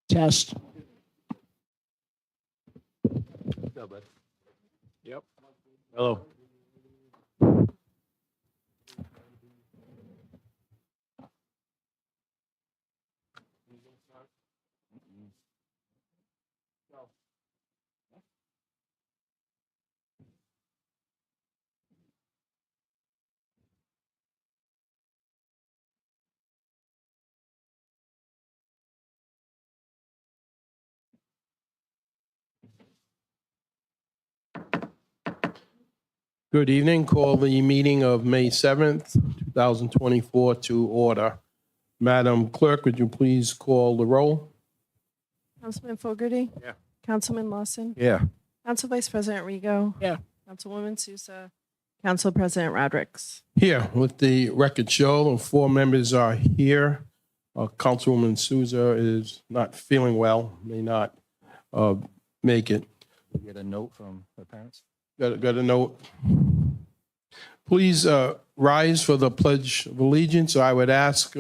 Test. Yep. Hello. Good evening. Call the meeting of May 7th, 2024 to order. Madam Clerk, would you please call the roll? Councilman Fogarty? Yeah. Councilman Lawson? Yeah. Council Vice President Rigo? Yeah. Councilwoman Sousa? Council President Rodrick? Here, with the record show, 4 members are here. Councilwoman Souza is not feeling well, may not make it. Get a note from her parents. Got a note. Please rise for the Pledge of Allegiance. I would ask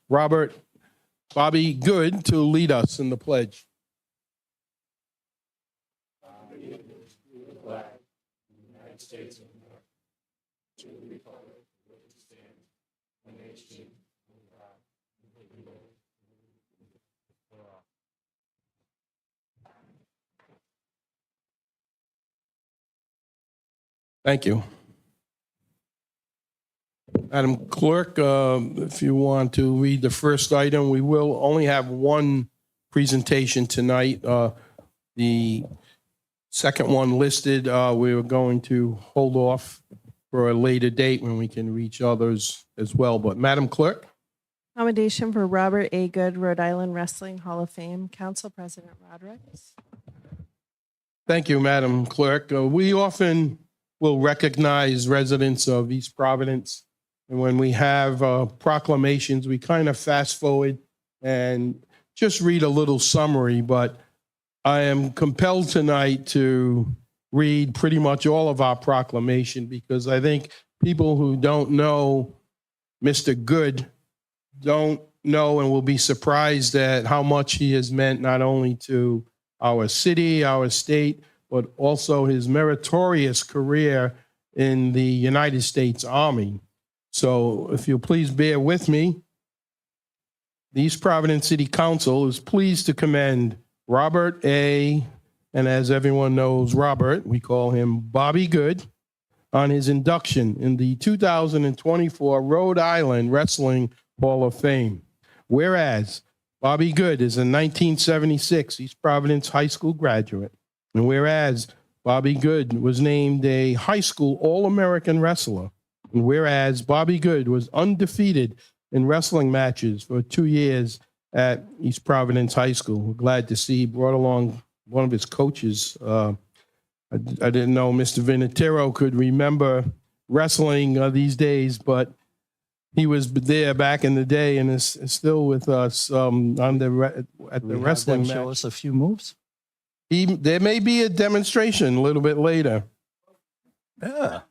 Robert Bobby Good to lead us in the pledge. Thank you. Madam Clerk, if you want to read the first item, we will only have one presentation tonight. The second one listed, we were going to hold off for a later date when we can reach others as well. But Madam Clerk? Commendation for Robert A. Good, Rhode Island Wrestling Hall of Fame. Council President Rodrick? Thank you, Madam Clerk. We often will recognize residents of East Providence. And when we have proclamations, we kind of fast forward and just read a little summary. But I am compelled tonight to read pretty much all of our proclamation because I think people who don't know Mr. Good don't know and will be surprised at how much he has meant not only to our city, our state, but also his meritorious career in the United States Army. So if you'll please bear with me, the East Providence City Council is pleased to commend Robert A., and as everyone knows, Robert, we call him Bobby Good, on his induction in the 2024 Rhode Island Wrestling Hall of Fame. Whereas Bobby Good is a 1976 East Providence High School graduate, and whereas Bobby Good was named a high school All-American wrestler, and whereas Bobby Good was undefeated in wrestling matches for 2 years at East Providence High School. We're glad to see he brought along one of his coaches. I didn't know Mr. Vinatiero could remember wrestling these days, but he was there back in the day and is still with us at the wrestling Show match. us a few moves. There may be a demonstration a little bit later. Yeah.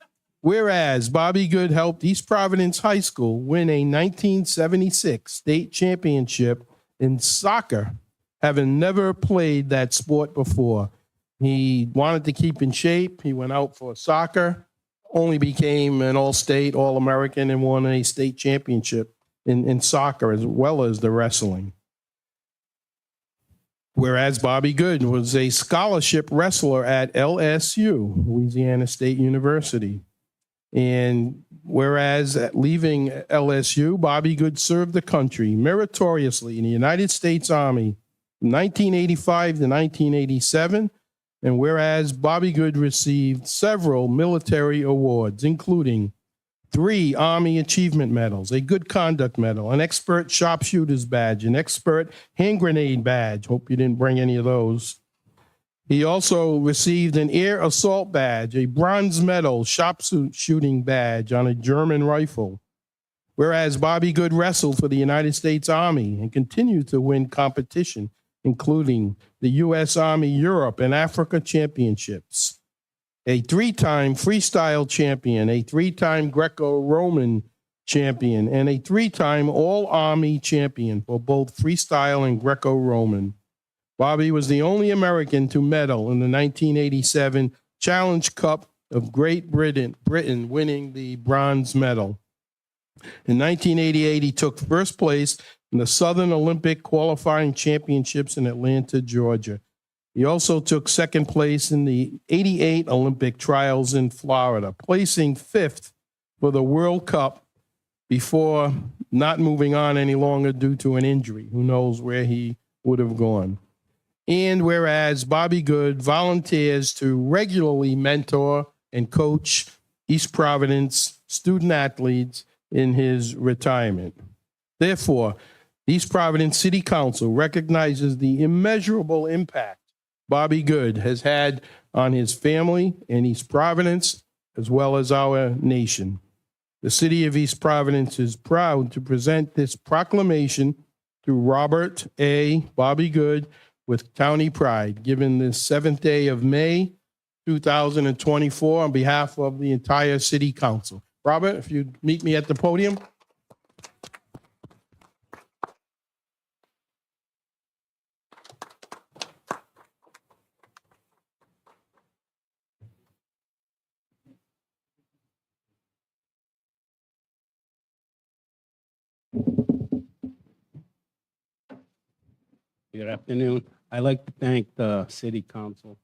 Whereas Bobby Good helped East Providence High School win a 1976 state championship in soccer, having never played that sport before. He wanted to keep in shape. He went out for soccer, only became an all-state, all-American, and won a state championship in soccer as well as the wrestling. Whereas Bobby Good was a scholarship wrestler at LSU, Louisiana State University. And whereas leaving LSU, Bobby Good served the country meritoriously in the United States Army from 1985 to 1987. And whereas Bobby Good received several military awards, including 3 Army Achievement Medals, a Good Conduct Medal, an Expert Sharpshooter's Badge, an Expert Hand Grenade Badge. Hope you didn't bring any of those. He also received an Air Assault Badge, a Bronze Medal Sharpshooting Badge on a German rifle. Whereas Bobby Good wrestled for the United States Army and continued to win competition, including the U.S. Army Europe and Africa Championships, a 3-time freestyle champion, a 3-time Greco-Roman champion, and a 3-time All-Army champion for both freestyle and Greco-Roman. Bobby was the only American to medal in the 1987 Challenge Cup of Great Britain, winning the bronze medal. In 1988, he took first place in the Southern Olympic Qualifying Championships in Atlanta, Georgia. He also took second place in the 88 Olympic trials in Florida, placing fifth for the World Cup before not moving on any longer due to an injury. Who knows where he would have gone. And whereas Bobby Good volunteers to regularly mentor and coach East Providence student athletes in his retirement. Therefore, East Providence City Council recognizes the immeasurable impact Bobby Good has had on his family and East Providence, as well as our nation. The city of East Providence is proud to present this proclamation to Robert A. Bobby Good with county pride, given this 7th day of May, 2024, on behalf of the entire city council. Robert, if you'd meet me at the podium. Good afternoon. I'd like to thank the city council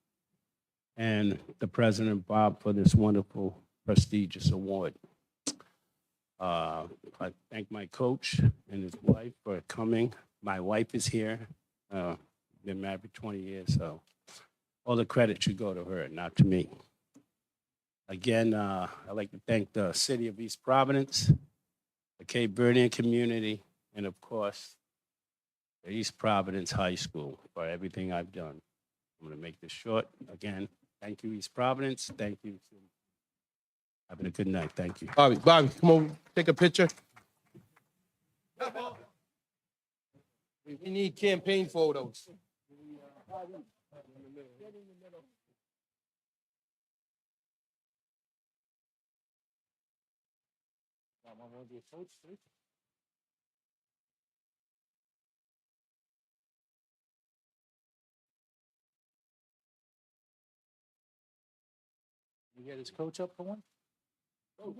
and the president, Bob, for this wonderful prestigious award. I thank my coach and his wife for coming. My wife is here. Been married for 20 years, so all the credit should go to her, not to me. Again, I'd like to thank the city of East Providence, the Cape Verdean community, and of course, the East Providence High School for everything I've done. I'm going to make this short. Again, thank you, East Providence. Thank you. Having a good night. Thank you. Bobby, come over, take a picture. We need campaign photos. You get his coach up for one? Come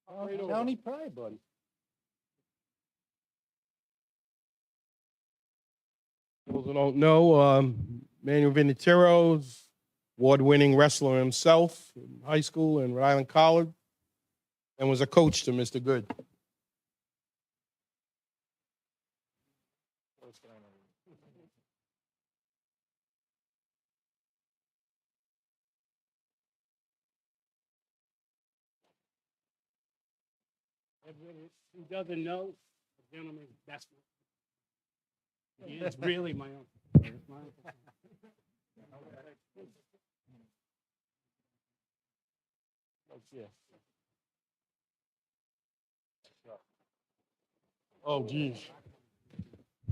on. County pride, buddy. Those who don't know, Manuel Vinatieri's award-winning wrestler himself in high school and Rhode Island College, and was a coach to Mr. Good. Who doesn't know, the gentleman, that's he is really my uncle. It's my uncle. Oh, geez.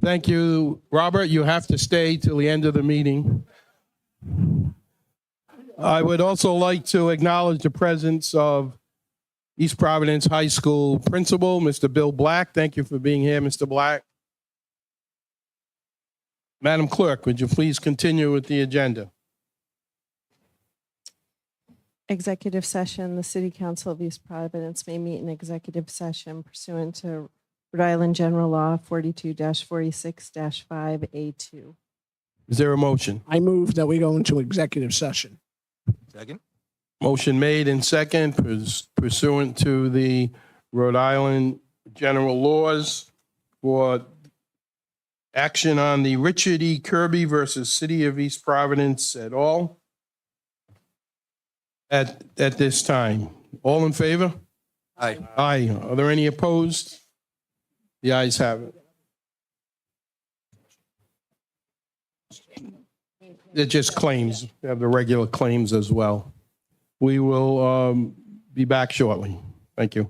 Thank you, Robert. You have to stay till the end of the meeting. I would also like to acknowledge the presence of East Providence High School principal, Mr. Bill Black. Thank you for being here, Mr. Black. Madam Clerk, would you please continue with the agenda? Executive session. The City Council of East Providence may meet in executive session pursuant to Rhode Island General Law 42-46-5A2. Is there a motion? I move that we go into executive session. Second? Motion made and second pursuant to the Rhode Island general laws for action on the Richard E. Kirby versus City of East Providence et al. At this time. All in favor? Aye. Aye. Are there any opposed? The ayes have it. They're just claims. We have the regular claims as well. We will be back shortly. Thank you.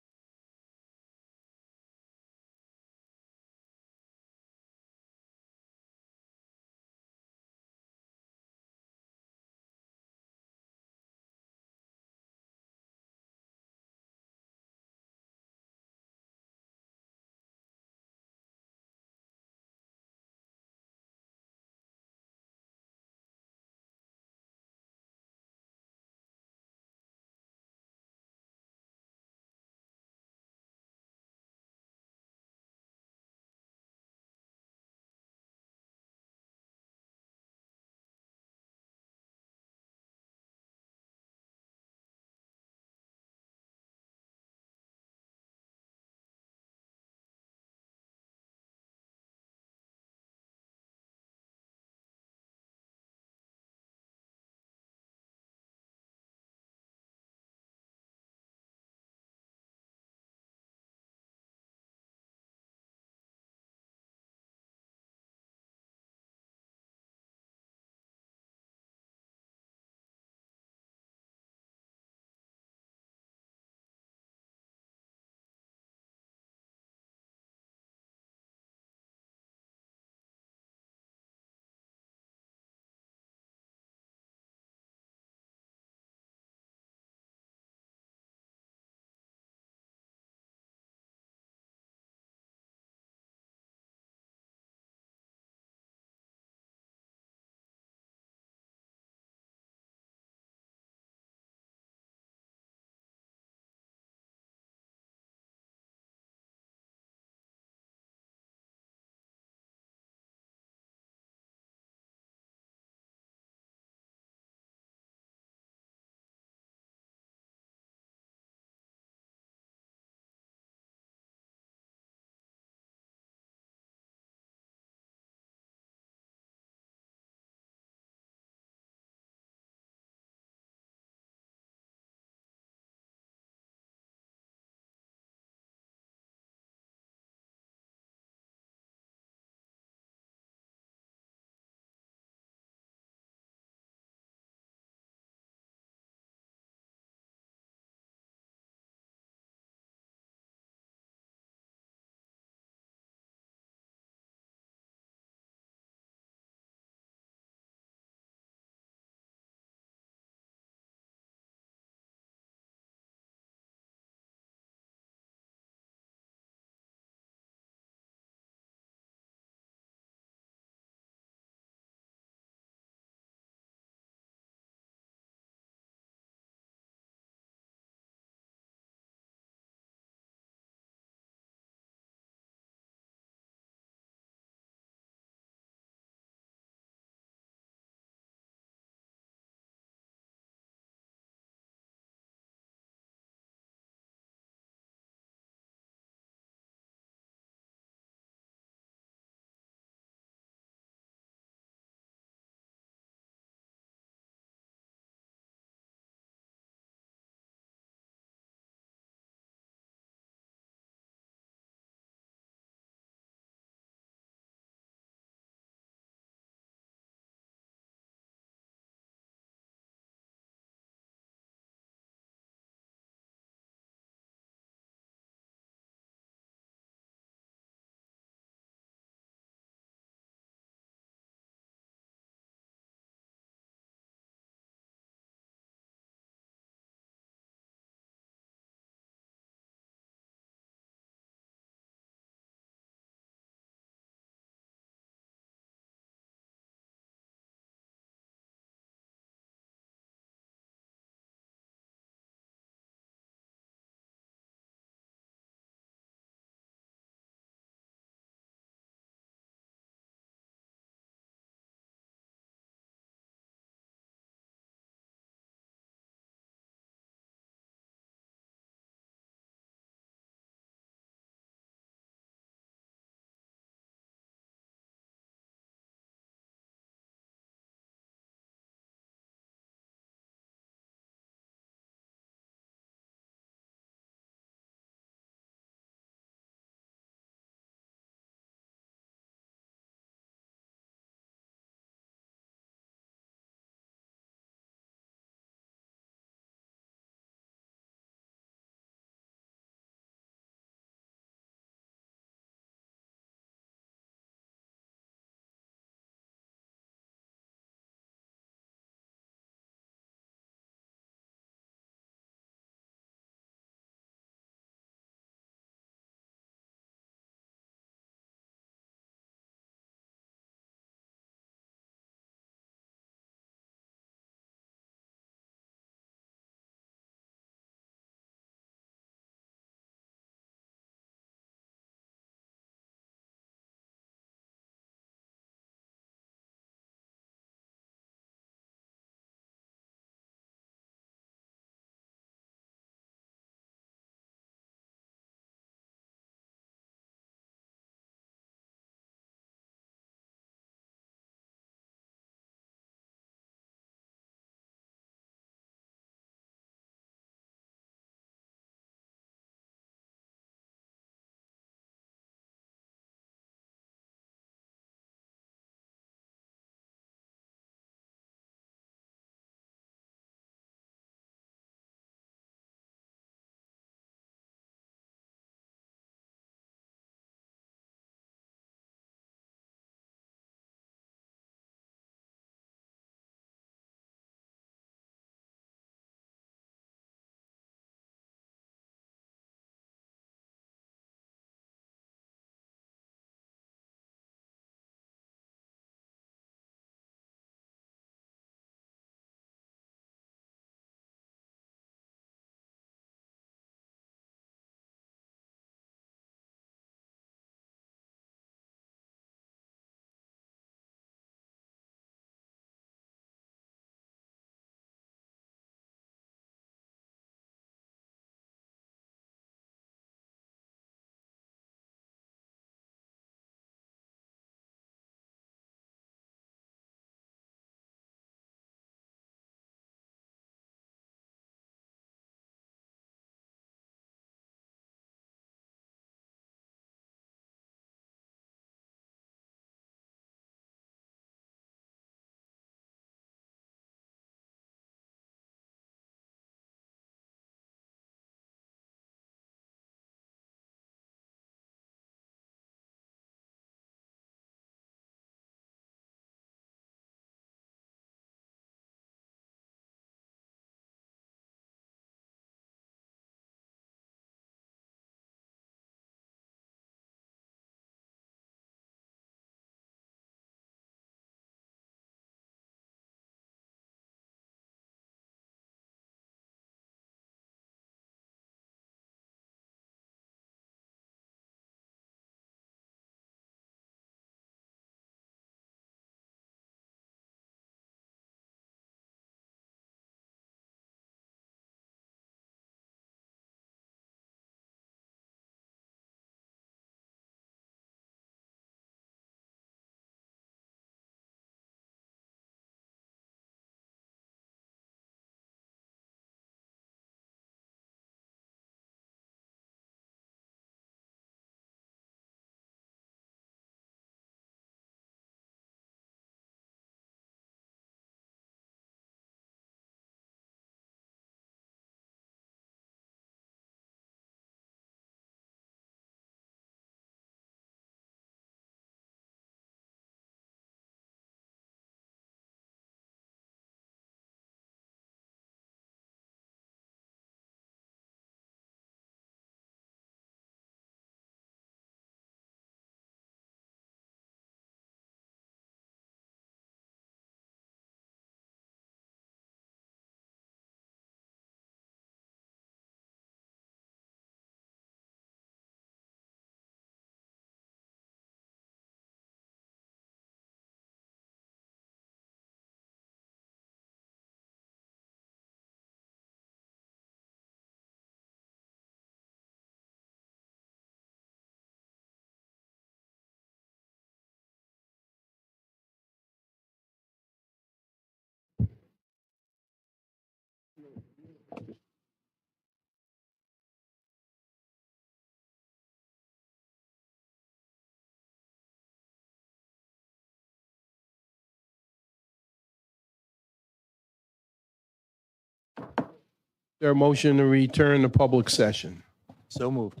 There a motion to return to public session? So moved.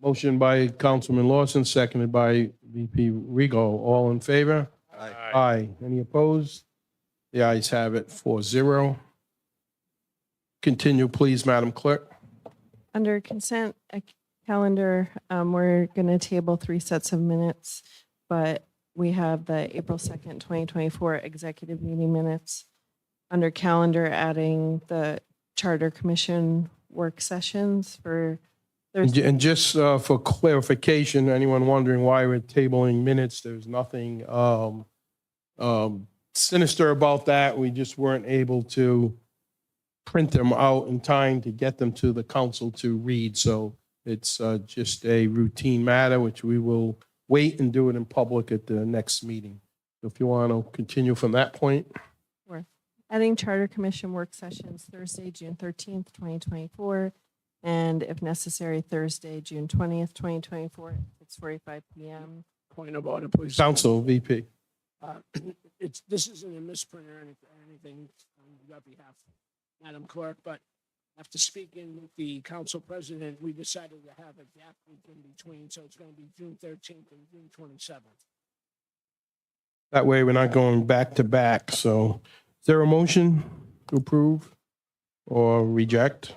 Motion by Councilman Lawson, seconded by VP Rego. All in favor? Aye. Aye. Any opposed? The ayes have it, 4-0. Continue, please, Madam Clerk. Under consent calendar, we're going to table 3 sets of minutes, but we have the April 2nd, 2024 executive meeting minutes. Under calendar, adding the Charter Commission work sessions for Thursday. And just for clarification, anyone wondering why we're tabling minutes, there's nothing sinister about that. We just weren't able to print them out in time to get them to the council to read. So it's just a routine matter, which we will wait and do it in public at the next meeting. So if you want to continue from that point. Adding Charter Commission work sessions Thursday, June 13th, 2024, and if necessary, Thursday, June 20th, 2024, at 6:45 PM. Point of order, please. Council, VP. This isn't a misprint or anything on your behalf, Madam Clerk, but after speaking with the council president, we decided to have a gap week in between, so it's going to be June 13th and June 27th. That way we're not going back to back. So is there a motion to approve or reject?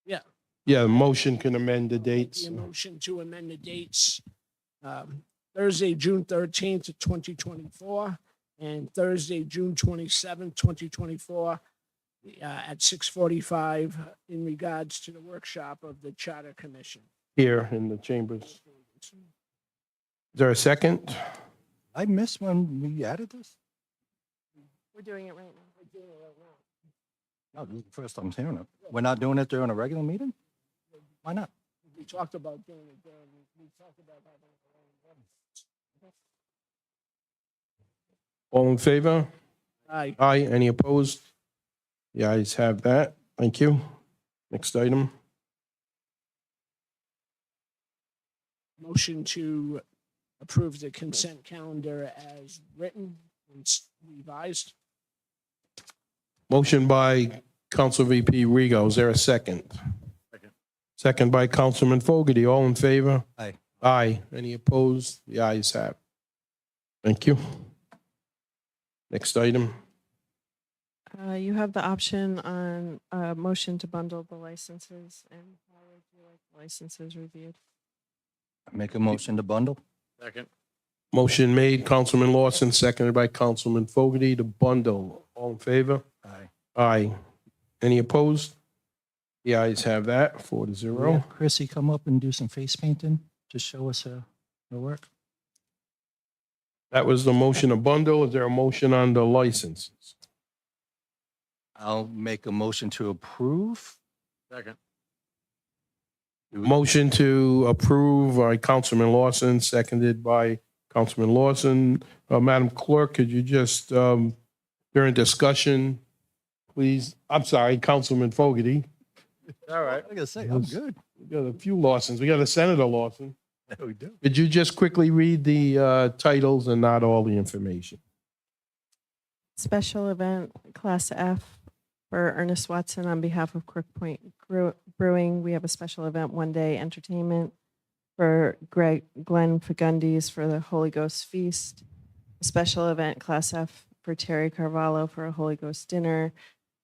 Yeah. Yeah, the motion can amend the dates. The motion to amend the dates, Thursday, June 13th, 2024, and Thursday, June 27th, 2024, at 6:45 in regards to the workshop of the Charter Commission. Here in the chambers. Is there a second? I missed when we added this? We're doing it right now. No, this is the first time I'm hearing it. We're not doing it during a regular meeting? Why not? We talked about doing it there. We talked about having it. All in favor? Aye. Aye. Any opposed? The ayes have that. Thank you. Next item. Motion to approve the consent calendar as written and revised. Motion by Council VP Rego. Is there a second? Second. Second by Councilman Fogarty. All in favor? Aye. Aye. Any opposed? The ayes have. Thank you. Next item. You have the option on motion to bundle the licenses, and how would you like the licenses reviewed? Make a motion to bundle? Second. Motion made, Councilman Lawson, seconded by Councilman Fogarty to bundle. All in favor? Aye. Aye. Any opposed? The ayes have that, 4-0. Chrissy, come up and do some face painting to show us her work. That was the motion to bundle. Is there a motion on the licenses? I'll make a motion to approve. Second. Motion to approve by Councilman Lawson, seconded by Councilman Lawson. Madam Clerk, could you just, during discussion, please, I'm sorry, Councilman Fogarty. All right. I gotta say, I'm good. We got a few Lawsons. We got a Senator Lawson. Yeah, we do. Could you just quickly read the titles and not all the information? Special event, Class F, for Ernest Watson on behalf of Crook Point Brewing. We have a special event, One Day Entertainment, for Glenn Fagundes for the Holy Ghost Feast. A special event, Class F, for Terry Carvalho for a Holy Ghost Dinner.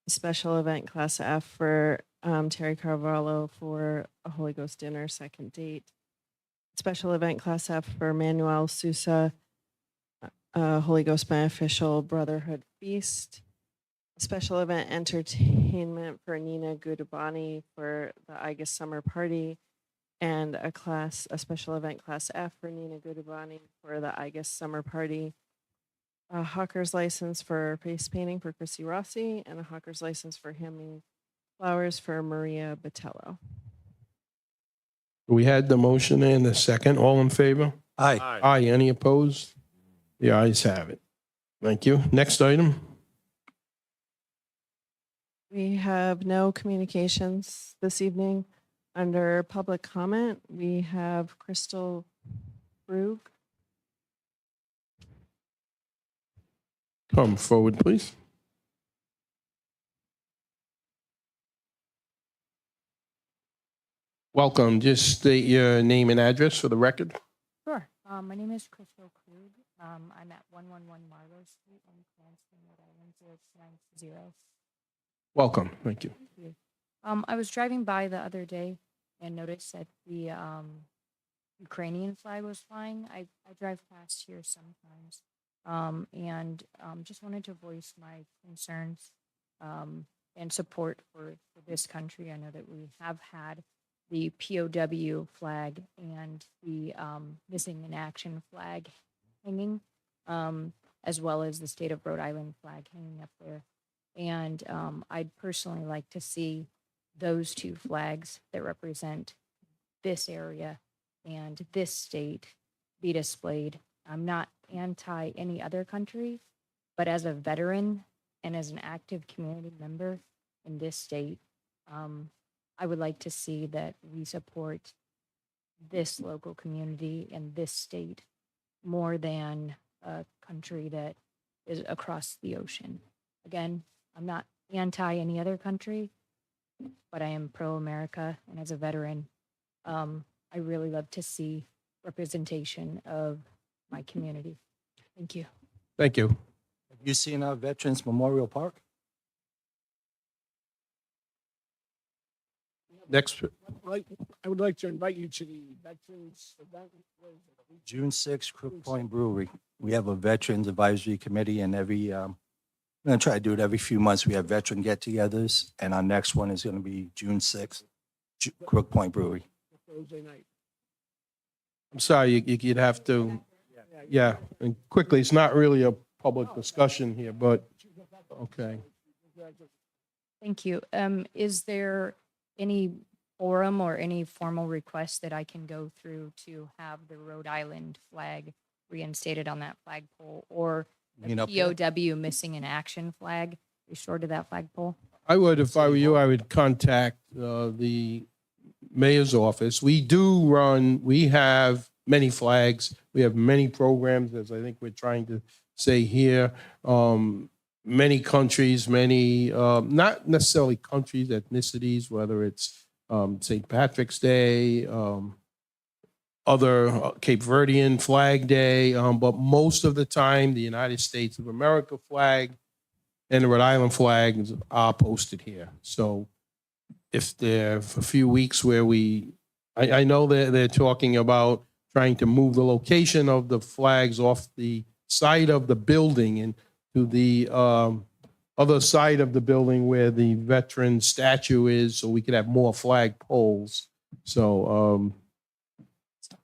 A special event, Class F, for Terry Carvalho for a Holy Ghost Dinner, second date. Special event, Class F, for Manuel Sousa, Holy Ghost Beneficial Brotherhood Feast. Special event entertainment for Nina Gudabani for the IGUS Summer Party, and a special event Class F for Nina Gudabani for the IGUS Summer Party. A hawker's license for face painting for Chrissy Rossi, and a hawker's license for handmade flowers for Maria Botello. We had the motion and the second. All in favor? Aye. Aye. Any opposed? The ayes have it. Thank you. Next item. We have no communications this evening. Under public comment, we have Crystal Brug. Come forward, please. Welcome. Just state your name and address for the record. Sure. My name is Crystal Krug. I'm at 111 Marlowe Street in Cranston, Rhode Island, 02990. Welcome. Thank you. Thank you. I was driving by the other day and noticed that the Ukrainian flag was flying. I drive past here sometimes, and just wanted to voice my concerns and support for this country. I know that we have had the POW flag and the missing in action flag hanging, as well as the state of Rhode Island flag hanging up there. And I'd personally like to see those two flags that represent this area and this state be displayed. I'm not anti any other country, but as a veteran and as an active community member in this state, I would like to see that we support this local community and this state more than a country that is across the ocean. Again, I'm not anti any other country, but I am pro-America. And as a veteran, I really love to see representation of my community. Thank you. Thank you. Have you seen our Veterans Memorial Park? Next, I would like to invite you to the Veterans event. What is it? June 6th, Crook Point Brewery. We have a Veterans Advisory Committee, and I'm going to try to do it every few months. We have veteran get-togethers, and our next one is going to be June 6th, Crook Point Brewery. Thursday night. I'm sorry, you'd have to, yeah, and quickly, it's not really a public discussion here, but, okay. Thank you. Is there any forum or any formal request that I can go through to have the Rhode Island flag reinstated on that flagpole, or You mean the up there? POW missing in action flag restored to that flagpole? I would, if I were you, I would contact the mayor's office. We have many flags. We have many programs, as I think we're trying to say here. Many countries, not necessarily countries, ethnicities, whether it's St. Patrick's Day, other Cape Verdean Flag Day, but most of the time, the United States of America flag and the Rhode Island flags are posted here. So if there are a few weeks where I know they're talking about trying to move the location of the flags off the side of the building and to the other side of the building where the veteran statue is, so we could have more flag poles. So,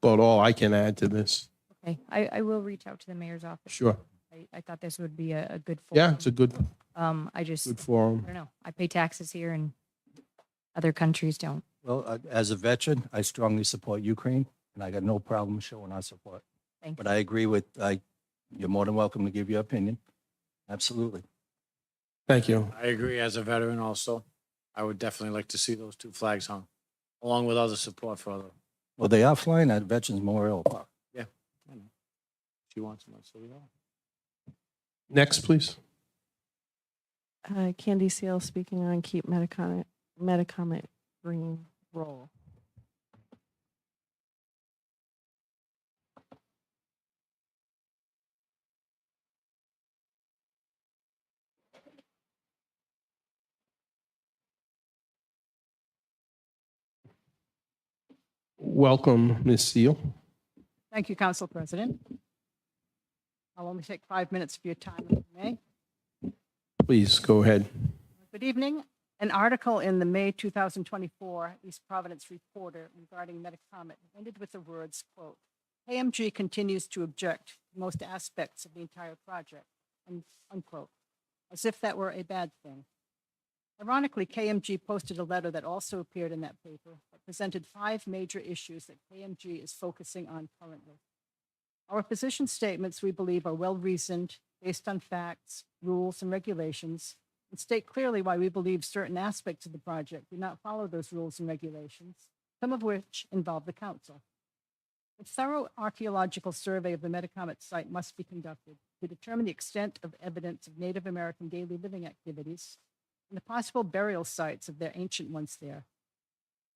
about all I can add to this. Okay, I will reach out to the mayor's office. Sure. I thought this would be a good forum. Yeah, it's a good I just, I forum. don't know. I pay taxes here and other countries don't. Well, as a veteran, I strongly support Ukraine, and I got no problem showing our support. Thank But you. I agree with, you're more than welcome to give your opinion. Absolutely. Thank you. I agree. As a veteran also, I would definitely like to see those two flags hung, along with other support for other. Well, they are flying at Veterans Memorial Park. She wants them, so we are. Next, please. Candy Seal speaking on Keep Metacomet Green role. Welcome, Ms. Seal. Thank you, Council President. I'll only take 5 minutes of your time, if I may. Please go ahead. Good evening. An article in the May 2024 East Providence Reporter regarding Metacomet ended with the words, quote, "KMG continues to object to most aspects of the entire project," and unquote, as if that were a bad thing. Ironically, KMG posted a letter that also appeared in that paper that presented 5 major issues that KMG is focusing on currently. Our position statements, we believe, are well-reasoned, based on facts, rules, and regulations, and state clearly why we believe certain aspects of the project do not follow those rules and regulations, some of which involve the council. A thorough archaeological survey of the Metacomet site must be conducted to determine the extent of evidence of Native American daily living activities and the possible burial sites of their ancient ones there.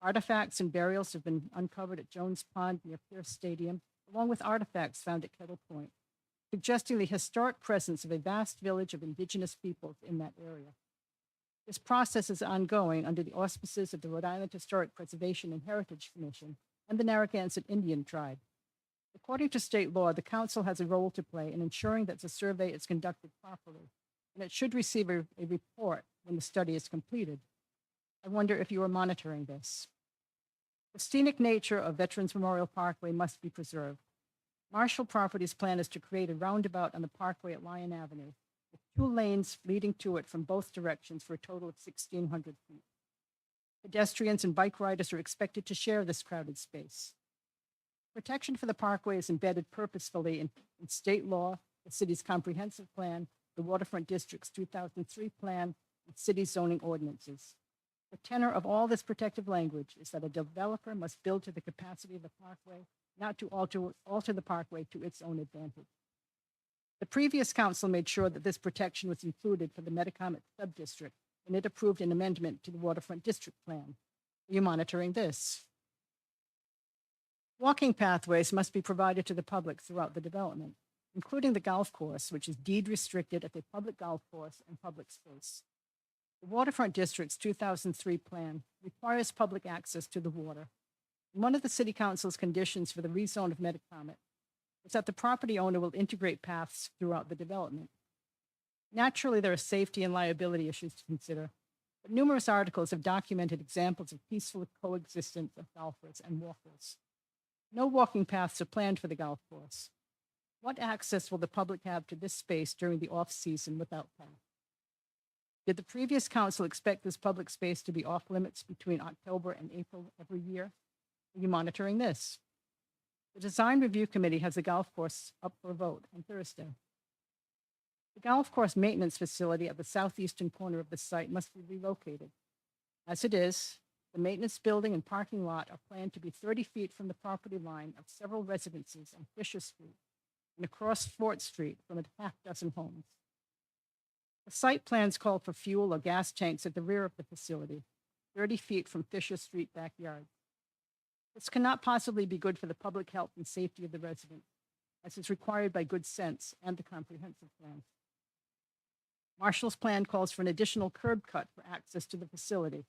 Artifacts and burials have been uncovered at Jones Pond near Pierce Stadium, along with artifacts found at Kettle Point, suggesting the historic presence of a vast village of indigenous peoples in that area. This process is ongoing under the auspices of the Rhode Island Historic Preservation and Heritage Commission and the Narragansett Indian Tribe. According to state law, the council has a role to play in ensuring that the survey is conducted properly, and it should receive a report when the study is completed. I wonder if you are monitoring this. The scenic nature of Veterans Memorial Parkway must be preserved. Marshall Properties' plan is to create a roundabout on the parkway at Lyon Avenue, with 2 lanes leading to it from both directions for a total of 1,600 feet. Pedestrians and bike riders are expected to share this crowded space. Protection for the parkway is embedded purposefully in state law, the city's comprehensive plan, the Waterfront District's 2003 plan, and city zoning ordinances. The tenor of all this protective language is that a developer must build to the capacity of the parkway, not to alter the parkway to its own advantage. The previous council made sure that this protection was included for the Metacomet subdistrict when it approved an amendment to the Waterfront District Plan. Are you monitoring this? Walking pathways must be provided to the public throughout the development, including the golf course, which is deed restricted as a public golf course and public space. The Waterfront District's 2003 plan requires public access to the water. And one of the City Council's conditions for the rezone of Metacomet is that the property owner will integrate paths throughout the development. Naturally, there are safety and liability issues to consider, but numerous articles have documented examples of peaceful coexistence of golfers and walkers. No walking paths are planned for the golf course. What access will the public have to this space during the off-season without path? Did the previous council expect this public space to be off limits between October and April every year? Are you monitoring this? The Design Review Committee has the golf course up for a vote on Thursday. The golf course maintenance facility at the southeastern corner of the site must be relocated. As it is, the maintenance building and parking lot are planned to be 30 feet from the property line of several residences on Fisher Street and across Fort Street from a half dozen homes. The site plans call for fuel or gas tanks at the rear of the facility, 30 feet from Fisher Street backyard. This cannot possibly be good for the public health and safety of the residents, as is required by good sense and the comprehensive plan. Marshall's plan calls for an additional curb cut for access to the facility.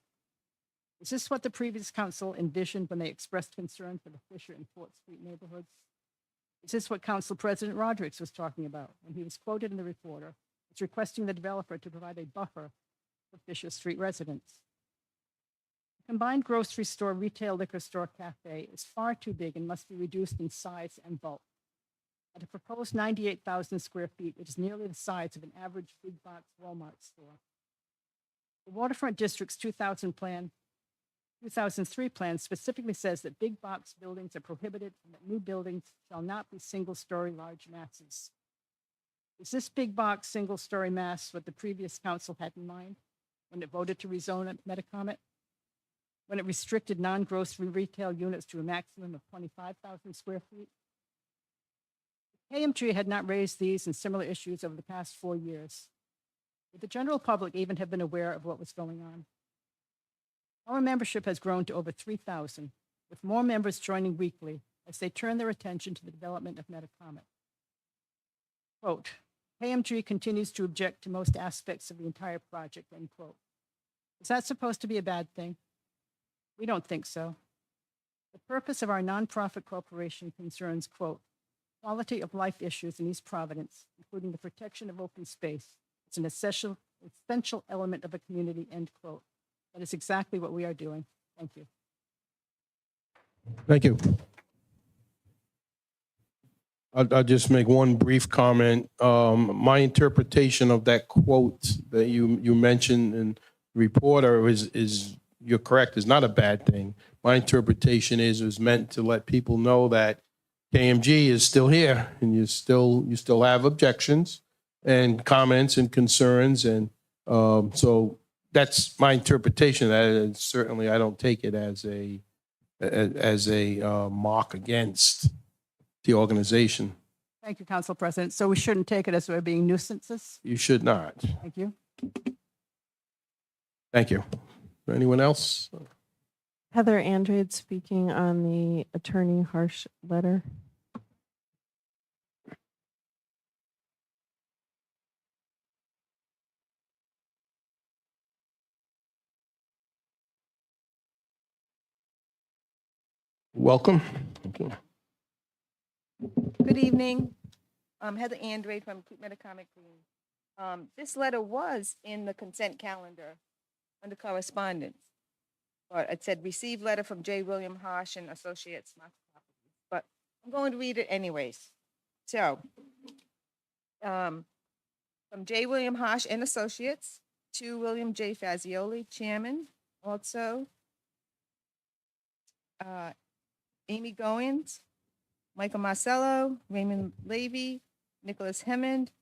Is this what the previous council envisioned when they expressed concern for the Fisher and Fort Street neighborhoods? Is this what Council President Rodrick was talking about when he was quoted in the Reporter as requesting the developer to provide a buffer for Fisher Street residents? The combined grocery store, retail, liquor store, cafe is far too big and must be reduced in size and bulk. At a proposed 98,000 square feet, it is nearly the size of an average big box Walmart store. The Waterfront District's 2003 plan specifically says that big box buildings are prohibited and that new buildings shall not be single-story large masses. Is this big box single-story mass what the previous council had in mind when it voted to rezone Metacomet? When it restricted non-grocery retail units to a maximum of 25,000 square feet? KMG had not raised these and similar issues over the past 4 years. Would the general public even have been aware of what was going on? Our membership has grown to over 3,000, with more members joining weekly as they turn their attention to the development of Metacomet. Quote, KMG continues to object to most aspects of the entire project, end quote. Is that supposed to be a bad thing? We don't think so. The purpose of our nonprofit corporation concerns, quote, quality of life issues in East Providence, including the protection of open space. It's an essential element of a community, end quote. That is exactly what we are doing. Thank you. Thank you. I'll just make one brief comment. My interpretation of that quote that you mentioned in the Reporter is you're correct, is not a bad thing. My interpretation is it was meant to let people know that KMG is still here and you still have objections and comments and concerns. And so that's my interpretation of that. And certainly I don't take it as a mock against the organization. Thank you, Council President. So we shouldn't take it as we're being nuisances? You should not. Thank you. Thank you. Anyone else? Heather Andrade speaking on the Attorney Harsh letter. Welcome. Good evening. I'm Heather Andrade from Keep Metacomic Green. This letter was in the consent calendar under correspondence. But it said, receive letter from J. William Harsh and Associates. Mark Properties." But I'm going to read it anyways. So, from J. William Harsh and Associates to William J. Fazioli, Chairman, also Amy Goins, Michael Marcello, Raymond Levy, Nicholas Hemmond,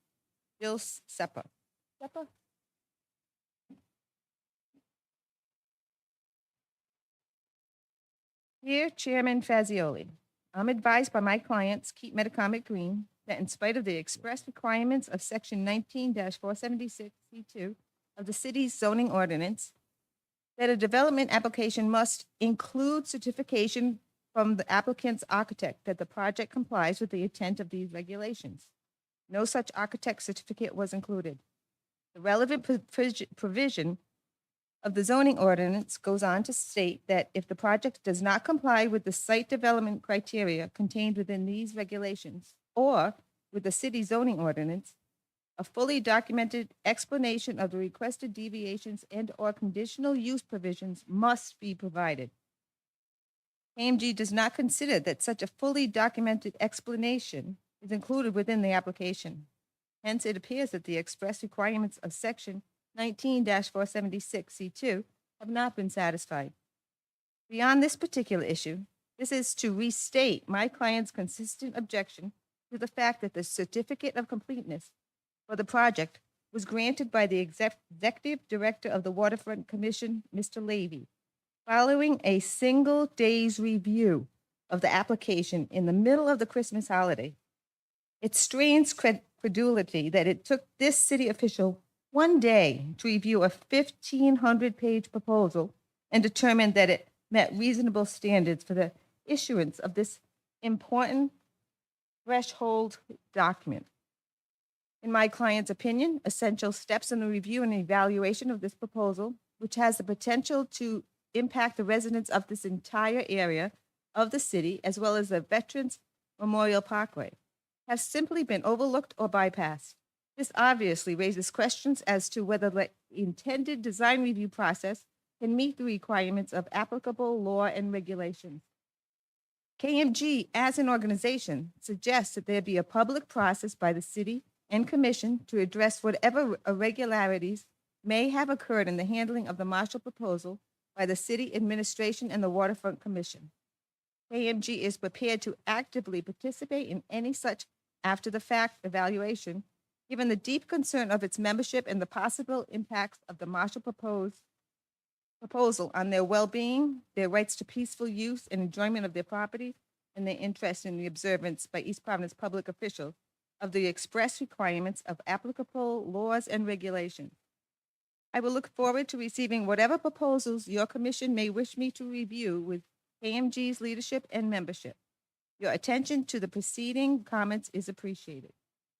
Bill Seppa. Seppa? Dear Chairman Fazioli, I'm advised by my clients, Keep Metacomic Green, that in spite of the express requirements of Section 19-476C2 of the city's zoning ordinance, that a development application must include certification from the applicant's architect that the project complies with the intent of these regulations. No such architect certificate was included. The relevant provision of the zoning ordinance goes on to state that if the project does not comply with the site development criteria contained within these regulations or with the city zoning ordinance, a fully documented explanation of the requested deviations and/or conditional use provisions must be provided. KMG does not consider that such a fully documented explanation is included within the application. Hence, it appears that the express requirements of Section 19-476C2 have not been satisfied. Beyond this particular issue, this is to restate my client's consistent objection to the fact that the certificate of completeness for the project was granted by the executive director of the Waterfront Commission, Mr. Levy, following a single day's review of the application in the middle of the Christmas holiday. It strains credulity that it took this city official one day to review a 1,500-page proposal and determine that it met reasonable standards for the issuance of this important threshold document. In my client's opinion, essential steps in the review and evaluation of this proposal, which has the potential to impact the residents of this entire area of the city, as well as the Veterans Memorial Parkway, have simply been overlooked or bypassed. This obviously raises questions as to whether the intended design review process can meet the requirements of applicable law and regulations. KMG, as an organization, suggests that there be a public process by the city and commission to address whatever irregularities may have occurred in the handling of the Marshall proposal by the city administration and the Waterfront Commission. KMG is prepared to actively participate in any such after-the-fact evaluation, given the deep concern of its membership and the possible impacts of the Marshall proposal on their well-being, their rights to peaceful use and enjoyment of their property, and their interest in the observance by East Providence public officials of the express requirements of applicable laws and regulations. I will look forward to receiving whatever proposals your commission may wish me to review with KMG's leadership and membership. Your attention to the preceding comments is appreciated.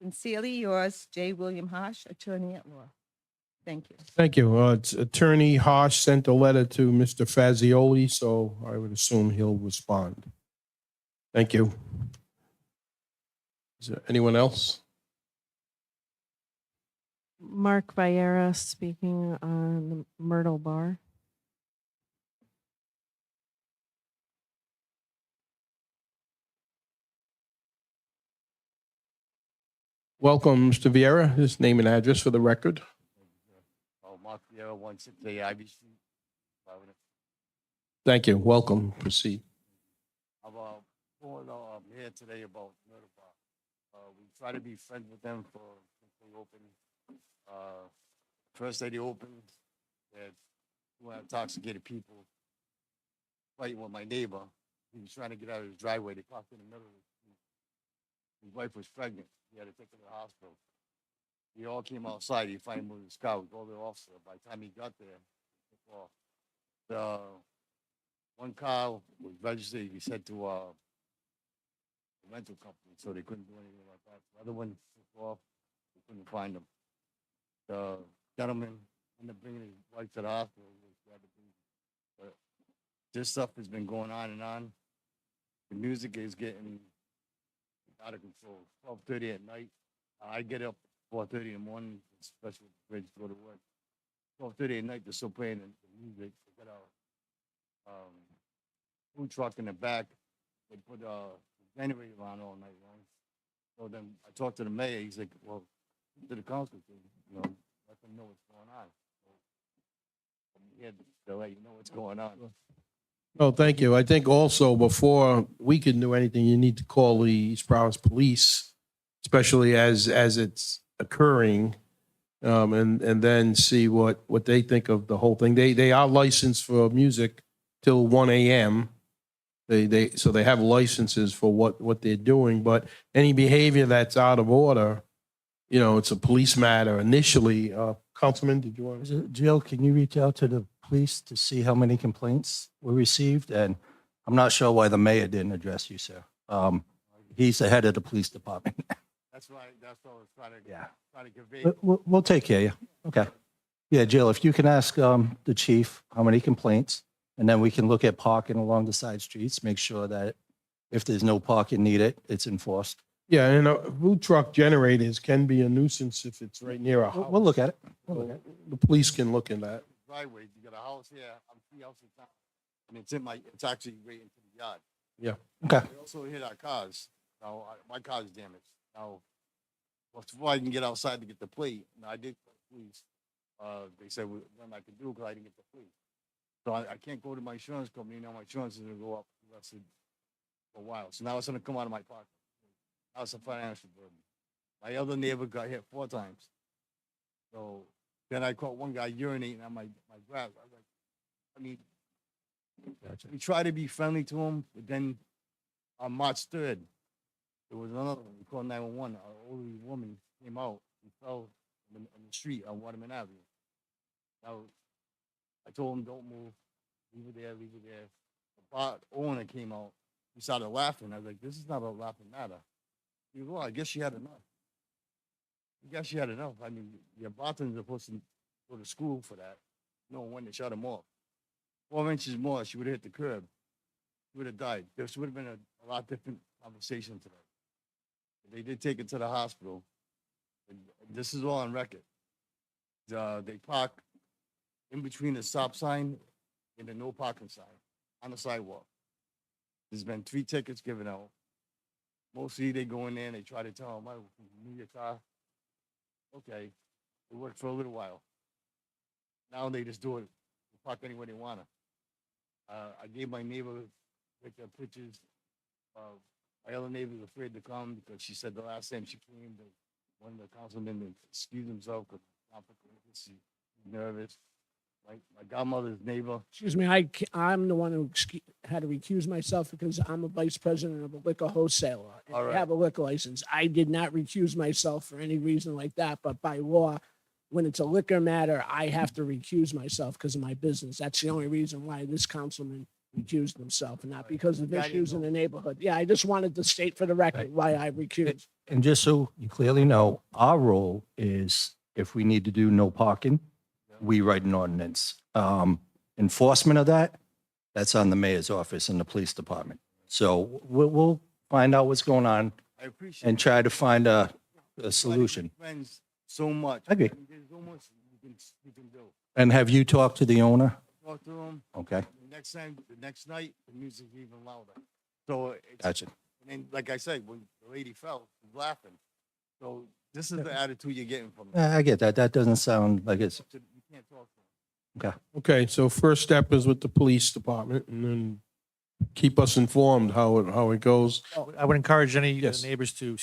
Sincerely yours, J. William Harsh, Attorney at Law. Thank you. Thank you. It's Attorney Harsh sent a letter to Mr. Fazioli, so I would assume he'll respond. Thank you. Is there anyone else? Mark Viera speaking on the Myrtle Bar. Welcome, Mr. Vieira. His name and address for the record. Mark Vieira, 168 Ivy Street. Providence. Thank you. Welcome. Proceed. I'm here today about Myrtle Bar. We try to be friends with them since they opened. First day they opened, they had two intoxicated people fighting with my neighbor. He was trying to get out of his driveway. They parked in the middle of the street. His wife was pregnant. He had to take her to the hospital. We all came outside. He finally moved his car. We called the officer. By the time he got there, he took off. One car was registered, he said to, a rental company, so they couldn't do anything about that. The other one took off, we couldn't find him. The gentleman ended up bringing his wife to the hospital. But this stuff has been going on and on. The music is getting out of control. 12:30 at night. I get up 4:30 in the morning, especially with the kids go to work. 12:30 at night, they're still playing the music. They got a food truck in the back. They put a generator on all night long. So then I talked to the mayor. He's like, well, to the council, let them know what's going on. So I'm here to let you know what's going on. Oh, thank you. I think also before we can do anything, you need to call the East Providence Police, especially as it's occurring, and then see what they think of the whole thing. They are licensed for music till 1 a.m. So they have licenses for what they're doing, but any behavior that's out of order, it's a police matter initially. Councilman, did you want? Jill, can you reach out to the police to see how many complaints were received? And I'm not sure why the mayor didn't address you, sir. He's the head of the police department. That's what I was Yeah. trying to convey. We'll take care of you. Okay. Yeah, Jill, if you can ask the chief how many complaints, and then we can look at parking along the side streets, make sure that if there's no parking needed, it's enforced. Yeah, and food truck generators can be a nuisance if it's right near a house. We'll look at it. The police can look in that. Driveway, you got a house here, I'm 3 houses down, and it's actually right into the yard. Okay. We also hit our cars. Now, my car is damaged. Now, before I can get outside to get the plate, I did call the police. They said when I could do it because I didn't get the plate. So I can't go to my insurance company. Now my insurance is going to go up the rest of for a while. So now it's going to come out of my pocket. Now it's a financial burden. My other neighbor got hit 4 times. So then I caught one guy urinating on my grass. I was like, we try to be friendly to him, but then on March 3rd, there was another one. We called 911. An older woman came out and fell in the street on Waterman Avenue. Now, I told him, don't move. Leave it there, leave it there. The bar owner came out. He started laughing. I was like, this is not a laughing matter. He goes, well, I guess she had enough. I mean, your bartenders are supposed to go to school for that. No one to shut him off. 4 inches more, she would have hit the curb. She would have died. This would have been a lot different conversation today. They did take her to the hospital. And this is all on record. They park in between the stop sign and the no parking sign on the sidewalk. There's been 3 tickets given out. Mostly they go in there and they try to tell them, move your car. Okay, it worked for a little while. Now they just do it, they park anywhere they want to. I gave my neighbor pictures. My other neighbor's afraid to come because she said the last time she came, one of the councilmen excused himself because he's nervous. My godmother's neighbor. Excuse me, I'm the one who had to recuse myself because I'm a vice president of a liquor wholesaler. And All I right. have a liquor license. I did not recuse myself for any reason like that, but by law, when it's a liquor matter, I have to recuse myself because of my business. That's the only reason why this councilman recused himself, and not because of Yeah, I didn't issues in know. the neighborhood. Yeah, I just wanted to state for the record why I recused. And just so you clearly know, our role is if we need to do no parking, we write an ordinance. Enforcement of that, that's on the mayor's office and the police department. So we'll find out what's going on I appreciate and try to find a solution. Friends so much. I agree. There's so much you can do. And have you talked to the owner? Talk to them. Okay, The next night, the music's even louder. So it's, gotcha. and then, like I said, when the lady fell, she was laughing. So this is the attitude you're getting from them. I get that. That doesn't sound like it's, You can't talk to them. Okay, so first step is with the police department, and then keep us informed how it goes. I would encourage any Yes. neighbors to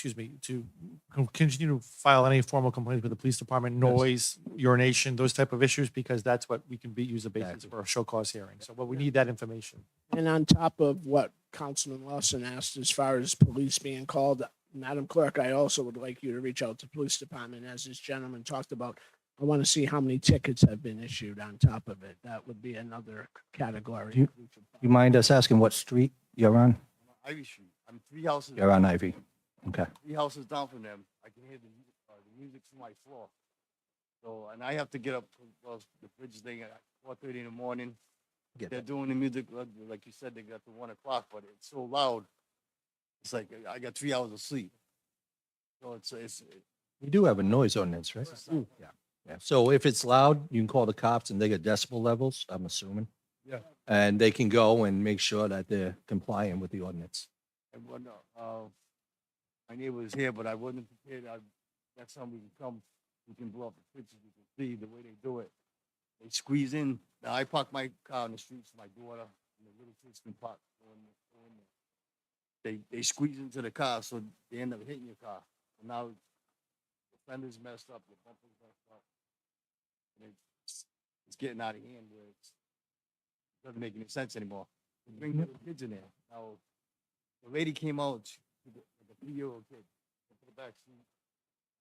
continue to file any formal complaints with the police department, noise, urination, those type of issues, because that's what we can use the basis Exactly. for a show cause hearing. So, but we need that information. And on top of what Councilman Lawson asked, as far as police being called, Madam Clerk, I also would like you to reach out to police department, as this gentleman talked about, I want to see how many tickets have been issued on top of it. That would be another category. You- You mind us asking what street you're on? Ivy Street. I'm 3 houses. You're on Ivy. Okay. 3 houses down from them. I can hear the music from my floor. So, and I have to get up, well, the bridge thing at 4:30 in the morning. Get They're doing the music, like you said, they got to 1 o'clock, but it's so loud. It's like I got 3 hours of sleep. So it's We do have a noise ordinance, right? Yeah. Yeah. So if it's loud, you can call the cops and they get decibel levels, I'm assuming. Yeah. And they can go and make sure that they're compliant with the ordinance. And when, my neighbor was here, but I wasn't prepared. Next time we can come, we can blow up the pictures. We can see the way they do it. They squeeze in. Now I park my car on the street so my daughter and the little kids can park. They squeeze into the car, so they end up hitting your car. And now the fender's messed up, the bumper's messed up. And it's getting out of hand where it doesn't make any sense anymore. They bring little kids in there. Now, the lady came out with a 3-year-old kid into the back seat.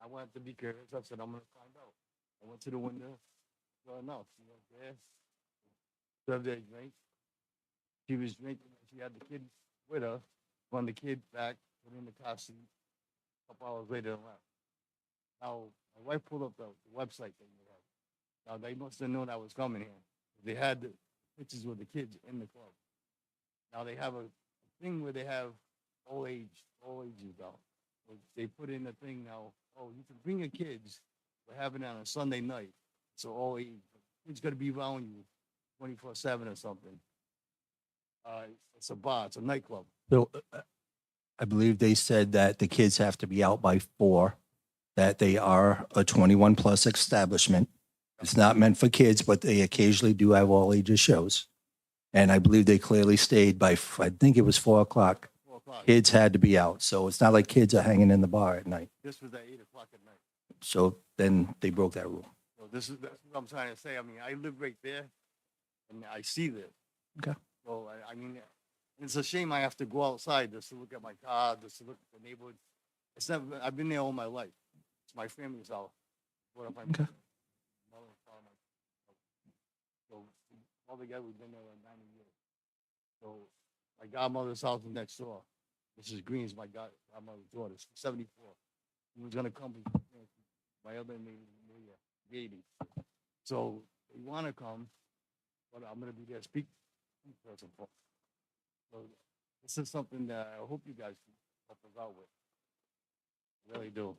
I wanted to be curious. I said, I'm going to find out. I went to the window. Sure enough, she was there. Served her a drink. She was drinking. She had the kid with her. Run the kid back, put in the car seat. A couple hours later, and left. Now, my wife pulled up the website that you had. Now, they must have known I was coming here. They had the pictures with the kids in the club. Now, they have a thing where they have all ages out. So they put in a thing now, oh, you can bring your kids. We're having it on a Sunday night. So all age. Kids got to be around you 24/7 or something. It's a bar. It's a nightclub. So I believe they said that the kids have to be out by 4, that they are a 21 plus establishment. It's not meant for kids, but they occasionally do have all ages shows. And I believe they clearly stayed by, I think it was 4 o'clock. 4 o'clock. Kids had to be out. So it's not like kids are hanging in the bar at night. This was at 8 o'clock at night. So then they broke that rule. So that's what I'm trying to say. I mean, I live right there, and I see this. Okay. So I mean, it's a shame I have to go outside just to look at my car, just to look at the neighborhood. It's never. I've been there all my life. It's my family's house. What if I'm? Okay. So all together, we've been there like 90 years. So my godmother's house is next door. Mrs. Green's my godmother's daughter. She's 74. She was gonna come. My other name is Maria Gady. So they want to come, but I'm gonna be there speak person for. So this is something that I hope you guys can help us out with. I really do.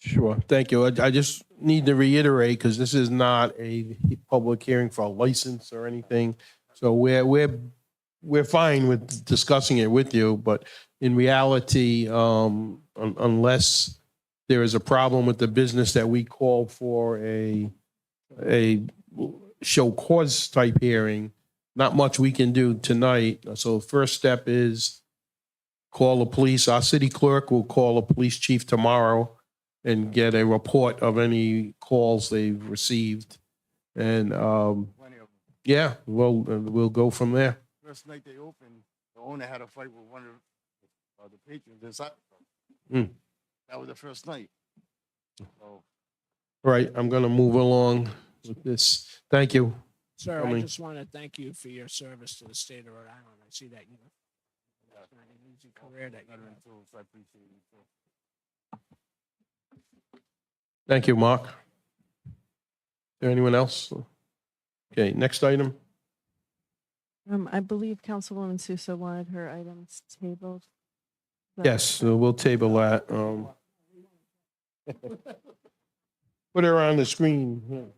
Sure, thank you. I just need to reiterate, because this is not a public hearing for a license or anything. So we're fine with discussing it with you, but in reality, unless there is a problem with the business that we called for a show cause type hearing, not much we can do tonight. So first step is call the police. Our city clerk will call the police chief tomorrow and get a report of any calls they've received. And Plenty of them. yeah, we'll go from there. First night they opened, the owner had a fight with one of the patrons inside. Mm. That was the first night. So All right, I'm going to move along with this. Thank you. Sir, I I mean- just want to thank you for your service to the state of Rhode Island. I see that, it's not an easy career that you veteran have. too, so I appreciate you too. Thank you, Mark. Is there anyone else? Okay, next item. I believe Councilwoman Sousa wanted her items tabled. So- Yes, so we'll table that. Put her on the screen.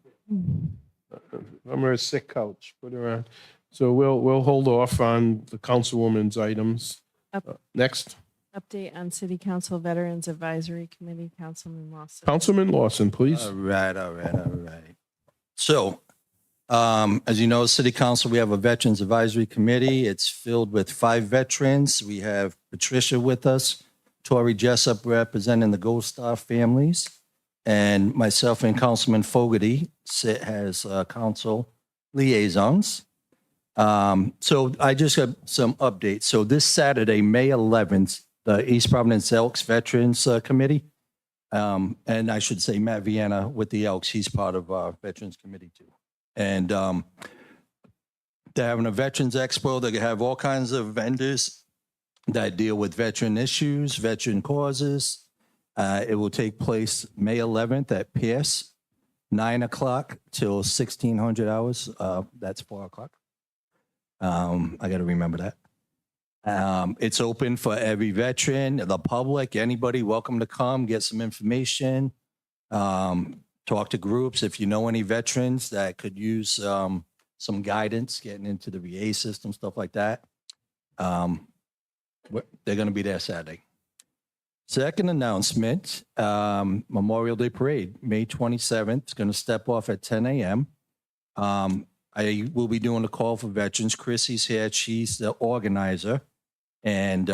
I'm her sick couch. Put her on. So we'll hold off on the councilwoman's items. Next, Update on City Council Veterans Advisory Committee, Councilman Lawson. Councilman Lawson, please. All right. So, as you know, City Council, we have a Veterans Advisory Committee. It's filled with 5 veterans. We have Patricia with us, Tori Jessup representing the Gold Star families, and myself and Councilman Fogarty sit as council liaisons. So I just have some updates. So this Saturday, May 11th, the East Providence Elks Veterans Committee And I should say Matt Vienna with the Elks, he's part of our Veterans Committee too. And they're having a Veterans Expo. They have all kinds of vendors that deal with veteran issues, veteran causes. It will take place May 11th at Pierce, 9 o'clock till 1600 hours. That's 4 o'clock. I got to remember that. It's open for every veteran, the public, anybody welcome to come, get some information, talk to groups. If you know any veterans that could use some guidance getting into the VA system, stuff like that, they're going to be there Saturday. Second announcement, Memorial Day Parade, May 27th. It's going to step off at 10 a.m. I will be doing a call for veterans. Chrissy's here. She's the organizer. And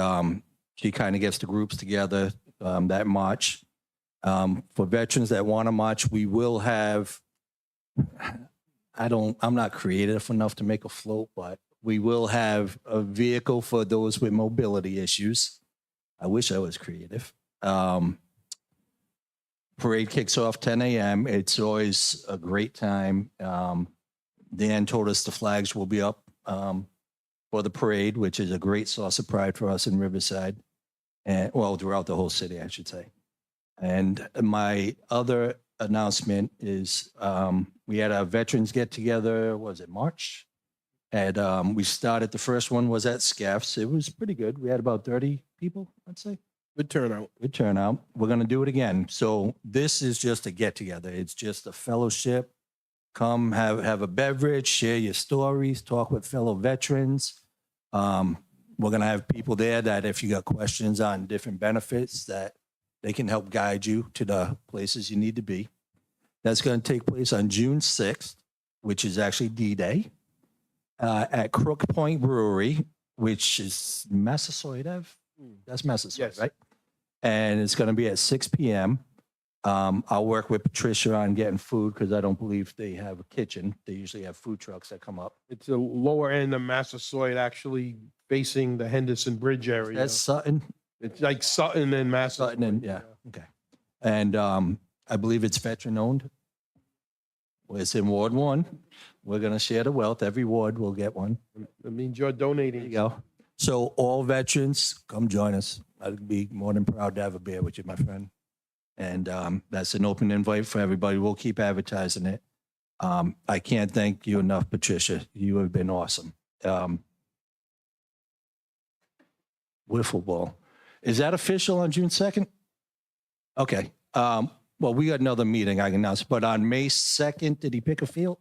she kind of gets the groups together that march. For veterans that want to march, we will have, I'm not creative enough to make a float, but we will have a vehicle for those with mobility issues. I wish I was creative. Parade kicks off 10 a.m. It's always a great time. Dan told us the flags will be up for the parade, which is a great source of pride for us in Riverside, and well, throughout the whole city, I should say. And my other announcement is we had a veterans get together. Was it March? And we started. The first one was at Scaffs. It was pretty good. We had about 30 people, I'd say. Good turnout. Good turnout. We're going to do it again. So this is just a get together. It's just a fellowship. Come have a beverage, share your stories, talk with fellow veterans. We're going to have people there that if you got questions on different benefits, that they can help guide you to the places you need to be. That's going to take place on June 6th, which is actually D-Day, at Crook Point Brewery, which is Massasoit Ave. That's Massasoit, Yes. right? And it's going to be at 6 p.m. I'll work with Patricia on getting food because I don't believe they have a kitchen. They usually have food trucks that come up. It's a lower end of Massasoit, actually facing the Henderson Bridge area. That's Sutton. It's like Sutton and Massasoit. Sutton and, yeah, okay. And I believe it's veteran owned. Well, it's in Ward 1. We're going to share the wealth. Every ward will get one. That means you're There you donating. go. So all veterans, come join us. I'd be more than proud to have a beer with you, my friend. And that's an open invite for everybody. We'll keep advertising it. I can't thank you enough, Patricia. You have been awesome. Wiffle ball. Is that official on June 2nd? Okay. Well, we got another meeting I can announce, but on May 2nd, did he pick a field?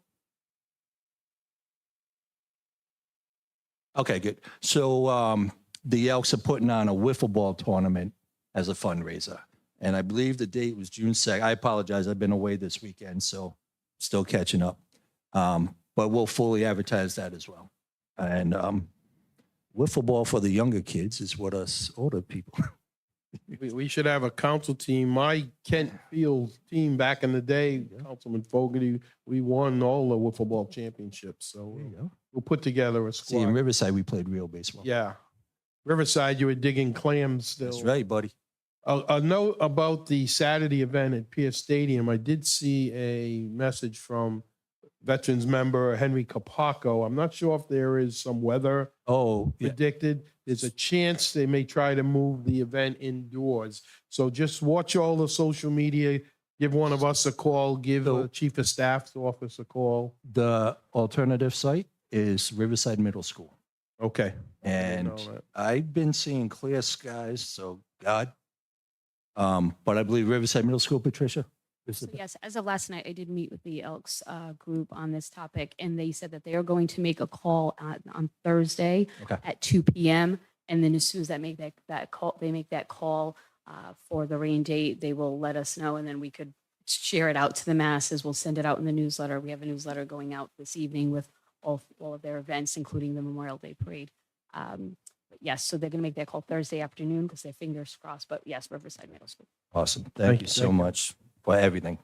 Okay, good. So the Elks are putting on a wiffle ball tournament as a fundraiser. And I believe the date was June 2nd. I apologize. I've been away this weekend, so still catching up. But we'll fully advertise that as well. And wiffle ball for the younger kids is what us older people. We should have a council team. My Kent Field team back in the day, Councilman Fogarty, we won all the wiffle ball championships. So There you go. we'll put together a See, in squad. Riverside, we played real baseball. Yeah. Riverside, you were digging clams still. That's right, buddy. A note about the Saturday event at Pierce Stadium. I did see a message from Veterans member Henry Capaco. I'm not sure if there is some weather Oh, yeah. predicted. There's a chance they may try to move the event indoors. So just watch all the social media. Give one of us a call. Give the chief of staff's office a call. The alternative site is Riverside Middle School. Okay. And know that. I've been seeing clear skies, so God. But I believe Riverside Middle School, Patricia? is So the- yes, as of last night, I did meet with the Elks group on this topic, and they said that they are going to make a call on Thursday Okay. at 2 p.m. And then as soon as that call, they make that call for the rain date, they will let us know, and then we could share it out to the masses. We'll send it out in the newsletter. We have a newsletter going out this evening with all of their events, including the Memorial Day Parade. But yes, so they're going to make that call Thursday afternoon because their fingers crossed. But yes, Riverside Middle School. Awesome. Thank you so much for everything.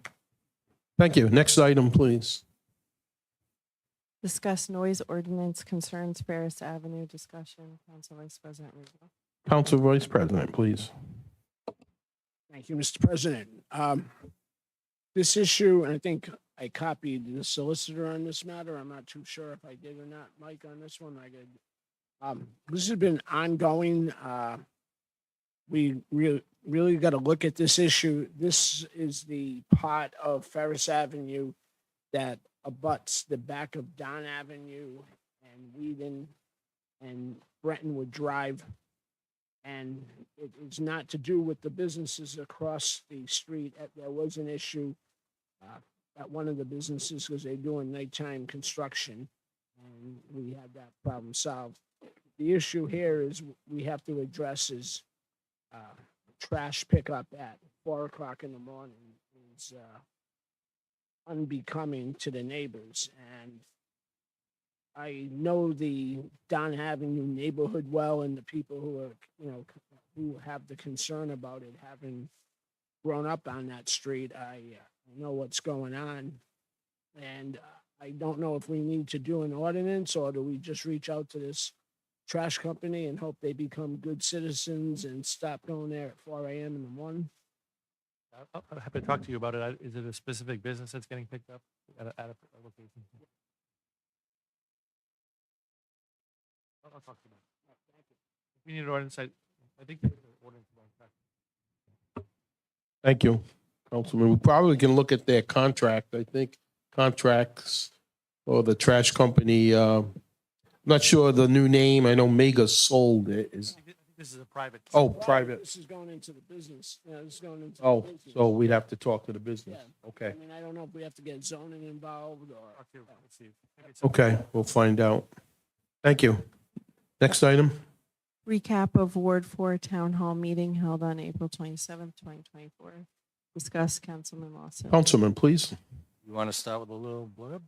Thank you. Next item, please. Discuss noise ordinance concerns Ferris Avenue discussion. Council Vice President Rizzo. Council Vice President, please. Thank you, Mr. President. This issue, and I think I copied the solicitor on this matter. I'm not too sure if I did or not, Mike, on this one. I did. This has been ongoing. We really got to look at this issue. This is the part of Ferris Avenue that abuts the back of Don Avenue and Whedon and Brentonwood Drive. And it's not to do with the businesses across the street. There was an issue at one of the businesses because they're doing nighttime construction, and we had that problem solved. The issue here is we have to address is trash pickup at 4 o'clock in the morning is unbecoming to the neighbors. And I know the Don Avenue neighborhood well, and the people who are, who have the concern about it, having grown up on that street. I know what's going on, and I don't know if we need to do an ordinance or do we just reach out to this trash company and hope they become good citizens and stop going there at 4 a.m. in the morning. I'm happy to talk to you about it. Is it a specific business that's getting picked up at a location? I'll talk to you about it. If you need an ordinance, I think there's an ordinance about that. Thank you, Councilman. We probably can look at their contract. I think contracts or the trash company, not sure the new name. I know Mega sold it. I think this is a private. Oh, private. This is going into the business. This is going into Oh, the business. so we'd have to talk to the business. Yeah. Okay. I mean, I don't know if we have to get zoning involved or. Let's see. Okay, we'll find out. Thank you. Next item. Recap of Ward 4 Town Hall meeting held on April 27th, 2024. Discuss, Councilman Lawson. Councilman, please. You want to start with a little blurb?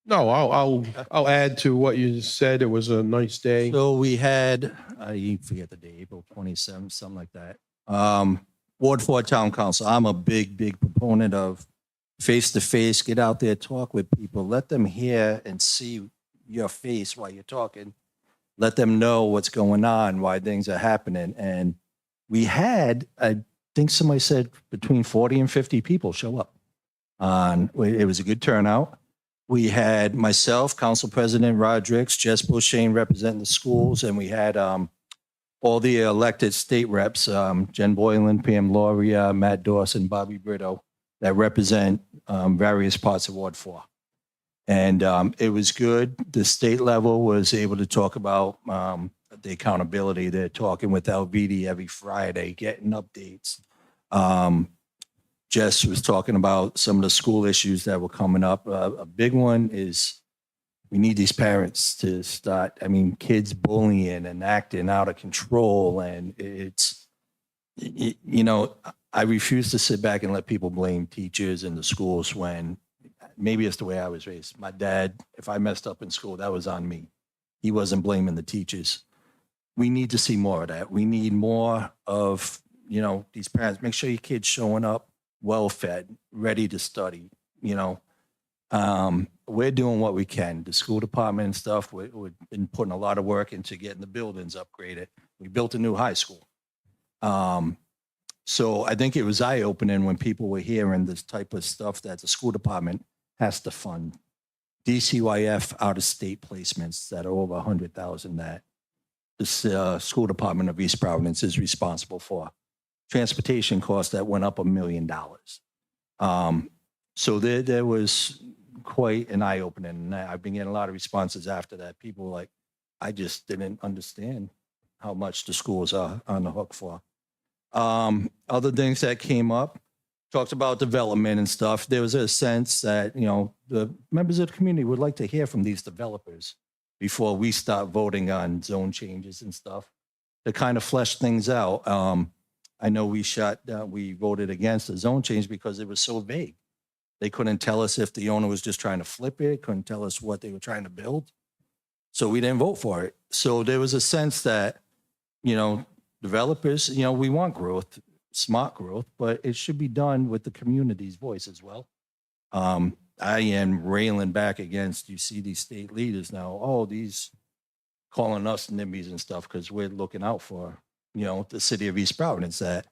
No, I'll add to what you said. It was a nice day. So we had, I forget the day, April 27th, something like that. Ward 4 Town Council. I'm a big proponent of face-to-face, get out there, talk with people, let them hear and see your face while you're talking. Let them know what's going on, why things are happening. And we had, I think somebody said between 40 and 50 people show up. It was a good turnout. We had myself, Council President Rodriguez, Jess Beauchene representing the schools, and we had all the elected state reps, Jen Boylan, Pam Lauria, Matt Dawson, Bobby Brito, that represent various parts of Ward 4. And it was good. The state level was able to talk about the accountability. They're talking with LVD every Friday, getting updates. Jess was talking about some of the school issues that were coming up. A big one is we need these parents to start, kids bullying and acting out of control. And I refuse to sit back and let people blame teachers and the schools when maybe it's the way I was raised. My dad, if I messed up in school, that was on me. He wasn't blaming the teachers. We need to see more of that. We need more of, these parents. Make sure your kid's showing up well-fed, ready to study, We're doing what we can. The school department and stuff, we've been putting a lot of work into getting the buildings upgraded. We built a new high school. So I think it was eye-opening when people were hearing this type of stuff that the school department has to fund. DCYF out-of-state placements that are over 100,000 that the school department of East Providence is responsible for. Transportation costs that went up $1 million. So there was quite an eye-opening. And I've been getting a lot of responses after that. People were like, I just didn't understand how much the schools are on the hook for. Other things that came up, talked about development and stuff. There was a sense that, the members of the community would like to hear from these developers before we start voting on zone changes and stuff to kind of flesh things out. I know we voted against the zone change because it was so vague. They couldn't tell us if the owner was just trying to flip it, couldn't tell us what they were trying to build. So we didn't vote for it. So there was a sense that, developers, we want growth, smart growth, but it should be done with the community's voice as well. I am railing back against, you see these state leaders now, these calling us NIMBYs and stuff because we're looking out for, the city of East Providence that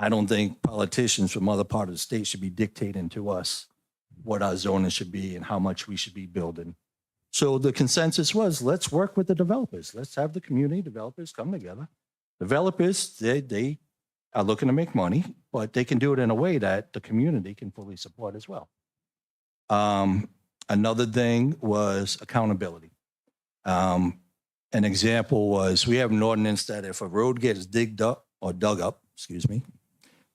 I don't think politicians from other part of the state should be dictating to us what our zoning should be and how much we should be building. So the consensus was, let's work with the developers. Let's have the community developers come together. Developers, they are looking to make money, but they can do it in a way that the community can fully support as well. Another thing was accountability. An example was we have an ordinance that if a road gets digged up or dug up, excuse me,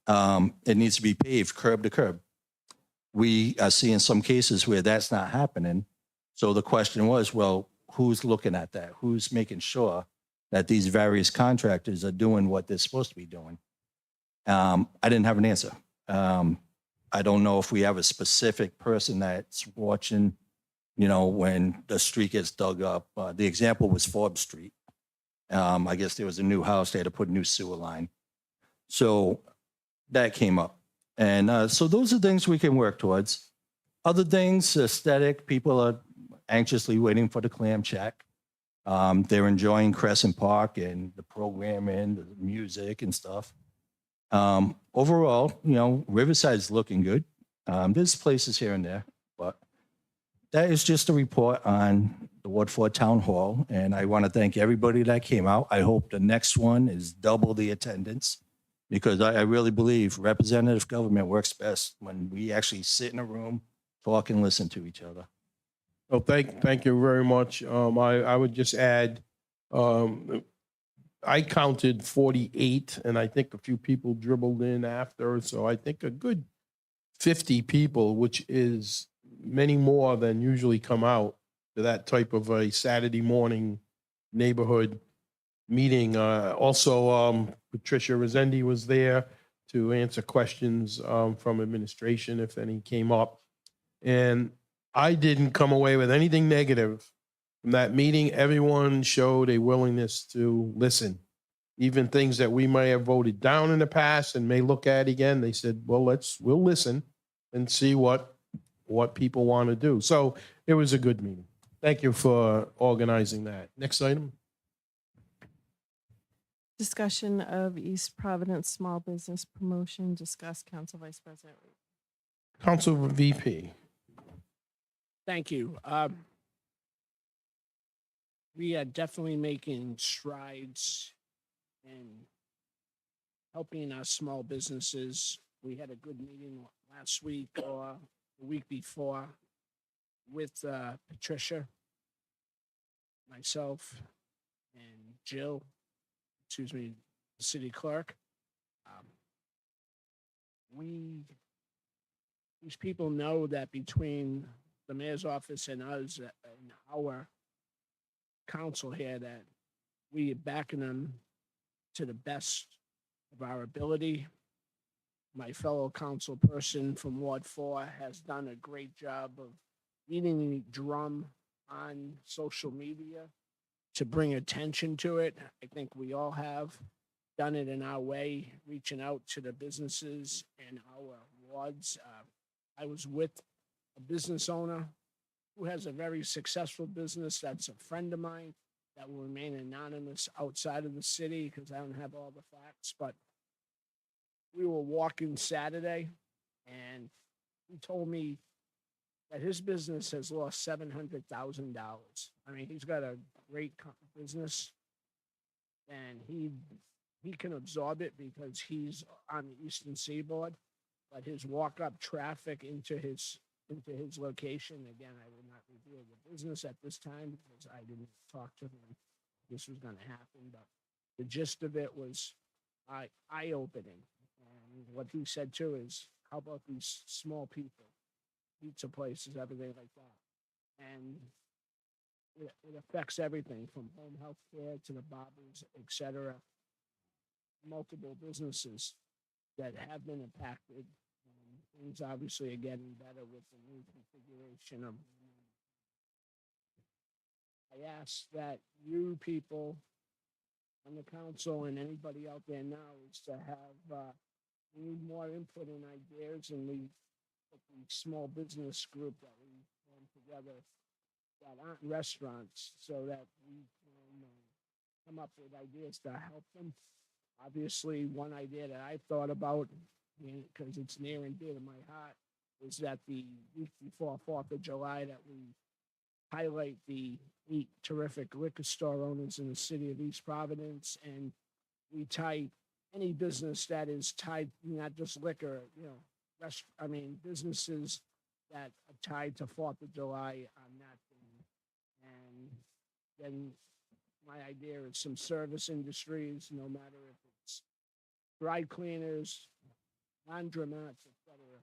it needs to be paved curb to curb. We are seeing some cases where that's not happening. So the question was, well, who's looking at that? Who's making sure that these various contractors are doing what they're supposed to be doing? I didn't have an answer. I don't know if we have a specific person that's watching, you know, when the street gets dug up. The example was Forbes Street. I guess there was a new house, they had to put a new sewer line. So that came up. And so those are things we can work towards. Other things, aesthetic, people are anxiously waiting for the clam check. They're enjoying Crescent Park and the programming, the music and stuff. Overall, you know, Riverside's looking good. There's places here and there, but that is just a report on the Ward 4 Town Hall. And I want to thank everybody that came out. I hope the next one is double the attendance, because I really believe representative government works best when we actually sit in a room, talk and listen to each other. Well, thank you very much. I would just add, I counted 48, and I think a few people dribbled in after. So I think a good 50 people, which is many more than usually come out to that type of a Saturday morning neighborhood meeting. Also, Patricia Resendi was there to answer questions from administration if any came up. And I didn't come away with anything negative from that meeting. Everyone showed a willingness to listen. Even things that we may have voted down in the past and may look at again, they said, well, we'll listen and see what people want to do. So it was a good meeting. Thank you for organizing that. Next item. Discussion of East Providence small business promotion. Discuss, Council Vice President. Council VP. Thank you. We are definitely making strides in helping our small businesses. We had a good meeting last week or the week before with Patricia, myself, and Jill, the city clerk. These people know that between the mayor's office and us and our council here, that we are backing them to the best of our ability. My fellow council person from Ward 4 has done a great job of beating the drum on social media to bring attention to it. I think we all have done it in our way, reaching out to the businesses and our wards. I was with a business owner who has a very successful business that's a friend of mine that will remain anonymous outside of the city because I don't have all the facts. But we were walking Saturday and he told me that his business has lost $700,000. I mean, he's got a great business and he can absorb it because he's on the Eastern Seaboard, but his walk-up traffic into his location, again, I will not reveal the business at this time because I didn't talk to him. This was going to happen, but the gist of it was eye-opening. And what he said too is, how about these small people, pizza places, everything like that, and it affects everything from home health care to the barbers, etc. Multiple businesses that have been impacted. Things obviously are getting better with the new configuration of. I ask that you people on the council and anybody out there now is to have, we need more input and ideas, and we put the small business group that we form together that aren't restaurants so that we can come up with ideas to help them. obviously, one idea that I've thought about, because it's near and dear to my heart, is that the week before 4th of July, that we highlight the 8 terrific liquor store owners in the city of East Providence, and we tie any business that is tied, not just liquor, businesses that are tied to 4th of July on that thing. And then my idea is some service industries, no matter if it's dry cleaners, laundromats, etc.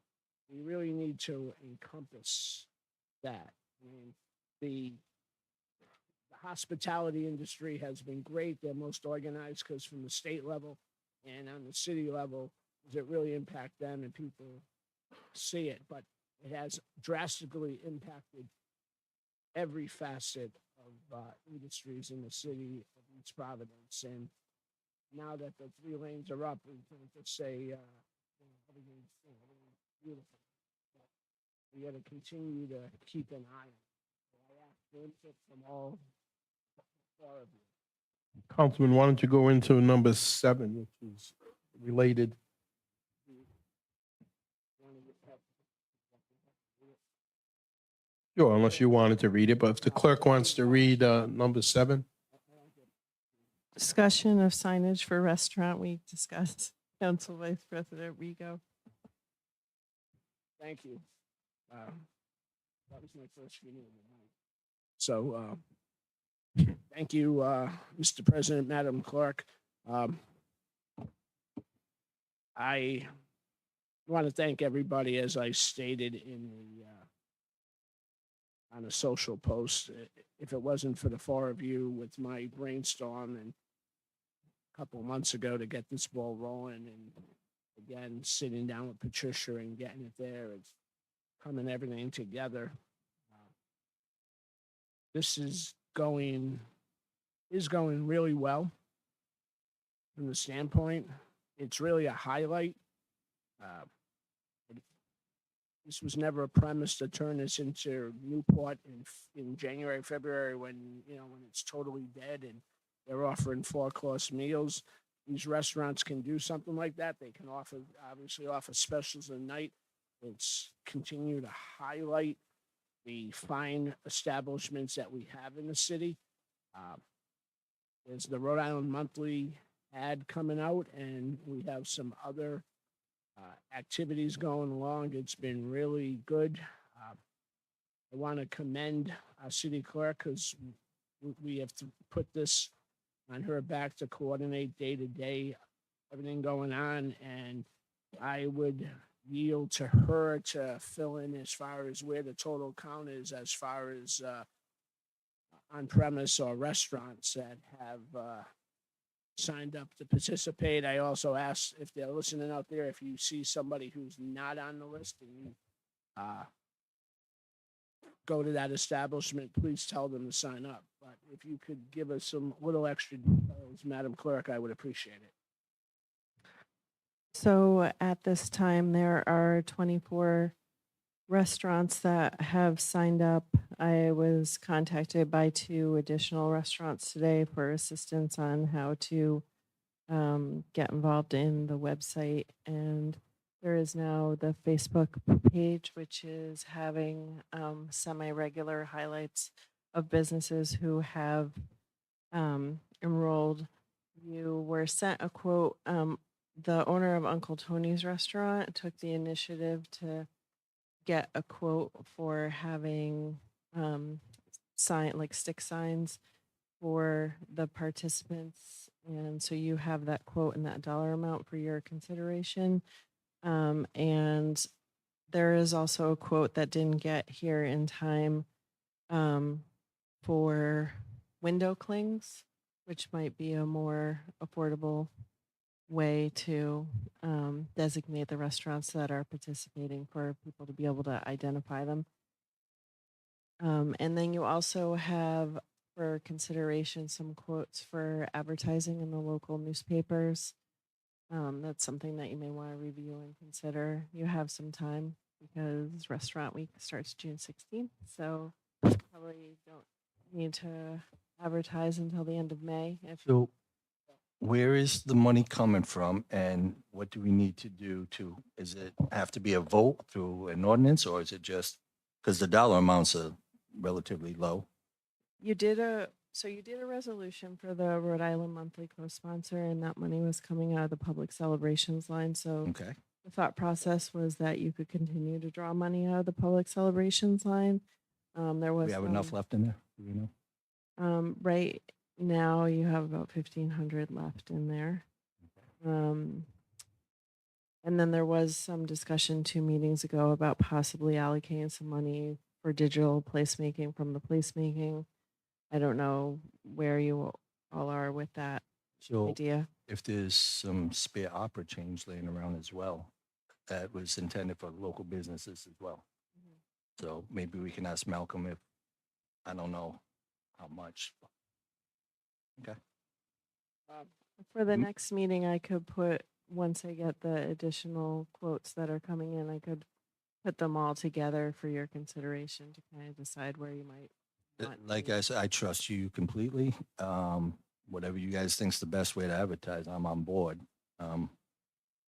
We really need to encompass that. I mean, the hospitality industry has been great. They're most organized because from the state level and on the city level, does it really impact them and people see it? But it has drastically impacted every facet of industries in the city of East Providence. And now that the 3 lanes are up, we can't just say everything's beautiful. But we got to continue to keep an eye on it. So I ask for input from all 4 of you. Councilman, why don't you go into number 7, which is related? Sure, unless you wanted to read it, but if the clerk wants to read number 7. Discussion of signage for Restaurant Week discussed. Council Vice President Rego. Thank you. That was my first reading of the night. So, thank you, Mr. President, Madam Clerk. I want to thank everybody, as I stated in the on a social post. If it wasn't for the 4 of you with my brainstorm and a couple of months ago to get this ball rolling, and again sitting down with Patricia and getting it there, it's coming everything together. This is going really well from the standpoint. It's really a highlight. This was never a premise to turn this into Newport in January, February, when it's totally dead and they're offering 4-course meals. These restaurants can do something like that. They can obviously offer specials at night. It's continue to highlight the fine establishments that we have in the city. There's the Rhode Island Monthly ad coming out, and we have some other activities going along. It's been really good. I want to commend our city clerk, because we have to put this on her back to coordinate day to day everything going on, and I would yield to her to fill in as far as where the total count is, as far as on premise or restaurants that have signed up to participate. I also asked, if they're listening out there, if you see somebody who's not on the list and you go to that establishment, please tell them to sign up. But if you could give us some little extra details, Madam Clerk, I would appreciate it. So at this time, there are 24 restaurants that have signed up. I was contacted by 2 additional restaurants today for assistance on how to get involved in the website. And there is now the Facebook page, which is having semi-regular highlights of businesses who have enrolled. You were sent a quote. The owner of Uncle Tony's restaurant took the initiative to get a quote for having stick signs for the participants. And so you have that quote and that dollar amount for your consideration. And there is also a quote that didn't get here in time for window clings, which might be a more affordable way to designate the restaurants that are participating for people to be able to identify them. And then you also have for consideration some quotes for advertising in the local newspapers. That's something that you may want to review and consider. You have some time because Restaurant Week starts June 16th, so probably don't need to advertise until the end of May. So where is the money coming from and what do we need to do to, is it have to be a vote through an ordinance or is it just, because the dollar amounts are relatively low? You did a resolution for the Rhode Island Monthly co-sponsor, and that money was coming out of the public celebrations line. So Okay. the thought process was that you could continue to draw money out of the public celebrations line. There was We have enough left in there, do we know? right now you have about 1,500 left in there. And then there was some discussion 2 meetings ago about possibly allocating some money for digital placemaking from the placemaking. I don't know where you all are with that So idea. if there's some spare opera change laying around as well, that was intended for local businesses as well. So maybe we can ask Malcolm if, I don't know how much. Okay. For the Mm. next meeting, I could put, once I get the additional quotes that are coming in, I could put them all together for your consideration to kind of decide where you might want. Like to- I said, I trust you completely. Whatever you guys think's the best way to advertise, I'm on board.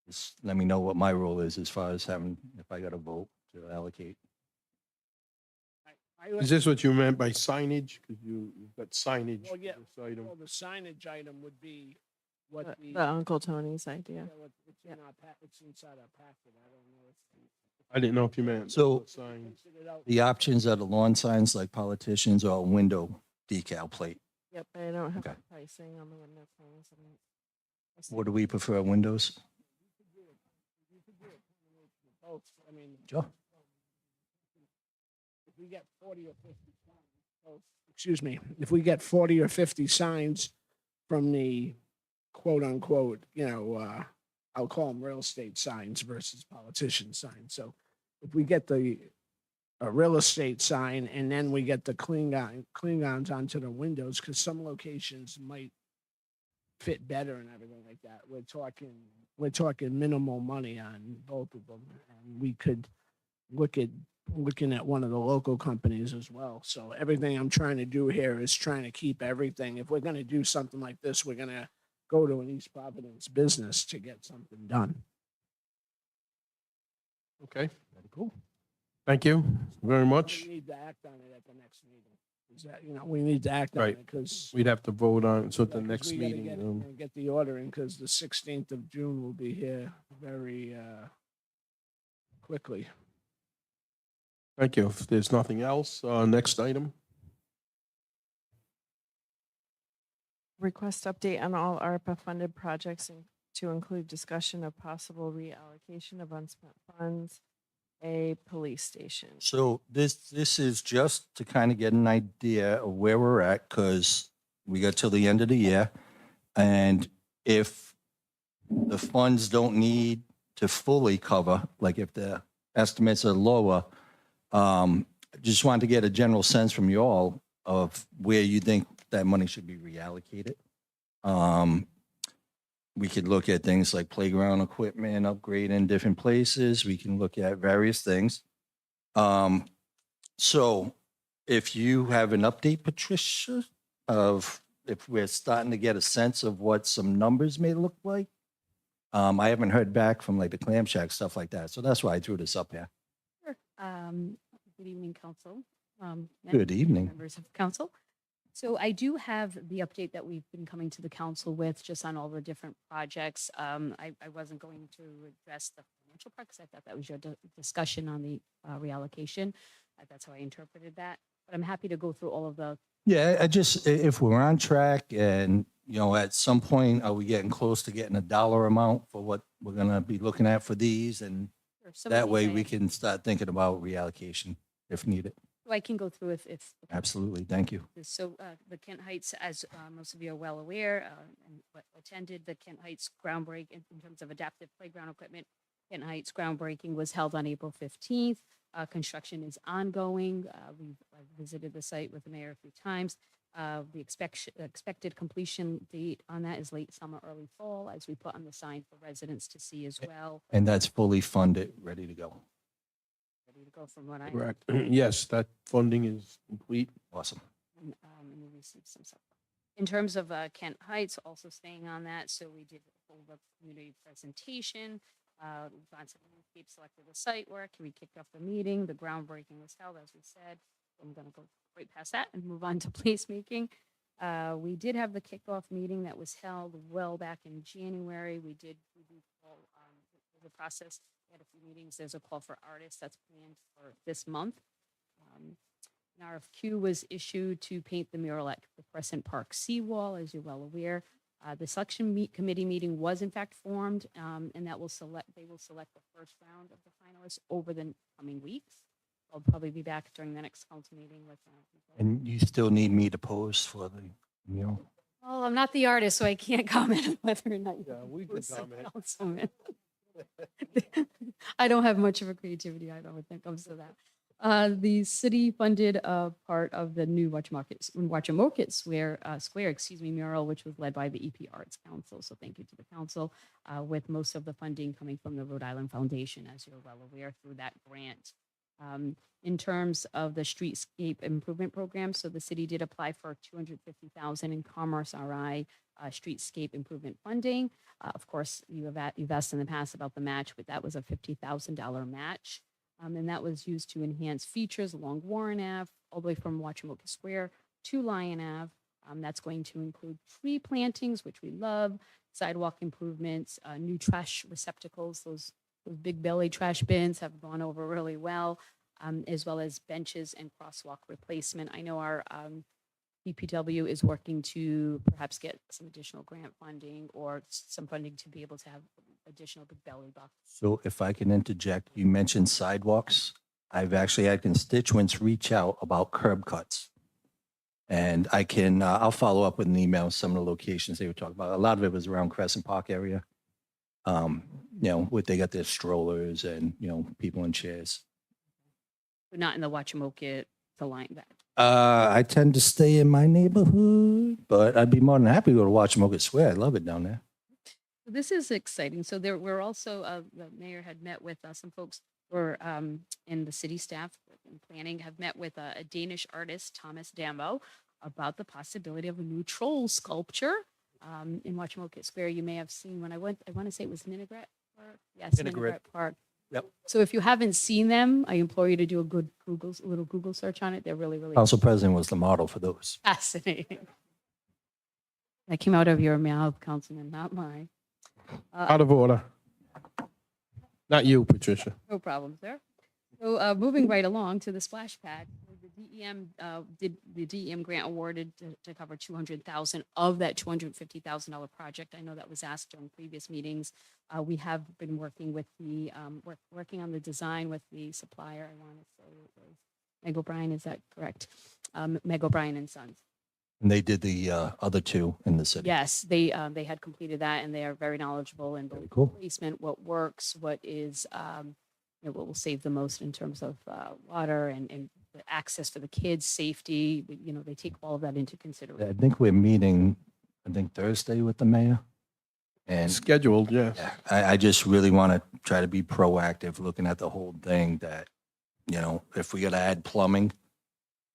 Just let me know what my role is as far as having, if I got a vote to allocate. Is this what you meant by signage? Because you've got signage. Well, yeah. for this item. Well, the signage item would be what the Uncle Tony's idea. it's in our it's inside our packet. I don't know if. I didn't know if you meant. So- the sign. The options are the lawn signs like politicians or a window decal plate. Yep, but I don't have Okay. the pricing on the window things. What do we prefer, windows? Both, I mean, Sure. if we get 40 or 50 signs, excuse me, if we get 40 or 50 signs from the quote unquote, I'll call them real estate signs versus politician signs. So if we get a real estate sign and then we get the Klingons onto the windows, because some locations might fit better and everything like that. We're talking minimal money on both of them, and we could looking at one of the local companies as well. So everything I'm trying to do here is trying to keep everything. If we're going to do something like this, we're going to go to an East Providence business to get something done. Okay, Very cool. thank you very much. We need to act on it at the next meeting. Is that, we need to act on Right. it because We'd have to vote on it, so at the next we gotta meeting. get the order in because the 16th of June will be here very quickly. Thank you. If there's nothing else, next item. Request update on all ARPA funded projects and to include discussion of possible reallocation of unspent funds, a police station. So this is just to kind of get an idea of where we're at, because we got till the end of the year. And if the funds don't need to fully cover, like if the estimates are lower, just wanted to get a general sense from you all of where you think that money should be reallocated. We could look at things like playground equipment, upgrade in different places. We can look at various things. So if you have an update, Patricia, of if we're starting to get a sense of what some numbers may look like. I haven't heard back from like the Clam Shack, stuff like that. So that's why I threw this up here. Sure. Good evening, council. Good evening. Members of council. So I do have the update that we've been coming to the council with just on all the different projects. I wasn't going to address the financial part because I thought that was your discussion on the reallocation. That's how I interpreted that. But I'm happy to go through all of the. Yeah, I just, if we're on track and, at some point, are we getting close to getting a dollar amount for what we're going to be looking at for these? And some of that these way I- we can start thinking about reallocation if needed. I can go through if Absolutely. Thank you. So the Kent Heights, as most of you are well aware, and attended the Kent Heights groundbreak in terms of adaptive playground equipment. Kent Heights groundbreaking was held on April 15th. Construction is ongoing. I've visited the site with the mayor a few times. The expected completion date on that is late summer, early fall, as we put on the sign for residents to see as well. And that's fully funded, ready to go. Ready to go from what I. Correct. Yes, that funding is complete. Awesome. And we received some support. In terms of Kent Heights, also staying on that, so we did hold a community presentation. Lots of landscape selected the site work. We kicked off the meeting. The groundbreaking was held, as we said. I'm going to go right past that and move on to placemaking. We did have the kickoff meeting that was held well back in January. We did call the process. We had a few meetings. There's a call for artists that's planned for this month. An RFQ was issued to paint the mural at the Crescent Park seawall, as you're well aware. The selection committee meeting was in fact formed, and they will select the first round of the finalists over the coming weeks. I'll probably be back during the next council meeting with. And you still need me to pose for the mural? Well, I'm not the artist, so I can't comment on whether or not. Yeah, we can comment. Councilman. I don't have much of a creativity either when it comes to that. The city funded part of the new Watchamoket Square, mural, which was led by the EP Arts Council. So thank you to the council, with most of the funding coming from the Rhode Island Foundation, as you're well aware, through that grant. In terms of the streetscape improvement program, so the city did apply for $250,000 in Commerce RI streetscape improvement funding. Of course, you've asked in the past about the match, but that was a $50,000 match. And that was used to enhance features along Warren Ave, all the way from Watchamoket Square to Lion Ave. That's going to include tree plantings, which we love, sidewalk improvements, new trash receptacles. Those big belly trash bins have gone over really well, as well as benches and crosswalk replacement. I know our DPW is working to perhaps get some additional grant funding or some funding to be able to have additional big belly box. So if I can interject, you mentioned sidewalks. I've actually had constituents reach out about curb cuts. And I can, I'll follow up with an email, some of the locations they were talking about. A lot of it was around Crescent Park area. They got their strollers and, people in chairs. But not in the Watchamoket, the line back. I tend to stay in my neighborhood, but I'd be more than happy to go to Watchamoket Square. I love it down there. This is exciting. So we're also, the mayor had met with some folks who are in the city staff and planning, have met with a Danish artist, Thomas Dambo, about the possibility of a new troll sculpture in Watchamoket Square. You may have seen when I went, I want to say it was Ninigret Park. Yes, Ninigret. Ninigret Park. Yep. So if you haven't seen them, I implore you to do a little Google search on it. They're really, really Council President was the model for those. fascinating. That came out of your mouth, Councilman, not mine. Out of order. Not you, Patricia. No problem, sir. So moving right along to the splash pad, the DEM grant awarded to cover $200,000 of that $250,000 project. I know that was asked during previous meetings. We have been working with working on the design with the supplier. I want to say it was Meg O'Brien. Is that correct? Meg O'Brien and Sons. And they did the other two in the city. Yes, they had completed that, and they are very knowledgeable in both Very cool. placement, what works, what is what will save the most in terms of water and the access for the kids, safety. They take all of that into consideration. I think we're meeting, Thursday with the mayor. And Scheduled, yes. yeah, I just really want to try to be proactive, looking at the whole thing that, if we got to add plumbing,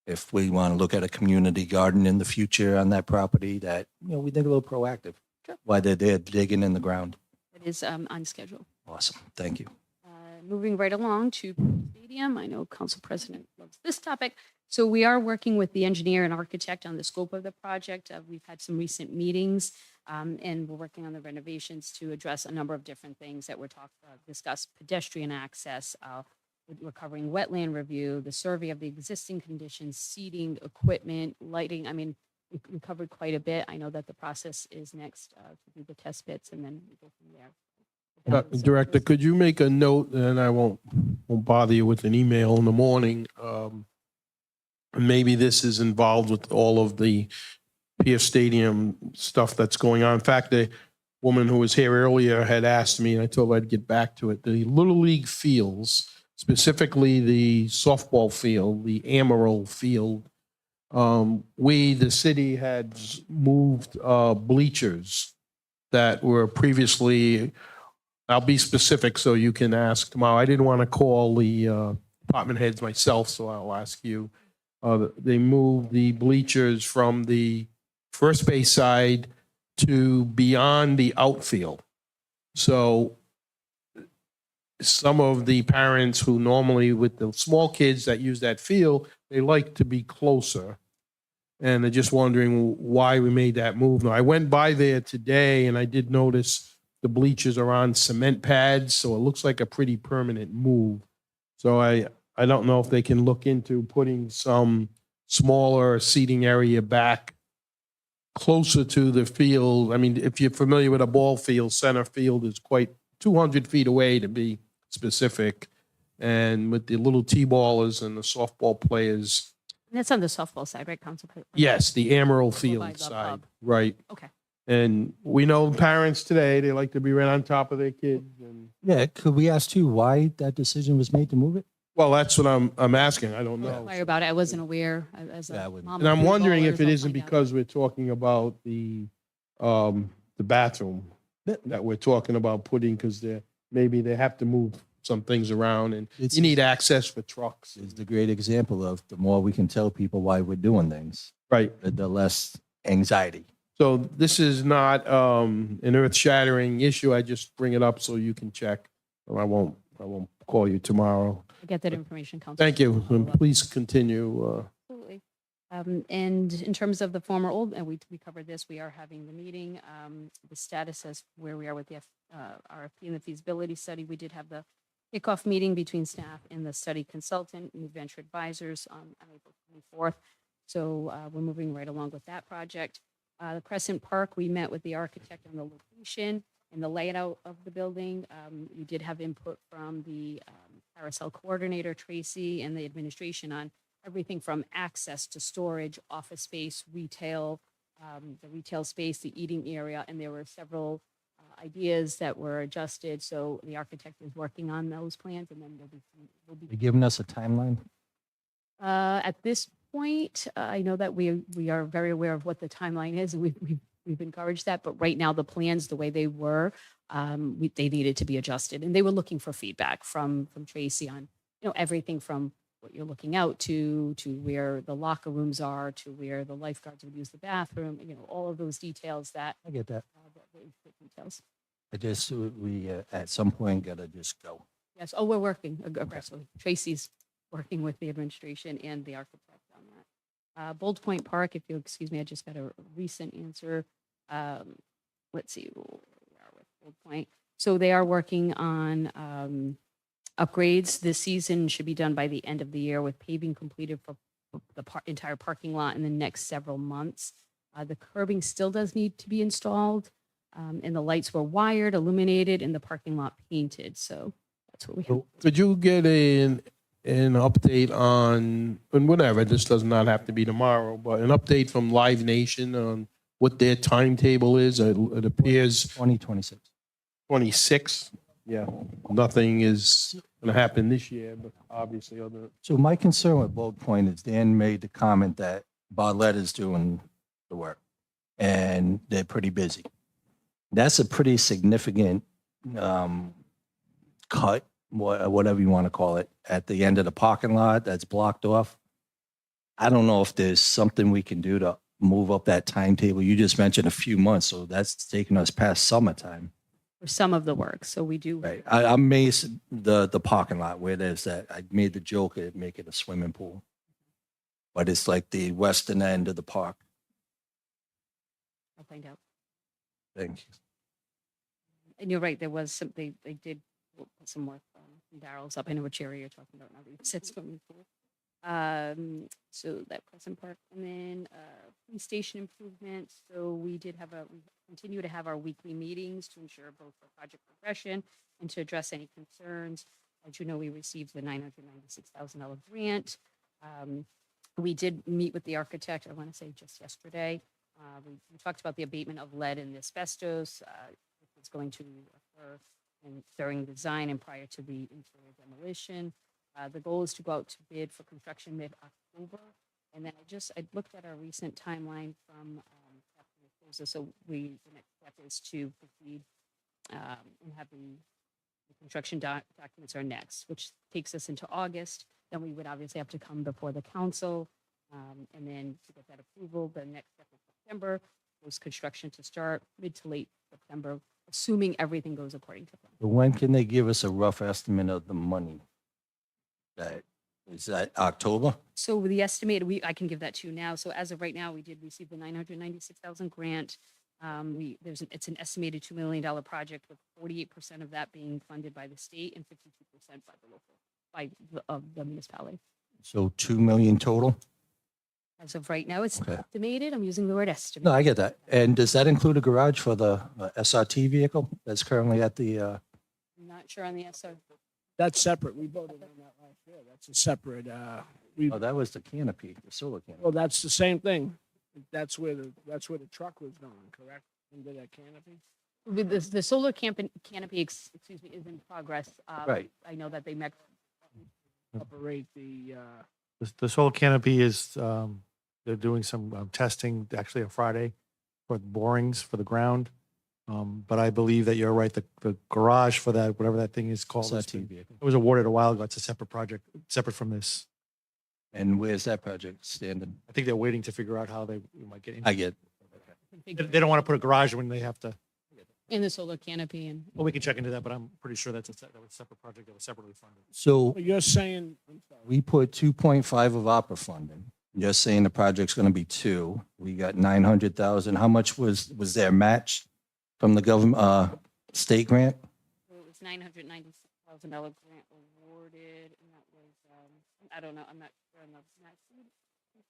if we want to look at a community garden in the future on that property, that, we think a little proactive. While they're there digging in the ground. It is on schedule. Awesome. Thank you. Moving right along to Stadium. I know Council President loves this topic. So we are working with the engineer and architect on the scope of the project. We've had some recent meetings, and we're working on the renovations to address a number of different things that we're discuss pedestrian access. We're covering wetland review, the survey of the existing conditions, seating, equipment, lighting. I mean, we covered quite a bit. I know that the process is next to do the test bits, and then we go from there. Director, could you make a note, and I won't bother you with an email in the morning. Maybe this is involved with all of the Pierce Stadium stuff that's going on. In fact, the woman who was here earlier had asked me, and I told her I'd get back to it. The Little League fields, specifically the softball field, the Amarillo field, the city had moved bleachers that were previously, I'll be specific so you can ask tomorrow. I didn't want to call the department heads myself, so I'll ask you. They moved the bleachers from the first base side to beyond the outfield. So some of the parents who normally with the small kids that use that field, they like to be closer. And they're just wondering why we made that move. Now, I went by there today and I did notice the bleachers are on cement pads, so it looks like a pretty permanent move. So I don't know if they can look into putting some smaller seating area back closer to the field. I mean, if you're familiar with a ball field, center field is quite 200 feet away to be specific. And with the little T-ballers and the softball players, That's on the softball side, right, Council? yes, the Emerald By Field the side, pub. right. Okay. And we know parents today, they like to be right on top of their kids. And Yeah, could we ask too why that decision was made to move it? well, that's what I'm asking. I don't know. Inquire about it. I wasn't aware as Yeah, I a wouldn't- mom. And of I'm three wondering if ballers, it I'll isn't find out. because we're talking about the bathroom that we're talking about putting, because maybe they have to move some things around and It's- you need access for trucks. Is the great example of the more we can tell people why we're doing things, Right. the less anxiety. So this is not an earth-shattering issue. I just bring it up so you can check. Or I won't call you tomorrow. I'll get that information, Council. Thank you. Follow And up. please continue. Absolutely. And in terms of the former old, and we covered this, we are having the meeting. The status as where we are with the RFP and the feasibility study. We did have the kickoff meeting between staff and the study consultant, New Venture Advisors on April 24th. So we're moving right along with that project. The Crescent Park, we met with the architect on the location and the layout of the building. We did have input from the carousel coordinator, Tracy, and the administration on everything from access to storage, office space, retail, the retail space, the eating area, and there were several ideas that were adjusted. So the architect is working on those plans, and then we'll They be giving us a timeline? at this point. I know that we are very aware of what the timeline is, and we've encouraged that. But right now, the plans, the way they were, they needed to be adjusted, and they were looking for feedback from Tracy on everything from what you're looking out to where the locker rooms are, to where the lifeguards would use the bathroom, all of those details that, I get that. the details. I just, we at some point gotta just go. Yes. Oh, we're working aggressively. Tracy's working with the administration and the architect on that. Bold Point Park, if you'll excuse me, I just got a recent answer. Let's see where we are with Bold Point. So they are working on upgrades this season, should be done by the end of the year with paving completed for the entire parking lot in the next several months. The curbing still does need to be installed, and the lights were wired, illuminated, and the parking lot painted. So that's what we have. Could you get an update on, and whatever, this does not have to be tomorrow, but an update from Live Nation on what their timetable is? It appears 2026. 26. Yeah, nothing is going to happen this year, but obviously other. So my concern with Bold Point is Dan made the comment that Bartlett is doing the work and they're pretty busy. That's a pretty significant cut, whatever you want to call it, at the end of the parking lot that's blocked off. I don't know if there's something we can do to move up that timetable. You just mentioned a few months, so that's taking us past summertime. For some of the work. So we do. Right. I'm amazed the parking lot where there's that. I made the joke of make it a swimming pool, but it's like the western end of the park. I'll find out. Thank you. And you're right, there was some, they did put some more barrels up. I know which area you're talking about now that you said swimming pool. So that Crescent Park, and then police station improvements. So we continue to have our weekly meetings to ensure both for project progression and to address any concerns. As you know, we received the $996,000 grant. We did meet with the architect, I want to say just yesterday. We talked about the abatement of lead and asbestos. It's going to occur during design and prior to the interior demolition. The goal is to go out to bid for construction mid-October. And then I looked at our recent timeline from Captain Reposa. So the next step is to proceed and have the construction documents are next, which takes us into August. Then we would obviously have to come before the council. And then to get that approval, the next step is the September, post construction to start mid to late September, assuming everything goes according to plan. But when can they give us a rough estimate of the money? Is that October? So the estimated, I can give that to you now. So as of right now, we did receive the 996,000 grant. It's an estimated $2 million project with 48% of that being funded by the state and 52% by the local, the municipality. So 2 million total? As of right now, it's Okay. estimated. I'm using the word estimate. No, I get that. And does that include a garage for the SRT vehicle that's currently at the, I'm not sure on the SR. That's separate. We voted on that last year. That's a separate, oh, that was the canopy, the solar canopy. well, that's the same thing. That's where the truck was going, correct? Under that canopy? With the solar canopy, excuse me, is in progress. Right. I know that they met. Operate the, The solar canopy is, they're doing some testing actually on Friday for borings for the ground. But I believe that you're right, the garage for that, whatever that thing is called. SRT vehicle. It was awarded a while ago. It's a separate project, separate from this. And where's that project standing? I think they're waiting to figure out how they might get into I it. get, They don't want to put a garage when they have to, In the solar canopy and. well, we can check into that, but I'm pretty sure that was a separate project that was separately funded. so you're saying, I'm sorry. we put 2.5 of opera funding. You're saying the project's going to be 2. We got 900,000. How much was their match from the government, state grant? It was $996,000 grant awarded, and that was, I don't know, I'm not sure on the match.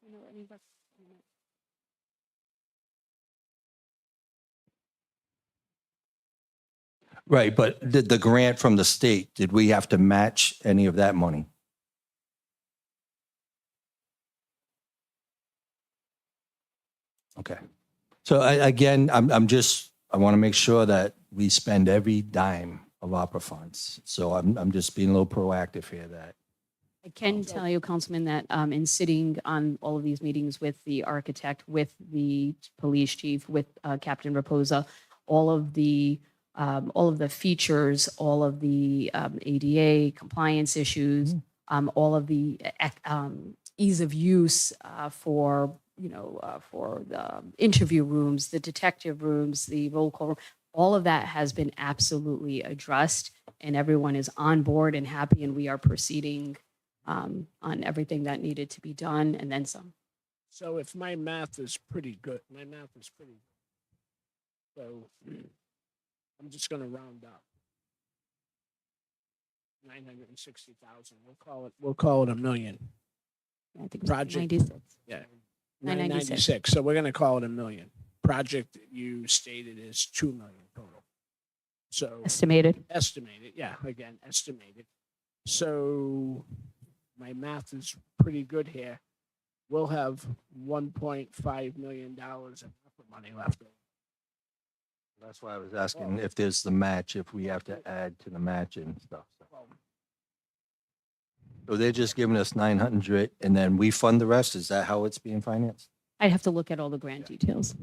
You know, any rough estimate? Right, but the grant from the state, did we have to match any of that money? Okay. So again, I want to make sure that we spend every dime of opera funds. So I'm just being a little proactive here that, I can tell you, Councilman, that in sitting on all of these meetings with the architect, with the police chief, with Captain Raposa, all of the features, all of the ADA compliance issues, all of the ease of use for the interview rooms, the detective rooms, the roll call room, all of that has been absolutely addressed, and everyone is on board and happy, and we are proceeding on everything that needed to be done, and then some. So if my math is pretty good, so I'm just gonna round up. 960,000, we'll call it $1 million. I think it was Project. 96. Yeah. 996. 996, so we're gonna call it $1 million. Project you stated is 2 million total. So Estimated. estimated, yeah, again, estimated. So my math is pretty good here. We'll have $1.5 million of money left over. that's why I was asking if there's the match, if we have to add to the match and stuff. So they're just giving us 900 and then we fund the rest? Is that how it's being financed? I'd have to look at all the grant details.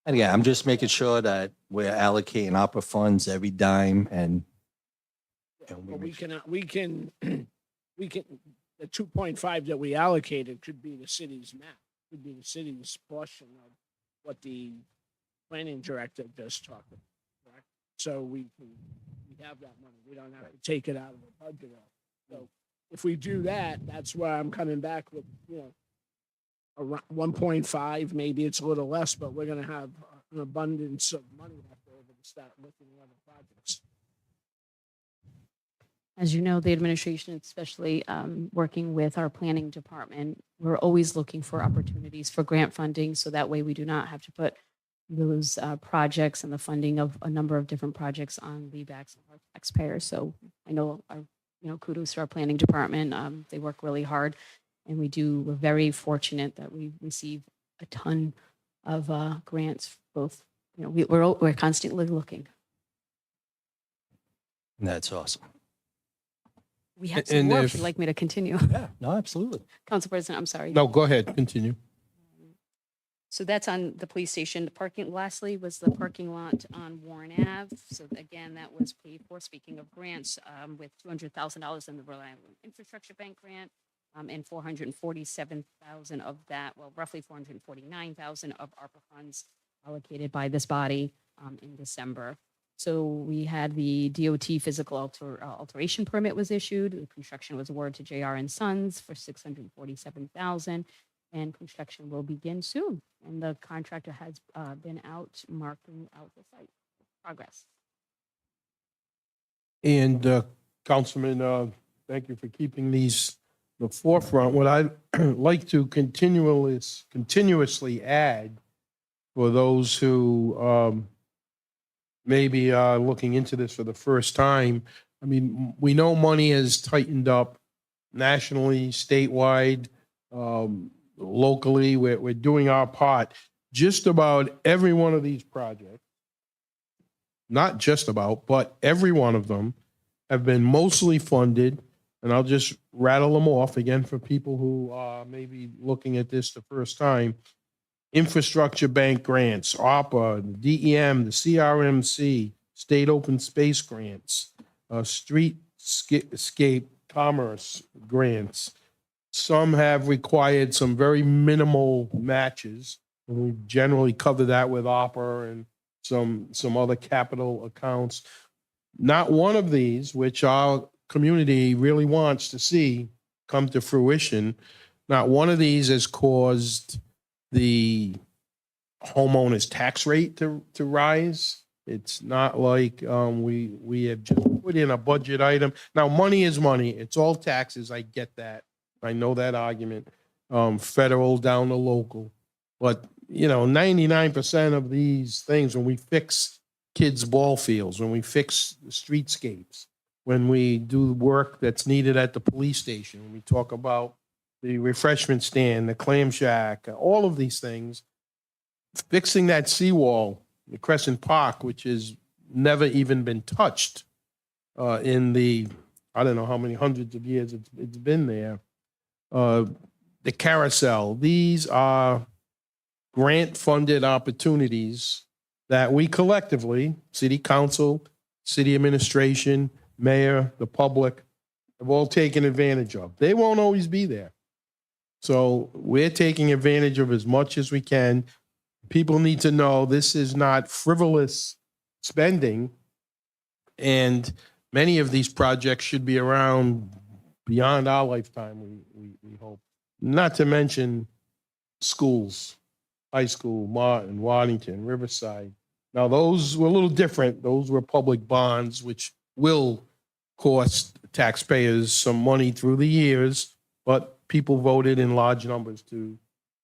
And again, I'm just making sure that we're allocating opera funds every dime and But we can, the 2.5 that we allocated could be the city's map, could be the city's portion of what the planning director just talked about, correct? So we have that money. We don't have to take it out of the budget. So if we do that, that's where I'm coming back with, around 1.5, maybe it's a little less, but we're gonna have an abundance of money left over to start looking at other projects. As you know, the administration, especially working with our planning department, we're always looking for opportunities for grant funding, so that way we do not have to put those projects and the funding of a number of different projects on the backs of our taxpayers. So I know kudos to our planning department. They work really hard, and we're very fortunate that we receive a ton of grants. Both, we're constantly looking. that's awesome. We have some And more if if- you'd like me to continue. Yeah, no, absolutely. Council President, I'm sorry. No, go ahead, continue. So that's on the police station. Lastly was the parking lot on Warren Ave. So again, that was paid for, speaking of grants, with $200,000 in the Rhode Island Infrastructure Bank grant, and 447,000 of that, well, roughly 449,000 of ARPA funds allocated by this body in December. So we had the DOT physical alteration permit was issued. The construction was awarded to JR and Sons for 647,000, and construction will begin soon. And the contractor has been out marking out the site. Progress. And Councilman, thank you for keeping these the forefront. What I'd like to continuously add for those who maybe are looking into this for the first time. I mean, we know money has tightened up nationally, statewide, locally. We're doing our part. Just about every one of these projects, not just about, but every one of them have been mostly funded. And I'll just rattle them off again for people who are maybe looking at this the first time. Infrastructure bank grants, ARPA, the DEM, the CRMC, state open space grants, streetscape commerce grants. Some have required some very minimal matches. And we generally cover that with ARPA and some other capital accounts. Not one of these, which our community really wants to see come to fruition, not one of these has caused the homeowner's tax rate to rise. It's not like we have just put in a budget item. Now, money is money. It's all taxes. I get that. I know that argument. Federal down to local. But, 99% of these things, when we fix kids' ball fields, when we fix the streetscapes, when we do work that's needed at the police station, when we talk about the refreshment stand, the clam shack, all of these things, fixing that seawall, the Crescent Park, which has never even been touched in the, I don't know how many hundreds of years it's been there. The carousel, these are grant-funded opportunities that we collectively, city council, city administration, mayor, the public, have all taken advantage of. They won't always be there. So we're taking advantage of as much as we can. People need to know this is not frivolous spending. And many of these projects should be around beyond our lifetime, we hope. Not to mention schools, high school, Martin, Waddington, Riverside. Now, those were a little different. Those were public bonds, which will cost taxpayers some money through the years, but people voted in large numbers to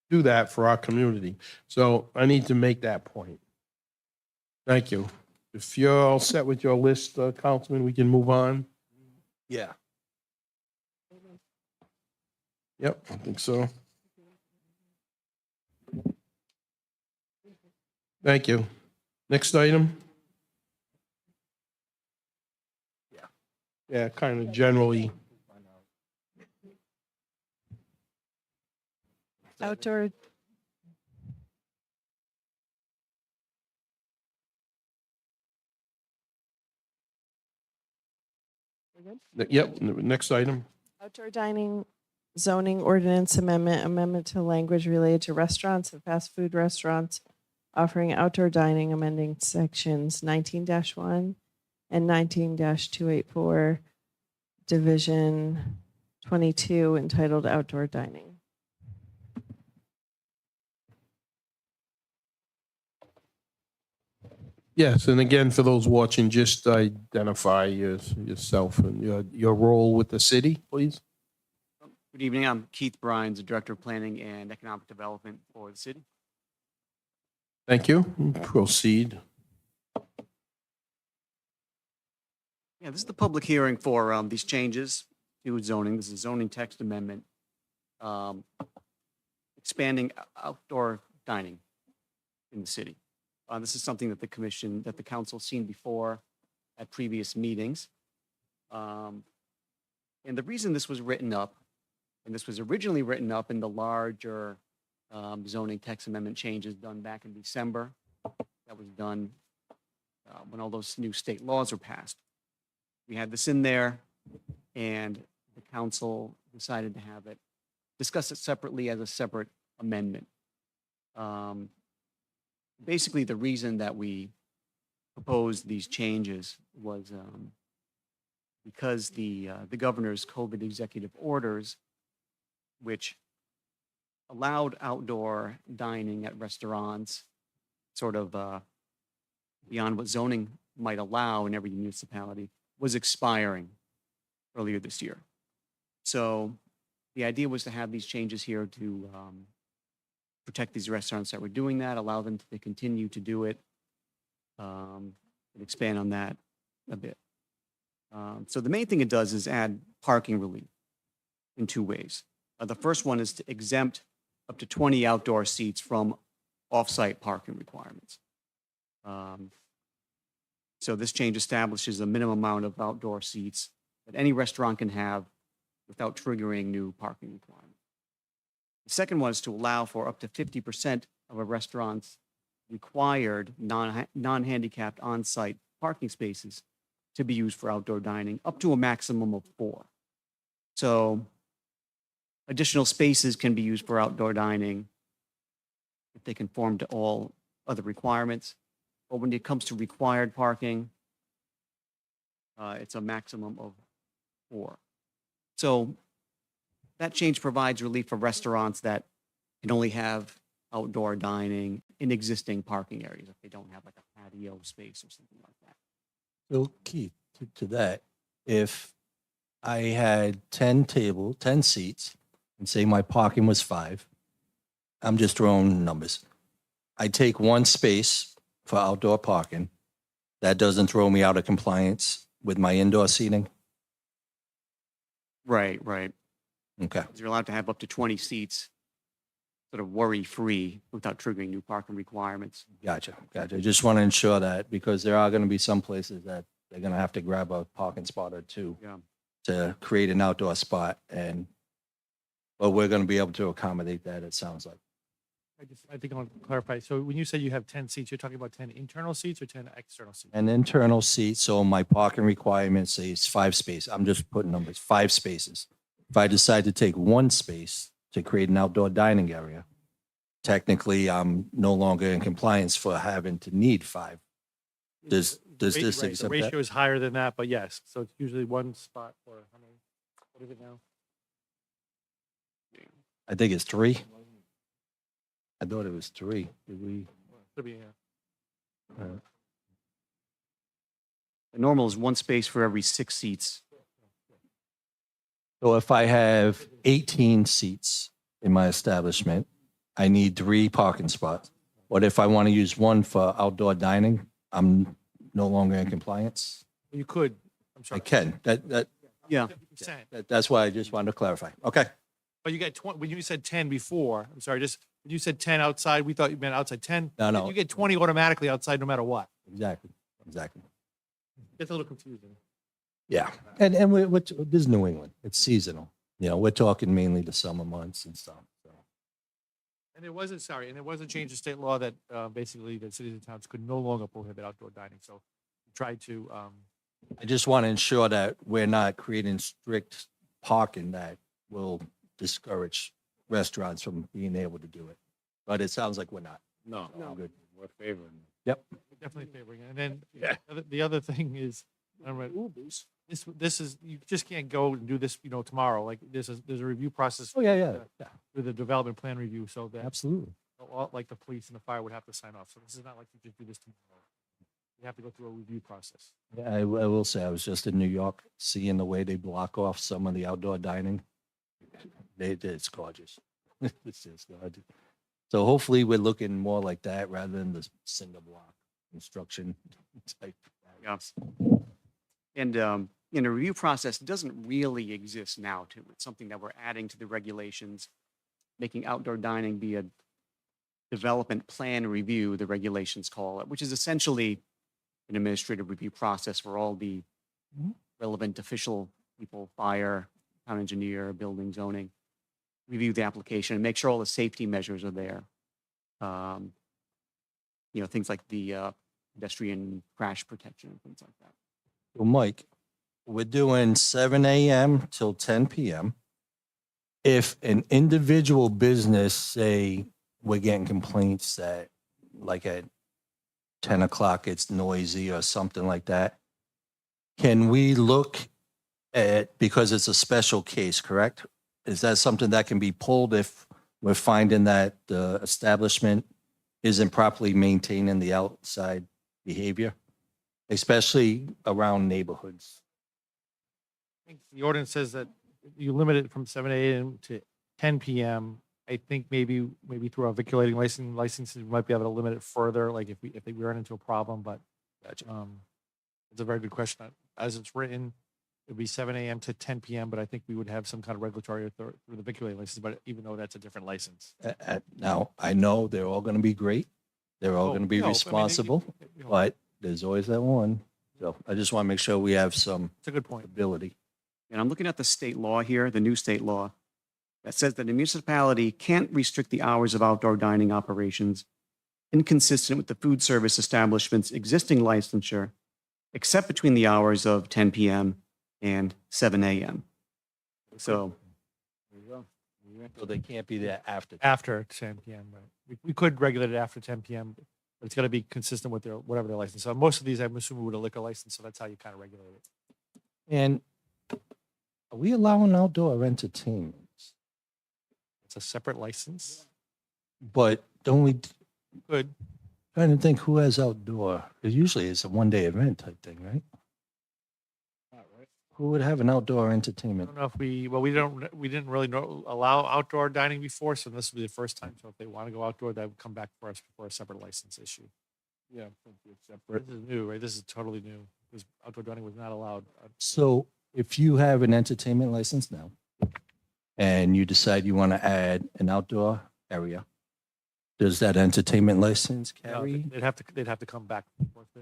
do that for our community. So I need to make that point. Thank you. If you're all set with your list, Councilman, we can move on. Yeah. Yep, I think so. Thank you. Next item. Yeah, kind of generally. Outdoor, Yep, next item. outdoor dining zoning ordinance amendment to language related to restaurants and fast food restaurants offering outdoor dining, amending sections 19-1 and 19-284, Division 22, entitled Outdoor Dining. Yes, and again, for those watching, just identify yourself and your role with the city, please. Good evening. I'm Keith Brines, the Director of Planning and Economic Development for the city. Thank you. Proceed. Yeah, this is the public hearing for these changes to zoning. This is a zoning text amendment expanding outdoor dining in the city. This is something that the council's seen before at previous meetings. And the reason this was written up, and this was originally written up in the larger zoning text amendment changes done back in December. That was done when all those new state laws were passed. We had this in there, and the council decided to have it, discuss it separately as a separate amendment. Basically, the reason that we proposed these changes was because the governor's COVID executive orders, which allowed outdoor dining at restaurants, sort of beyond what zoning might allow in every municipality, was expiring earlier this year. So the idea was to have these changes here to protect these restaurants that were doing that, allow them to continue to do it, and expand on that a bit. So the main thing it does is add parking relief in two ways. The first one is to exempt up to 20 outdoor seats from off-site parking requirements. So this change establishes a minimum amount of outdoor seats that any restaurant can have without triggering new parking requirements. The second one is to allow for up to 50% of a restaurant's required non-handicapped on-site parking spaces to be used for outdoor dining, up to a maximum of 4. So additional spaces can be used for outdoor dining if they conform to all other requirements. But when it comes to required parking, it's a maximum of 4. So that change provides relief for restaurants that can only have outdoor dining in existing parking areas if they don't have like a patio space or something like that. So Keith, to that, if I had 10 seats, and say my parking was 5, I'm just throwing numbers. I take 1 space for outdoor parking. That doesn't throw me out of compliance with my indoor seating? Right. Okay. You're allowed to have up to 20 seats, sort of worry-free without triggering new parking requirements. Gotcha. Just want to ensure that because there are going to be some places that they're going to have to grab a parking spot or 2 Yeah. to create an outdoor spot. But we're going to be able to accommodate that, it sounds like. I think I want to clarify. So when you say you have 10 seats, you're talking about 10 internal seats or 10 external seats? An internal seat, so my parking requirement says 5 spaces. I'm just putting numbers, 5 spaces. If I decide to take 1 space to create an outdoor dining area, technically I'm no longer in compliance for having to need 5. Does this Right, accept the that? ratio is higher than that, but yes. So it's usually 1 spot for how many? What is it now? I think it's 3. I thought it was 3. Did we? Could be, yeah. The normal is 1 space for every 6 seats. So if I have 18 seats in my establishment, I need 3 parking spots. What if I want to use 1 for outdoor dining? I'm no longer in compliance? You could, I'm I sorry. can. Yeah. 50%. That's why I just wanted to clarify. Okay. But you get 20, when you said 10 before, I'm sorry, just, when you said 10 outside, we thought you meant outside 10. No. You get 20 automatically outside no matter what. Exactly. Gets a little confusing. Yeah. And this is New England. It's seasonal. We're talking mainly the summer months and stuff. So. And there was a change in state law that basically the cities and towns could no longer prohibit outdoor dining. So we tried to, I just want to ensure that we're not creating strict parking that will discourage restaurants from being able to do it. But it sounds like we're not. No, I'm good. we're favoring. Yep. definitely favoring it. And then the other thing is, I don't know, this is, you just can't go and do this, tomorrow. Like there's a review process. Oh, yeah. With the development plan review, so that Absolutely. like the police and the fire would have to sign off. So this is not like you just do this tomorrow. You have to go through a review process. Yeah, I will say I was just in New York, seeing the way they block off some of the outdoor dining. It's gorgeous. It's just gorgeous. So hopefully we're looking more like that rather than the cinder block construction type. Yeah. And the review process doesn't really exist now, too. It's something that we're adding to the regulations, making outdoor dining be a development plan review, the regulations call it, which is essentially an administrative review process where all the relevant official people, fire, town engineer, building, zoning, review the application and make sure all the safety measures are there. Things like the pedestrian crash protection and things like that. Well, Mike, we're doing 7 a.m. till 10 p.m. If an individual business, say, we're getting complaints that like at 10 o'clock it's noisy or something like that, can we look at, because it's a special case, correct? Is that something that can be pulled if we're finding that the establishment isn't properly maintaining the outside behavior, especially around neighborhoods? I think the ordinance says that you limit it from 7 a.m. to 10 p.m. I think maybe through our viculating licenses, we might be able to limit it further, like if we run into a problem, but it's a very good question. As it's written, it'd be 7 a.m. to 10 p.m., but I think we would have some kind of regulatory authority through the viculating license, but even though that's a different license. Now, I know they're all going to be great. They're all Oh, going to be no, I mean, responsible, but there's always that one. So I just want to make sure we have some It's a good point. ability. And I'm looking at the state law here, the new state law, that says that a municipality can't restrict the hours of outdoor dining operations inconsistent with the food service establishment's existing licensure, except between the hours of 10 p.m. and 7 a.m. So So they can't be there after. After 10 p.m., right? We could regulate it after 10 p.m., but it's got to be consistent with whatever their license. So most of these, I'm assuming, with a liquor license, so that's how you kind of regulate it. And are we allowing outdoor entertainment? It's a separate license. But don't we, Good. trying to think who has outdoor? Because usually it's a one-day event type thing, right? Who would have an outdoor I entertainment? don't know if we didn't really allow outdoor dining before, so this will be the first time. So if they want to go outdoor, that would come back for us for a separate license issue. Yeah. Separate. This is new, right? This is totally new because outdoor dining was not allowed. So if you have an entertainment license now and you decide you want to add an outdoor area, does that entertainment license No, carry? they'd have to come back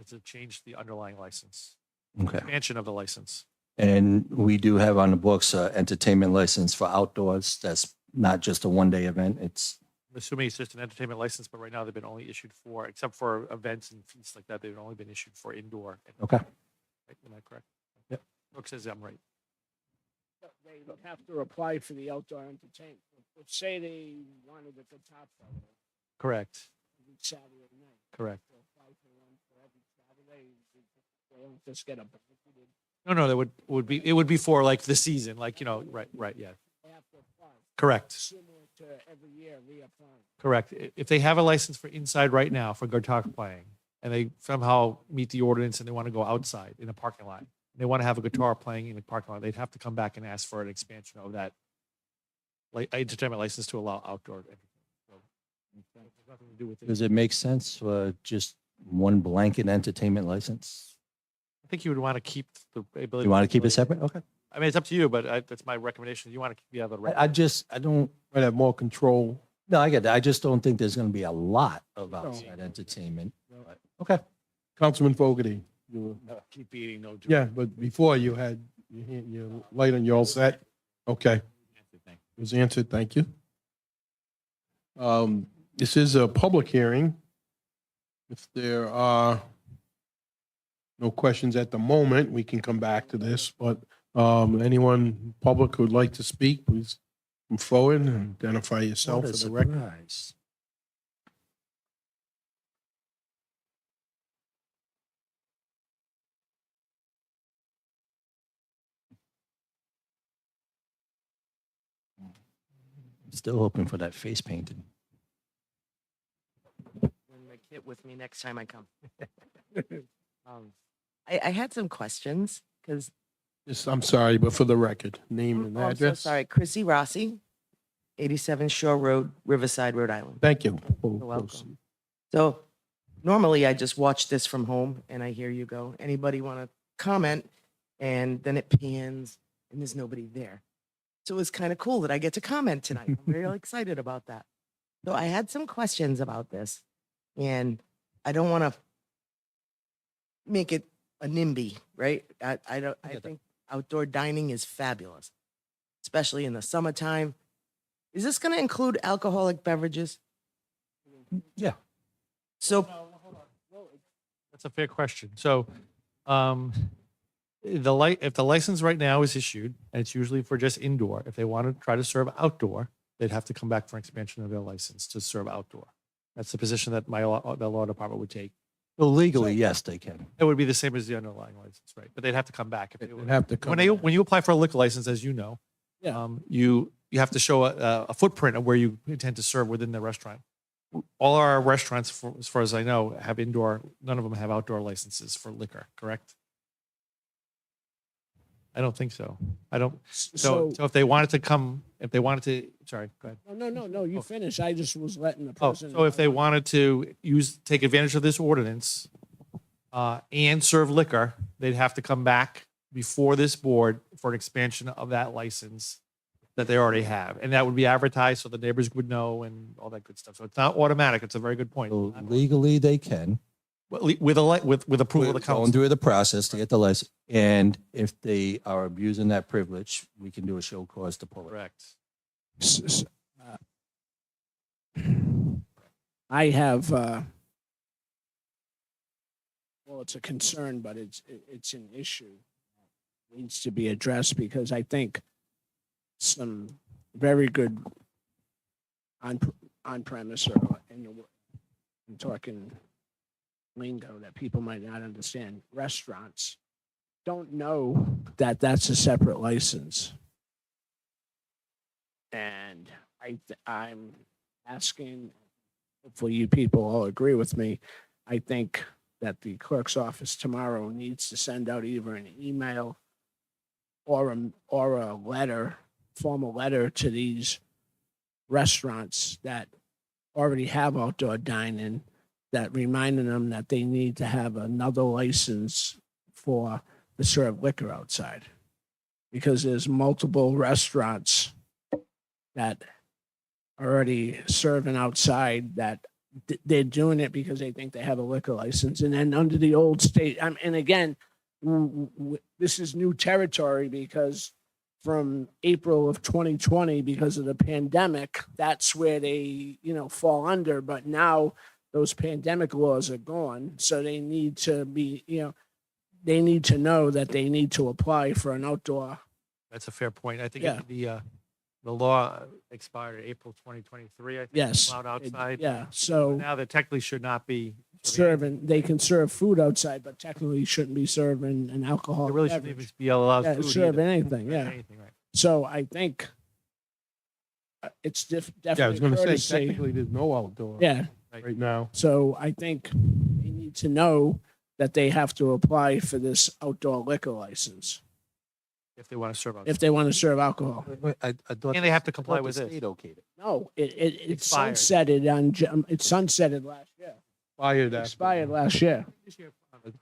to change the underlying license, Okay. expansion of the license. And we do have on the books entertainment license for outdoors. That's not just a one-day event. It's, I'm assuming it's just an entertainment license, but right now they've been only issued for, except for events and feasts like that, they've only been issued for indoor. okay. Right? Am I correct? Yep. Brooke says I'm right. They would have to apply for the outdoor entertainment. Let's say they wanted a guitar player Correct. every Saturday night. Correct. They apply for one for every Saturday. They don't just get a blanketed. No, that it would be for like the season, like, right, yeah. They have to apply. Correct. Similar to every year reapplying. Correct. If they have a license for inside right now for guitar playing, and they somehow meet the ordinance and they want to go outside in a parking lot, and they want to have a guitar playing in the parking lot, they'd have to come back and ask for an expansion of that like entertainment license to allow outdoor. So, it has nothing to do with it. Does it make sense for just one blanket entertainment license? I think you would want to keep the ability. You want to keep it separate? Okay. I mean, it's up to you, but that's my recommendation. You want to be able to. I don't, Might have more control. no, I get that. I just don't think there's going to be a lot of outside entertainment. But- Okay. Councilman Fogarty. You were- Keep eating, no. drink. Yeah, but before you had your light on, you all set? Okay. It was answered, thank you. This is a public hearing. If there are no questions at the moment, we can come back to this, but anyone public who would like to speak, please come forward and identify yourself What for a the record. surprise. Still hoping for that face painting. Bring my kit with me next time I come. I had some questions because Just, I'm sorry, but for the record, name and I'm so address. sorry. Chrissy Rossi, 87 Shore Road, Riverside, Rhode Island. Thank you. You're welcome. So normally I just watch this from home and I hear you go, anybody want to comment? And then it pans and there's nobody there. So it's kind of cool that I get to comment tonight. I'm very excited about that. So I had some questions about this and I don't want to make it a NIMBY, right? I think outdoor dining is fabulous, especially in the summertime. Is this going to include alcoholic beverages? Yeah. So That's a fair question. So, if the license right now is issued, and it's usually for just indoor, if they want to try to serve outdoor, they'd have to come back for an expansion of their license to serve outdoor. That's the position that the law department would take. Well, legally, yes, they can. It would be the same as the underlying license, right? But they'd have to come back. If they They'd have to come when you apply for a liquor license, as you know, Yeah. you have to show a footprint of where you intend to serve within the restaurant. All our restaurants, as far as I know, have indoor. None of them have outdoor licenses for liquor. Correct? I don't think so. I don't. So if they wanted to come, sorry, go ahead. No, you finish. I just was letting the Oh, person. so if they wanted to take advantage of this ordinance and serve liquor, they'd have to come back before this board for an expansion of that license that they already have. And that would be advertised so the neighbors would know and all that good stuff. So it's not automatic. It's a very good point. So legally, they can. With approval of the Going council. through the process to get the license. And if they are abusing that privilege, we can do a show cause to pull it. Correct. I have, well, it's a concern, but it's an issue. Needs to be addressed because I think some very good on premise or I'm talking lingo that people might not understand. Restaurants don't know that that's a separate license. And I'm asking, hopefully you people all agree with me. I think that the clerk's office tomorrow needs to send out either an email or a letter, formal letter to these restaurants that already have outdoor dining, that reminding them that they need to have another license to serve liquor outside. Because there's multiple restaurants that are already serving outside that they're doing it because they think they have a liquor license. And then under the old state, and again, this is new territory because from April of 2020, because of the pandemic, that's where they, fall under. But now those pandemic laws are gone. So they need to be, they need to know that they need to apply for an outdoor. That's a fair point. I think Yeah. the law expired in April 2023. I think. Yes. Allowed outside. Yeah. So Now there technically should not be they can serve food outside, but technically shouldn't be serving an alcohol. There really shouldn't even be allowed food serve either. anything. Yeah. Anything, right. So I think it's definitely. Yeah, I was going to say, courtesy. technically, there's no outdoor Yeah. right now. So I think they need to know that they have to apply for this outdoor liquor license If they want to serve outside. if they want to serve alcohol. I thought And they have to I comply thought the with this. state okayed it. No, it's Expired. sunsetted it's sunsetted last year. Expired last year. This year,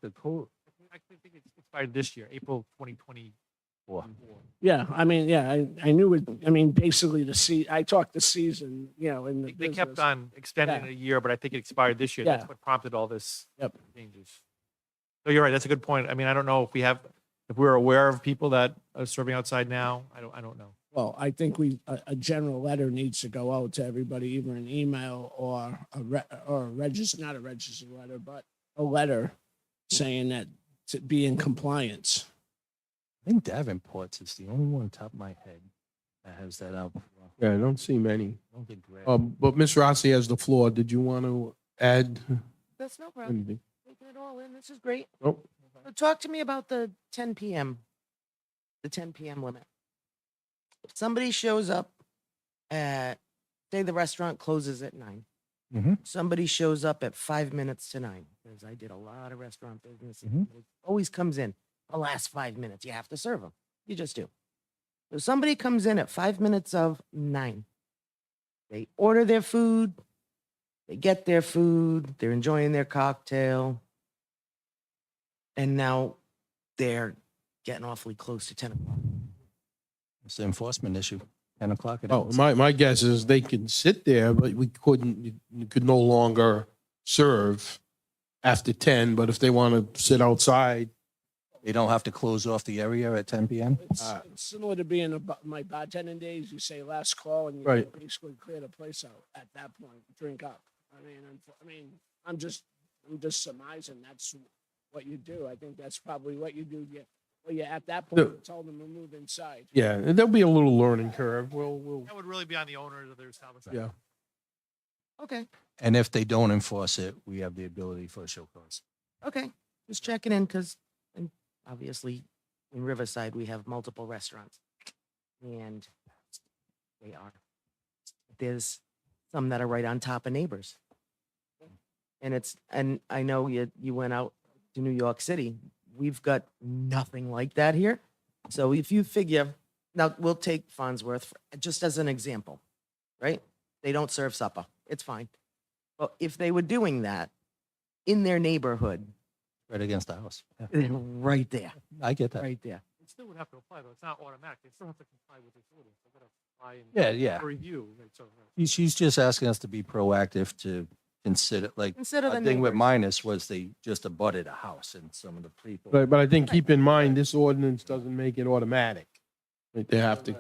The code. I think it expired this year, April 2024. Yeah, I mean, I knew it. I mean, basically I talked the season, in the They kept business. on extending Yeah. it a year, but I think it expired this year. Yeah. That's what prompted all this Yep. changes. So you're right. That's a good point. I mean, I don't know if we're aware of people that are serving outside now. I don't know. Well, I think a general letter needs to go out to everybody, either an email or not a registered letter, but a letter saying that to be in compliance. I think Davenport's is the only one on top of my head that has that out. Yeah, I don't see many. I don't think Greg. But Ms. Rossi has the floor. Did you want to add That's no problem. anything? Taking it all in. This is great. Nope. So talk to me about the 10 p.m. The 10 p.m. limit. If somebody shows up at, say, the restaurant closes at 9. Mhm. Somebody shows up at 5 minutes to 9, because I did a lot of restaurant business. And it always comes in the last 5 minutes. You have to serve them. You just do. So somebody comes in at 5 minutes of 9. They order their food. They get their food. They're enjoying their cocktail. And now they're getting awfully close to 10 o'clock. It's an enforcement issue. 10 o'clock. it Oh, ends. my guess is they can sit there, but we couldn't, you could no longer serve after 10, but if they want to sit outside, They don't have to close off the area at 10 p.m. It's similar to being my bartending days. You say last call and you Right. basically clear the place out at that point, drink up. I'm just surmising that's what you do. I think that's probably what you do. Well, yeah, at that The- point, we told them to move inside. Yeah, there'll be a little learning curve. We'll, That would really be on the owners of their establishment. yeah. Okay, And if they don't enforce it, we have the ability for a show cause. okay. Just checking in because obviously in Riverside, we have multiple restaurants. And there's some that are right on top of neighbors. And I know you went out to New York City. We've got nothing like that here. So if you figure, now we'll take Farnsworth just as an example, right? They don't serve supper. It's fine. But if they were doing that in their neighborhood, Right against the house. Yeah, they're right there, I get that. right there. It still would have to apply, though. It's not automatic. They still have to comply with this ordinance. They're gonna apply and Yeah, yeah. review. Right, so, She's just asking us to be proactive to consider, like, Consider the the thing with neighbors. Minus was they just abutted a house and some of the people. But I think keep in mind, this ordinance doesn't make it automatic. Like, they have to,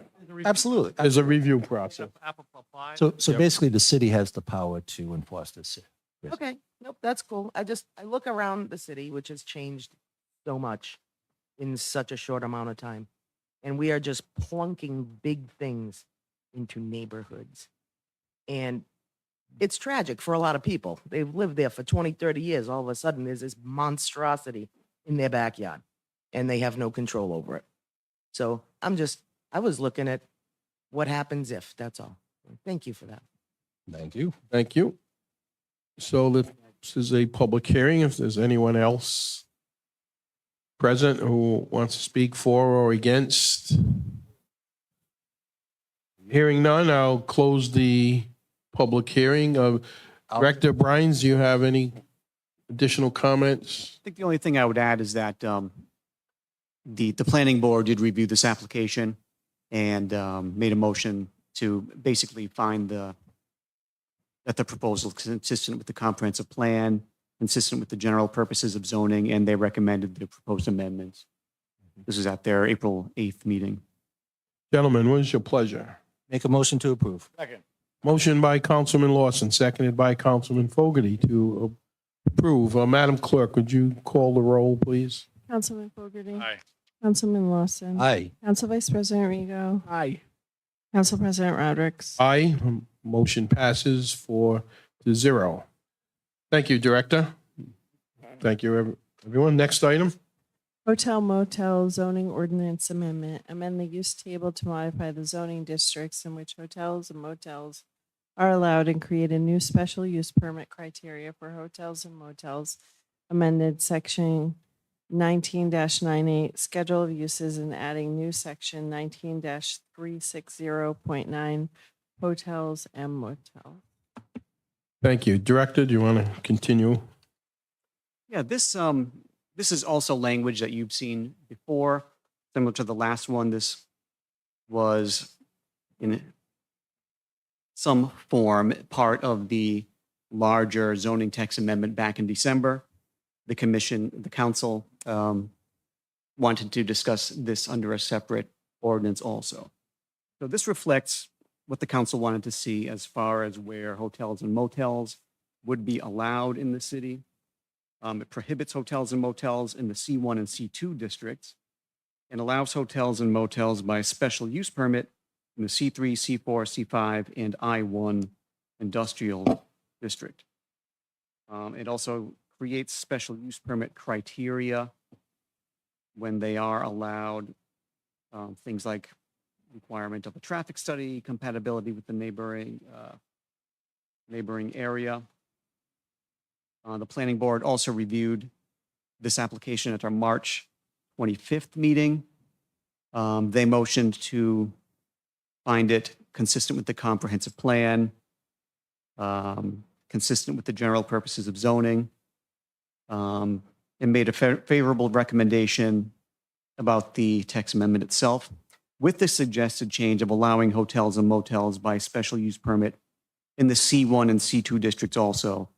Absolutely. there's a review process. Apple apply. So Yep. basically the city has the power to enforce this. Yes. Okay, nope, that's cool. I look around the city, which has changed so much in such a short amount of time. And we are just plunking big things into neighborhoods. And it's tragic for a lot of people. They've lived there for 20, 30 years. All of a sudden, there's this monstrosity in their backyard and they have no control over it. So I was looking at what happens if, that's all. Thank you for that. Thank you. Thank you. So this is a public hearing. If there's anyone else present who wants to speak for or against. Hearing none, I'll close the public hearing. Director Brines, do you have any additional comments? I think the only thing I would add is that the planning board did review this application and made a motion to basically find that the proposal is consistent with the comprehensive plan, consistent with the general purposes of zoning, and they recommended the proposed amendments. This is at their April 8th meeting. Gentlemen, what is your pleasure? Make a motion to approve. Motion by Councilman Lawson, seconded by Councilman Fogarty to approve. Madam Clerk, would you call the roll, please? Councilman Fogarty. Aye. Councilman Lawson. Aye. Council Vice President Rigo. Aye. Council President Rodrick. Aye. Motion passes 4-0. Thank you, Director. Thank you, everyone. Next item. Hotel motel zoning ordinance amendment. Amend the use table to modify the zoning districts in which hotels and motels are allowed and create a new special use permit criteria for hotels and motels. Amended section 19-98 schedule of uses and adding new section 19-360.9 hotels and motels. Thank you. Director, do you want to continue? Yeah, this is also language that you've seen before, similar to the last one. This was in some form part of the larger zoning text amendment back in December. The council wanted to discuss this under a separate ordinance also. So this reflects what the council wanted to see as far as where hotels and motels would be allowed in the city. It prohibits hotels and motels in the C1 and C2 districts and allows hotels and motels by special use permit in the C3, C4, C5, and I1 industrial district. It also creates special use permit criteria when they are allowed, things like requirement of a traffic study, compatibility with the neighboring area. The planning board also reviewed this application at our March 25th meeting. They motioned to find it consistent with the comprehensive plan, consistent with the general purposes of zoning, and made a favorable recommendation about the text amendment itself, with the suggested change of allowing hotels and motels by special use permit in the C1 and C2 districts also,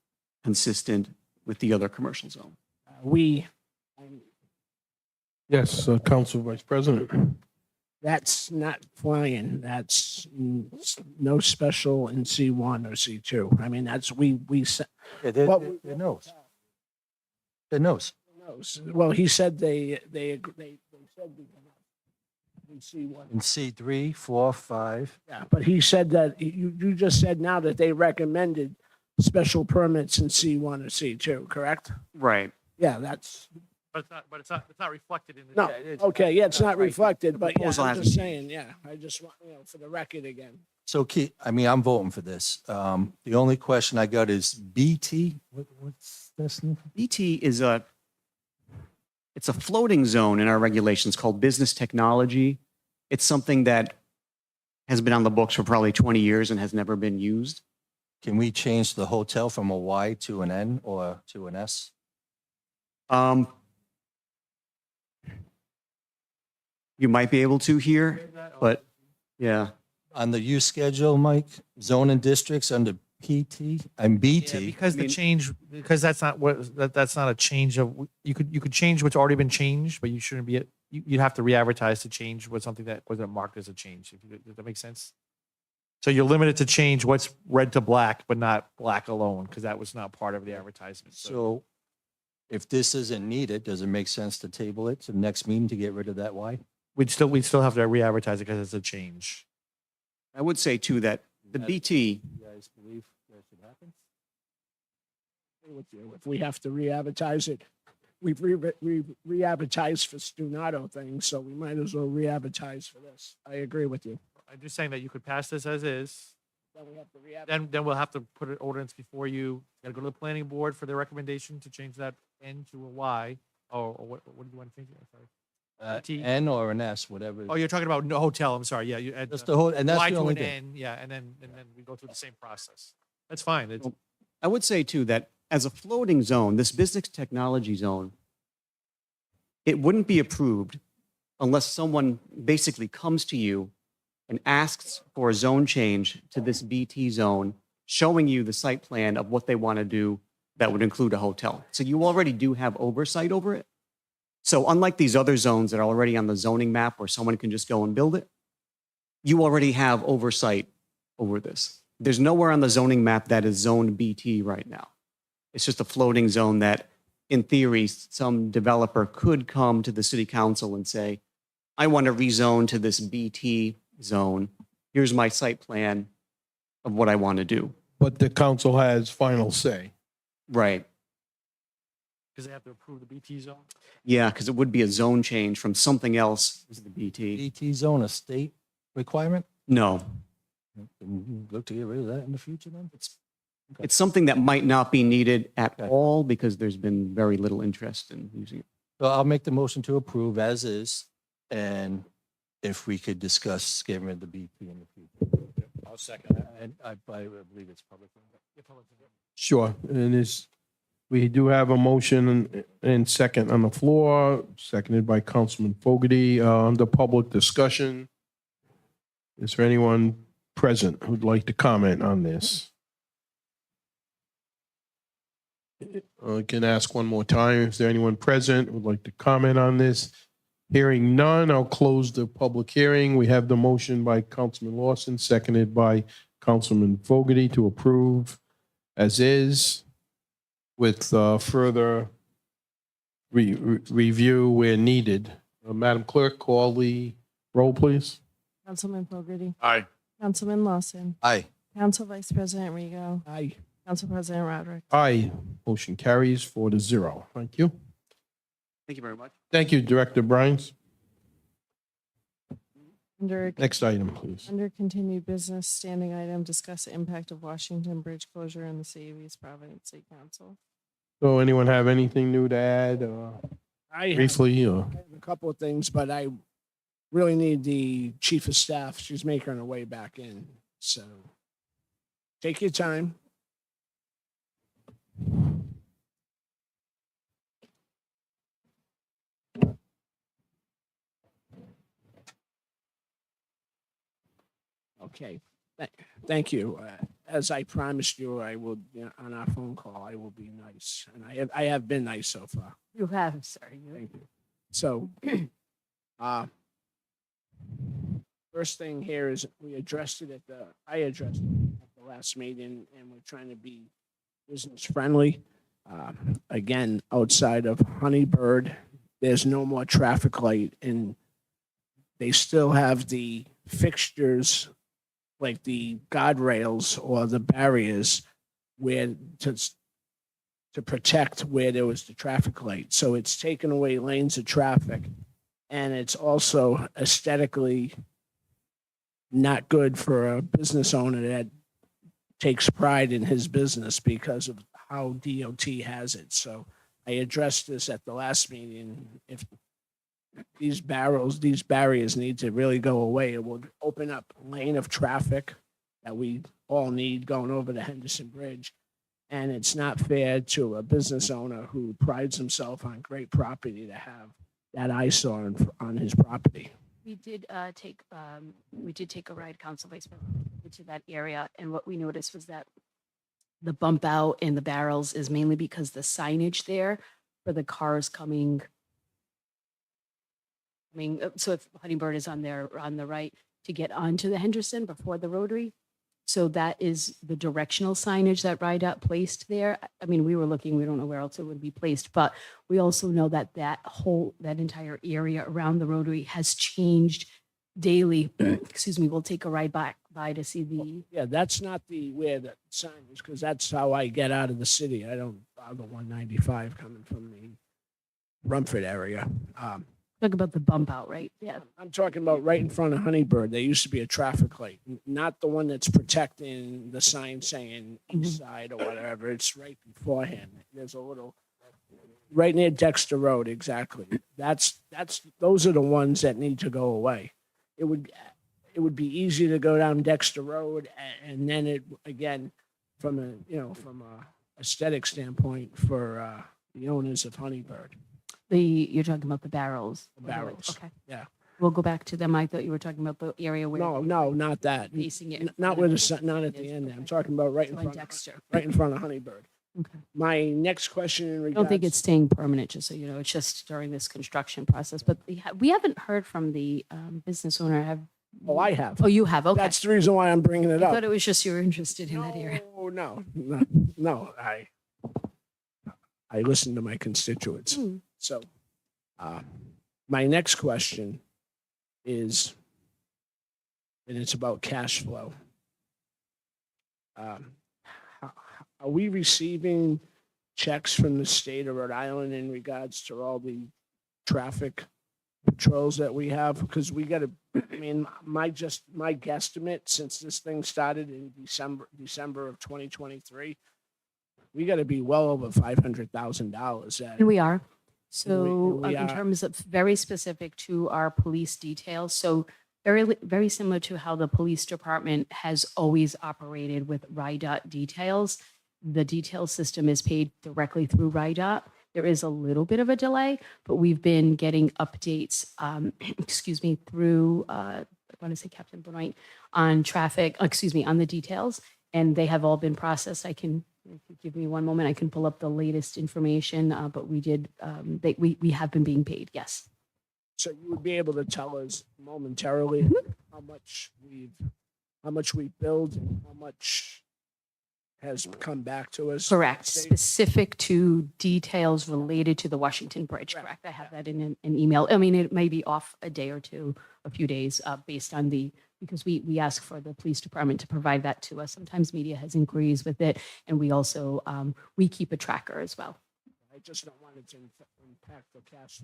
consistent with the other commercial zone. Yes, Council Vice President. That's not flying. That's no special in C1 or C2. I mean, that's, Yeah, Well, they're no's. They're no's. No, well, he said they said we see one. In C3, 4, 5. Yeah, but he said that, you just said now that they recommended special permits in C1 or C2, correct? Right. Yeah, that's, But it's not reflected in the. no, okay, yeah, it's not right. reflected, The but yeah, proposal I'm hasn't just changed. saying, yeah, I just want, for the record again. So Keith, I mean, I'm voting for this. The only question I got is BT. What's that stand for? BT is it's a floating zone in our regulations called business technology. It's something that has been on the books for probably 20 years and has never been used. Can we change the hotel from a Y to an N or to an S? You might be able to here, but yeah. On the use schedule, Mike, zoning districts under PT and BT. Because I mean- the change, because that's not what, that's not a change of, you could change what's already been changed, but you shouldn't be, you'd have to re-advertise to change what something that wasn't marked as a change. Does that make sense? So you're limited to change what's red to black, but not black alone, because that was not part of the advertisement. So if this isn't needed, does it make sense to table it to the next meeting to get rid of that Y? We'd still have to re-advertise it because it's a change. I would say too that the BT, You guys believe that should happen? With you. If we have to re-advertise it, we've re-advertised for Stunato things, so we might as well re-advertise for this. I agree with you. I'm just saying that you could pass this as is. Then we have to re-advertise. Then we'll have to put an ordinance before you. Got to go to the planning board for their recommendation to change that N to a Y. Or what do you want to change it? I'm sorry. T. N or an S, whatever. Oh, you're talking about no hotel. I'm sorry. Yeah, you add That's the whole, and that's Y the to only an thing. N. Yeah, and then we go through the same process. That's fine. It's, I would say too that as a floating zone, this business technology zone, it wouldn't be approved unless someone basically comes to you and asks for a zone change to this BT zone, showing you the site plan of what they want to do that would include a hotel. So you already do have oversight over it. So unlike these other zones that are already on the zoning map where someone can just go and build it, you already have oversight over this. There's nowhere on the zoning map that is zoned BT right now. It's just a floating zone that, in theory, some developer could come to the city council and say, I want to rezone to this BT zone. Here's my site plan of what I want to do. But the council has final say. Right. because they have to approve the BT zone. Yeah, because it would be a zone change from something else to the BT. BT zone, a state requirement? No, Look to get rid of that in the future then? it's something that might not be needed at Okay. all because there's been very little interest in using it. So I'll make the motion to approve as is, and if we could discuss getting rid of the BP in the future. I'll second that. And I believe it's public. Sure, and it's, we do have a motion and second on the floor, seconded by Councilman Fogarty. Under public discussion, is there anyone present who'd like to comment on this? I can ask one more time. Is there anyone present who'd like to comment on this? Hearing none, I'll close the public hearing. We have the motion by Councilman Lawson, seconded by Councilman Fogarty to approve as is with further review where needed. Madam Clerk, call the roll, please. Councilman Fogarty. Aye. Councilman Lawson. Aye. Council Vice President Rigo. Aye. Council President Rodrick. Aye. Motion carries 4-0. Thank you. Thank you very much. Thank you, Director Brines. Under Next item, please. Under continued business, standing item, discuss the impact of Washington Bridge closure in the city of East Providence City Council. So anyone have anything new to add I have briefly? Or? a couple of things, but I really need the chief of staff. She's making her way back in. So take your time. Okay. Thank you. As I promised you, I will, on our phone call, I will be nice. And I have been nice so far. You have, sorry. Thank you. So, first thing here is I addressed it at the last meeting, and we're trying to be business friendly. Again, outside of Honeybird, there's no more traffic light, and they still have the fixtures, like the guardrails or the barriers, where to protect where there was the traffic light. So it's taken away lanes of traffic, and it's also aesthetically not good for a business owner that takes pride in his business because of how DOT has it. So I addressed this at the last meeting. If these barriers need to really go away, it will open up a lane of traffic that we all need going over the Henderson Bridge. And it's not fair to a business owner who prides himself on great property to have that eyesore on his property. We did take a ride, Council Vice President, into that area, and what we noticed was that the bump out and the barrels is mainly because the signage there for the cars coming. So if Honeybird is on the right to get onto the Henderson before the Rotary, so that is the directional signage that RIDOT placed there. I mean, we were looking, we don't know where else it would be placed, but we also know that that entire area around the Rotary has changed daily. Excuse me, we'll take a ride by to see the, Yeah, that's not where the sign is, because that's how I get out of the city. I don't bother 195 coming from the Rumford area. talk about the bump out, right? Yeah. I'm talking about right in front of Honeybird. There used to be a traffic light, not the one that's protecting the sign saying east side or whatever. It's right beforehand. There's a little, right near Dexter Road, exactly. Those are the ones that need to go away. It would be easy to go down Dexter Road, and then it, again, from a aesthetic standpoint for the owners of Honeybird. You're talking about the barrels. The barrels. Okay. Yeah. We'll go back to them. I thought you were talking about the area where. No, not that. Facing it. Not where not at the end. I'm talking about right in On front. Dexter. Right in front of Honeybird. Okay. My next question in I regards. don't think it's staying permanent, just so you know. It's just during this construction process. But we haven't heard from the business owner. Oh, I have. Oh, you have. Okay. That's the reason why I'm bringing it I up. thought it was just you were interested in that area. No. I listen to my constituents. Hmm. So, my next question is, and it's about cash flow. Are we receiving checks from the state of Rhode Island in regards to all the traffic patrols that we have? Because we got to, I mean, my guesstimate since this thing started in December of 2023, we got to be well over $500,000. And we are. So we in are- terms of very specific to our police details, so very similar to how the police department has always operated with RIDOT details. The detail system is paid directly through RIDOT. There is a little bit of a delay, but we've been getting updates, through, I want to say Captain Benoit, on traffic, on the details, and they have all been processed. If you give me one moment, I can pull up the latest information, but we did, we have been being paid, yes. So you would be able to tell us momentarily Mm-hmm. how much we've billed and how much has come back to us? Correct. State? Specific to details related to the Washington Bridge, correct? I have that in an email. I mean, it may be off a day or two, a few days, based on because we ask for the police department to provide that to us. Sometimes media has inquiries with it, and we also, we keep a tracker as well. I just don't want it to impact the cash.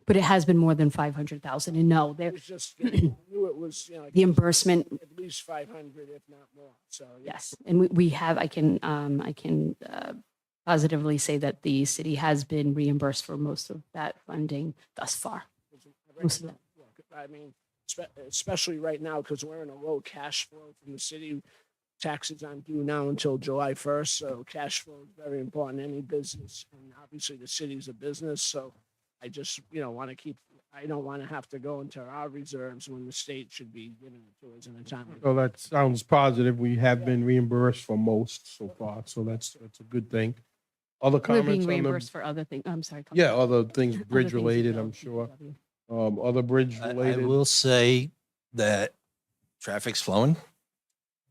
But it has been more than 500,000, and no, It there, was just, I knew it was, the reimbursement, at least 500, if not more. So yeah. yes. And we have, I can positively say that the city has been reimbursed for most of that funding thus far. Most of that. I mean, especially right now, because we're in a low cash flow from the city. Taxes aren't due now until July 1st, so cash flow is very important in any business. And obviously the city's a business, so I just, want to I don't want to have to go into our reserves when the state should be giving it to us in a time. So that sounds positive. We have been reimbursed for most so far, so that's a good thing. Other We're comments being on reimbursed the, for other things. I'm sorry. yeah, other things Other bridge things related, as I'm well. sure. Other bridge I related. will say that traffic's flowing.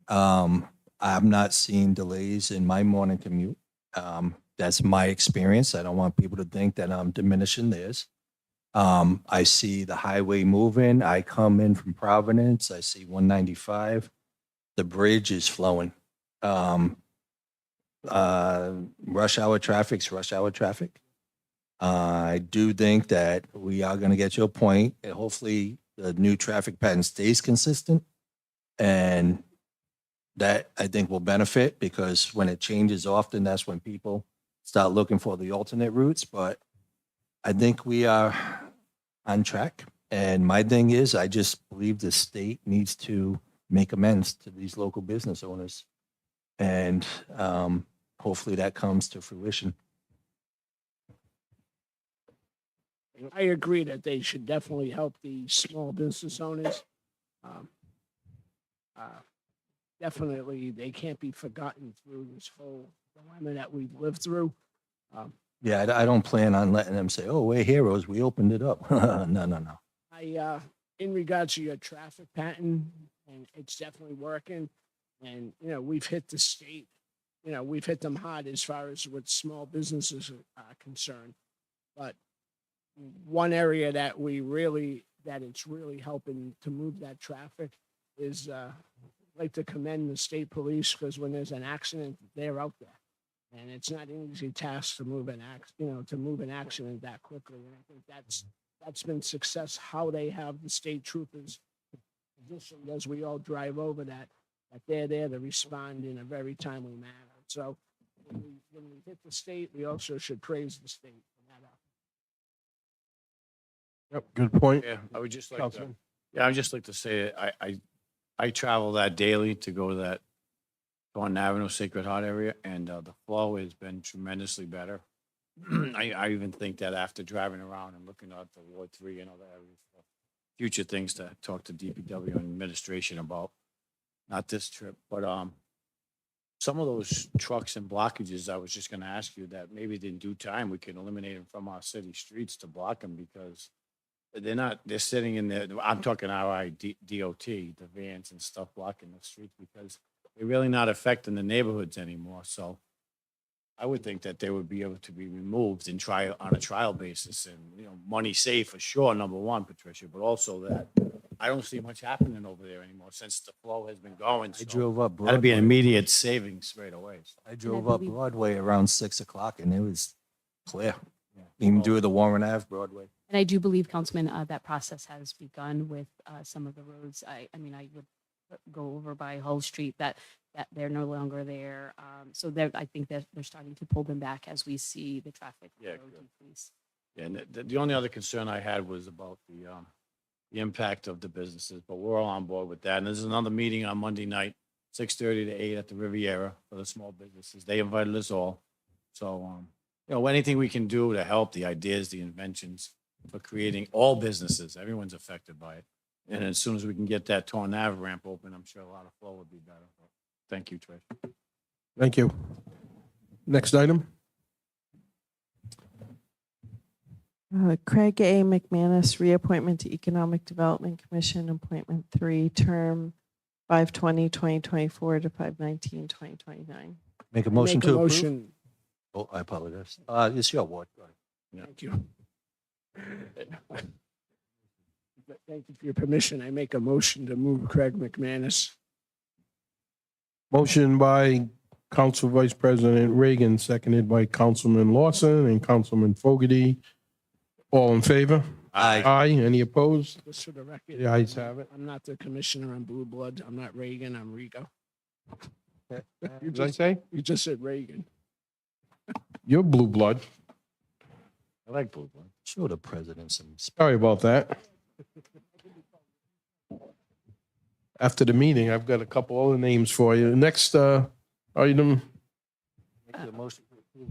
I'm not seeing delays in my morning commute. That's my experience. I don't want people to think that I'm diminishing theirs. I see the highway moving. I come in from Providence. I see 195. The bridge is flowing. Rush hour traffic's rush hour traffic. I do think that we are going to get to a point, and hopefully the new traffic pattern stays consistent. And that I think will benefit, because when it changes often, that's when people start looking for the alternate routes. But I think we are on track. And my thing is, I just believe the state needs to make amends to these local business owners. And hopefully that comes to fruition. I agree that they should definitely help the small business owners. Um, Definitely, they can't be forgotten through this whole dilemma that we've lived through. Yeah, I don't plan on letting them say, oh, we're heroes, we opened it up. No. In regards to your traffic pattern, and it's definitely working. And, we've hit the state, we've hit them hard as far as what small businesses are concerned. But one area that it's really helping to move that traffic is, I'd like to commend the state police, because when there's an accident, they're out there. And it's not an easy task to move an accident that quickly. And I think that's been success, how they have the state troopers positioned as we all drive over that they're there to respond in a very timely manner. So when we hit the state, we also should praise the state for that effort. Yep, good point. Yeah, I would just like to, Councilman. I would just like to say, I travel that daily to go to that Taunton Avenue, Sacred Heart area, and the flow has been tremendously better. I even think that after driving around and looking at the Ward 3 and other areas, future things to talk to DPW and administration about, not this trip, but some of those trucks and blockages, I was just going to ask you that maybe in due time we can eliminate them from our city streets to block them, because they're sitting in there. I'm talking DOT, the vans and stuff blocking the streets, because they're really not affecting the neighborhoods anymore. So I would think that they would be able to be removed and try on a trial basis, and, money saved for sure, number one, Patricia, but also that I don't see much happening over there anymore since the flow has been going. I So drove up that'd be an Broadway. immediate savings right away. So, I drove up believe- Broadway around 6 o'clock and it was clear. Even through the Warren Ave Broadway. And I do believe, Councilman, that process has begun with some of the roads. I would go over by Hull Street, that they're no longer there. So I think that they're starting to pull them back as we see the traffic Yeah, flow good. decrease. Yeah, and the only other concern I had was about the impact of the businesses, but we're all on board with that. And there's another meeting on Monday night, 6:30 to 8 at the Riviera for the small businesses. They invited us all. So, anything we can do to help, the ideas, the inventions for creating all businesses, everyone's affected by it. And as soon as we can get that Taunton Ave ramp open, I'm sure a lot of flow would be better. Thank you, Trish. Thank you. Next item. Craig A. McManus, reappointment to Economic Development Commission, appointment 3, term 5/20/2024 to 5/19/2029. Make a motion Make a to approve. motion. Oh, I apologize. It's your ward. Go ahead. Thank you. Thank you for your permission. I make a motion to move Craig McManus. Motion by Council Vice President Reagan, seconded by Councilman Lawson and Councilman Fogarty. All in favor? Aye. Aye. Any opposed? Just for the record. The ayes have it. I'm not the commissioner on Blue Blood. I'm not Reagan. I'm Rigo. What did I say? You just said Reagan. You're blue blood. I like Blue Blood. Show the president some. Sorry about that. After the meeting, I've got a couple other names for you. Next item, Make a motion to approve.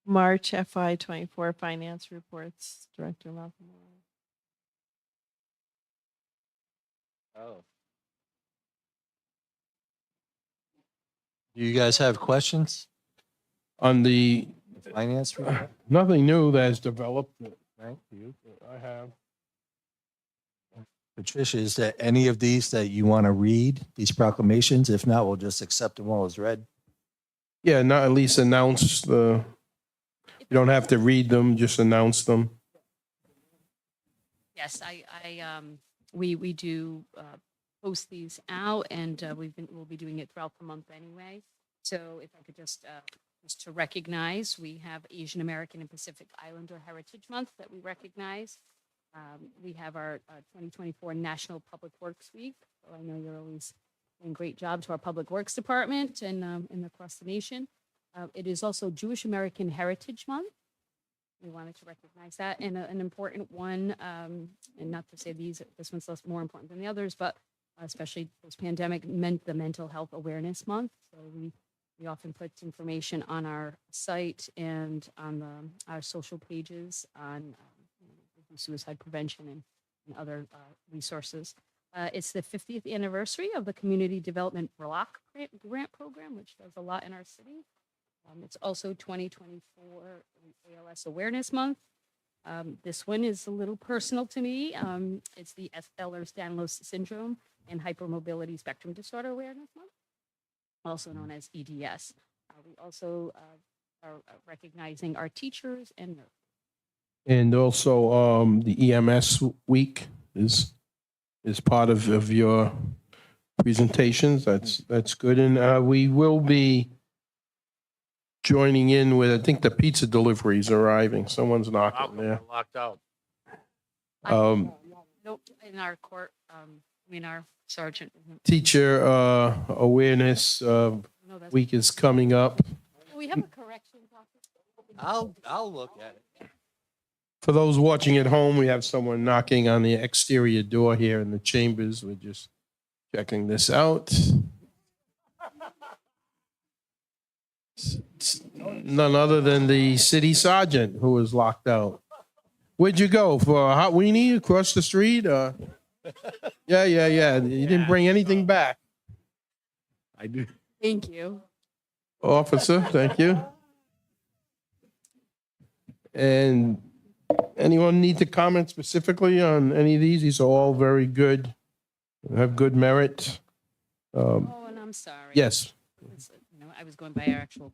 March FY '24 finance reports, Director Malcolm. Oh. Do you guys have questions? on the, Finance report? nothing new that has developed. Thank you. I have. Patricia, is there any of these that you want to read, these proclamations? If not, we'll just accept them all as read. Yeah, not at least announce the, you don't have to read them, just announce them. Yes, we do post these out, and we'll be doing it throughout the month anyway. So if I could just to recognize, we have Asian American and Pacific Islander Heritage Month that we recognize. We have our 2024 National Public Works Week. So I know you're always doing a great job to our Public Works Department and across the nation. It is also Jewish American Heritage Month. We wanted to recognize that, and an important one, and not to say this one's less more important than the others, but especially post-pandemic, the Mental Health Awareness Month. So we often put information on our site and on our social pages on suicide prevention and other resources. It's the 50th anniversary of the Community Development Block Grant Program, which does a lot in our city. It's also 2024 ALS Awareness Month. This one is a little personal to me. It's the Ehlers-Danlos Syndrome and Hypermobility Spectrum Disorder Awareness Month, also known as EDS. We also are recognizing our teachers and nurses. And also, the EMS week is part of your presentations. That's good. And we will be joining in with, I think the pizza delivery is arriving. Someone's knocking there. Locked out. Nope, in our court, our sergeant. Teacher awareness No, that's- week is coming up. We have a corrections officer. I'll look at it. For those watching at home, we have someone knocking on the exterior door here in the chambers. We're just checking this out. It's none other than the city sergeant who was locked out. Where'd you go? For a hot weenie across the street? Yeah. You didn't bring anything back. I do. Thank you. Officer, thank you. And anyone need to comment specifically on any of these? These are all very good, have good merit. Oh, and I'm sorry. Yes. I was going by our actual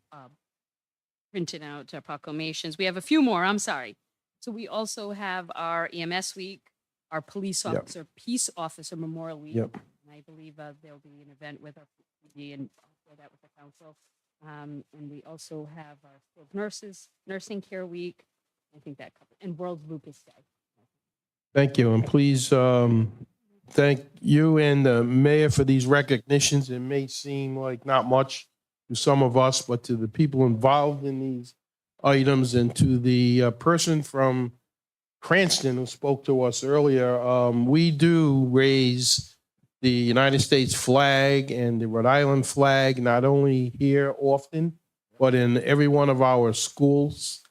printed out proclamations. We have a few more. I'm sorry. So we also have our EMS week, our police Yep. officer, peace officer Memorial Week. Yep. And I believe there'll be an event with our PD and for that with the council. And we also have our skilled nurses, nursing care week. I think that covers, and World Lupus Day. Thank you. And please thank you and the mayor for these recognitions. It may seem like not much to some of us, but to the people involved in these items and to the person from Cranston who spoke to us earlier, we do raise the United States flag and the Rhode Island flag, not only here often, but in every one of our schools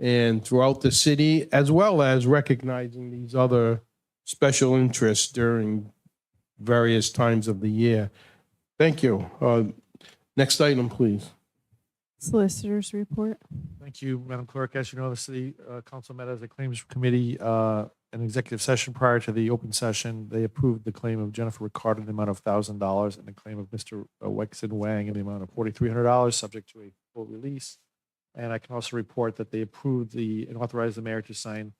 and throughout the city, as well as recognizing these other special interests during various times of the year. Thank you. Next item, please. Solicitors report. Thank you, Madam Clerk. As you know, the City Council met as a claims committee an executive session prior to the open session. They approved the claim of Jennifer Ricardo in the amount of $1,000 and the claim of Mr. Wexon Wang in the amount of $4,300, subject to a full release. And I can also report that they approved and authorized the mayor to sign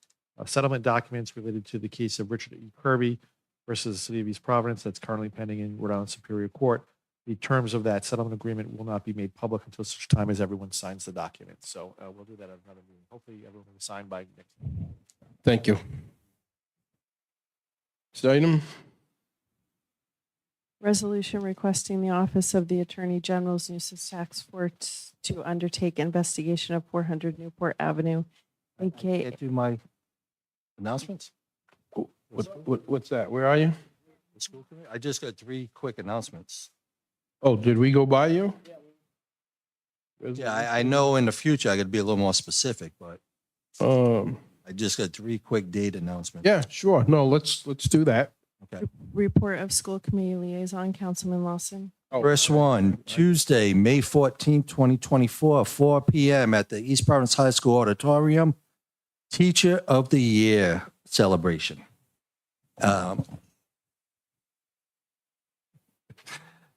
settlement documents related to the case of Richard E. Kirby versus the City of East Providence that's currently pending in Rhode Island Superior Court. The terms of that settlement agreement will not be made public until such time as everyone signs the document. So we'll do that at another meeting. Hopefully everyone will sign by next meeting. Thank you. Next item. Resolution requesting the Office of the Attorney General's Nuisance Task Force to undertake investigation of 400 Newport Avenue. Okay. Can't do my announcements? What's that? Where are you? The school committee? I just got 3 quick announcements. Oh, did we go by you? Yeah, I know in the future I could be a little more specific, but I just got 3 quick date announcements. Yeah, sure. No, let's do that. Okay. Report of School Committee Liaison, Councilman Lawson. First one, Tuesday, May 14th, 2024, 4 p.m. at the East Providence High School Auditorium, Teacher of the Year celebration.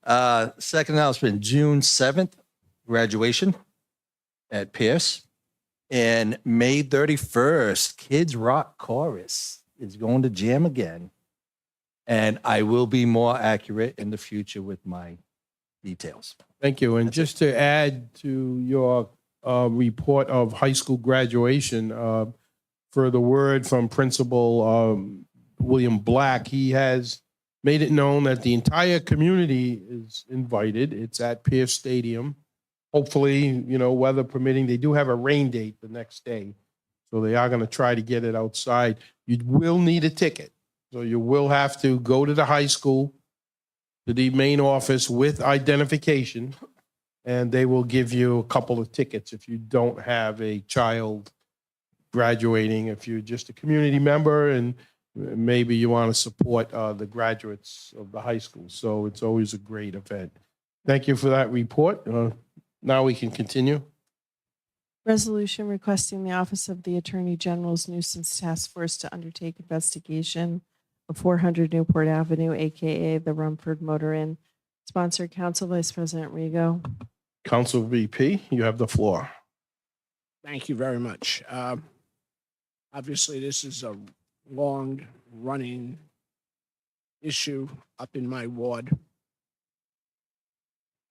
Second announcement, June 7th, graduation at Pierce. And May 31st, Kids Rock Chorus is going to jam again. And I will be more accurate in the future with my details. Thank you. And just to add to your report of high school graduation, for the word from Principal William Black, he has made it known that the entire community is invited. It's at Pierce Stadium. Hopefully, you know, weather permitting. They do have a rain date the next day, so they are going to try to get it outside. You will need a ticket, so you will have to go to the high school, to the main office with identification, and they will give you a couple of tickets if you don't have a child graduating, if you're just a community member and maybe you want to support the graduates of the high school. So it's always a great event. Thank you for that report. Now we can continue. Resolution requesting the Office of the Attorney General's Nuisance Task Force to undertake investigation of 400 Newport Avenue, AKA the Rumford Motor Inn. Sponsored Council Vice President Rego. Council VP, you have the floor. Thank you very much. Obviously, this is a long-running issue up in my ward.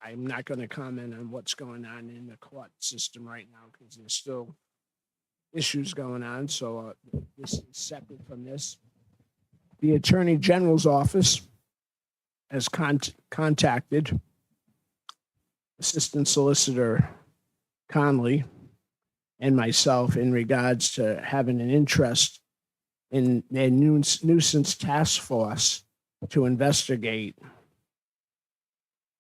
I'm not going to comment on what's going on in the court system right now because there's still issues going on. So this is separate from this. The Attorney General's office has contacted Assistant Solicitor Conley and myself in regards to having an interest in their nuisance task force to investigate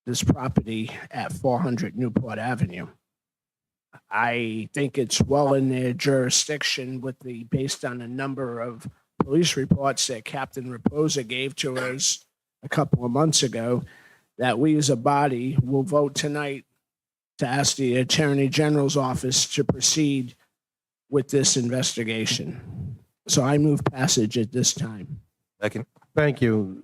this property at 400 Newport Avenue. I think it's well in their jurisdiction based on a number of police reports that Captain Raposa gave to us a couple of months ago, that we as a body will vote tonight to ask the Attorney General's office to proceed with this investigation. So I move passage at this time. Second. Thank you.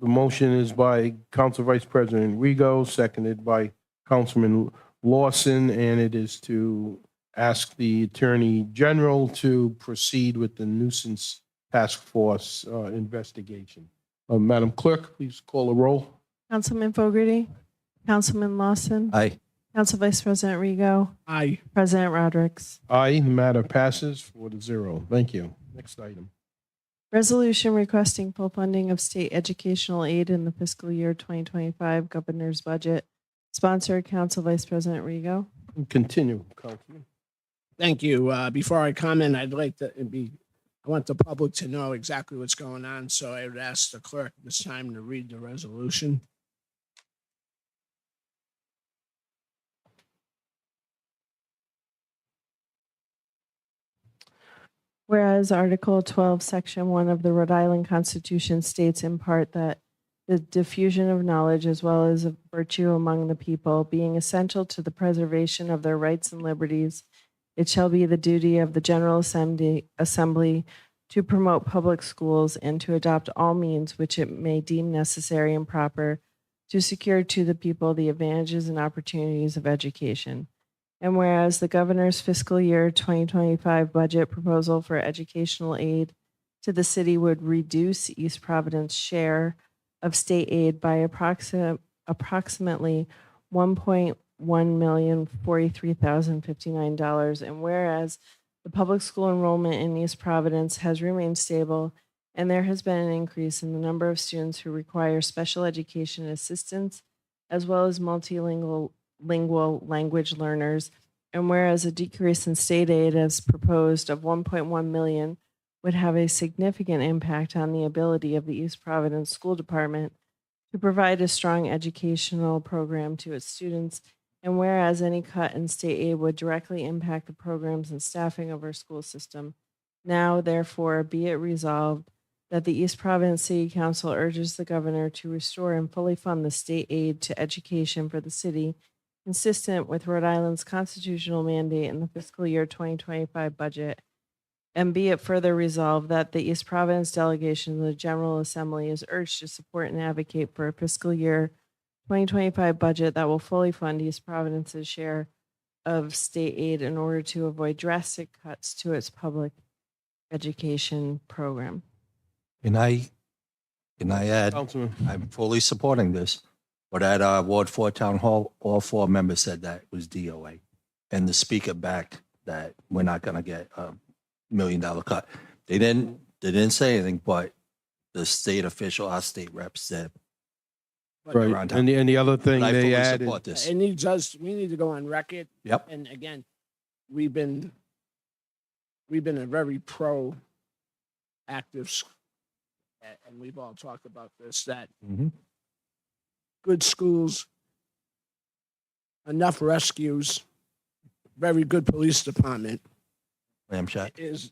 The motion is by Council Vice President Rego, seconded by Councilman Lawson, and it is to ask the Attorney General to proceed with the nuisance task force investigation. Madam Clerk, please call a roll. Councilman Fogarty. Councilman Lawson. Aye. Council Vice President Rego. Aye. President Rodrick. Aye, the matter passes 4-0. Thank you. Next item. Resolution requesting full funding of state educational aid in the fiscal year 2025 governor's budget. Sponsored Council Vice President Rego. Continue, Councilman. Thank you. Before I comment, I want the public to know exactly what's going on. So I would ask the clerk this time to read the resolution. Whereas Article 12, Section 1 of the Rhode Island Constitution states in part that the diffusion of knowledge as well as of virtue among the people being essential to the preservation of their rights and liberties, it shall be the duty of the General Assembly to promote public schools and to adopt all means which it may deem necessary and proper to secure to the people the advantages and opportunities of education. And whereas the governor's fiscal year 2025 budget proposal for educational aid to the city would reduce East Providence share of state aid by approximately $1,143,059. And whereas the public school enrollment in East Providence has remained stable, and there has been an increase in the number of students who require special education assistance, as well as multilingual language learners. And whereas a decrease in state aid as proposed of $1.1 million would have a significant impact on the ability of the East Providence School Department to provide a strong educational program to its students. And whereas any cut in state aid would directly impact the programs and staffing of our school system, now therefore be it resolved that the East Providence City Council urges the governor to restore and fully fund the state aid to education for the city, consistent with Rhode Island's constitutional mandate in the fiscal year 2025 budget. And be it further resolved that the East Providence delegation of the General Assembly is urged to support and advocate for a fiscal year 2025 budget that will fully fund East Providence's share of state aid in order to avoid drastic cuts to its public education program. Can I add, Councilman. I'm fully supporting this, but at our Ward 4 Town Hall, all 4 members said that it was DOA. And the speaker backed that we're not going to get $1 million cut. They didn't say anything, but the state official, our state rep said. Right. around town. And the other thing But I they fully added, support this. It needs us, we need to go on record. Yep. And again, we've been a very proactive, and we've all talked about this, that Mhm. good schools, enough rescues, very good police department Lamb Shack. is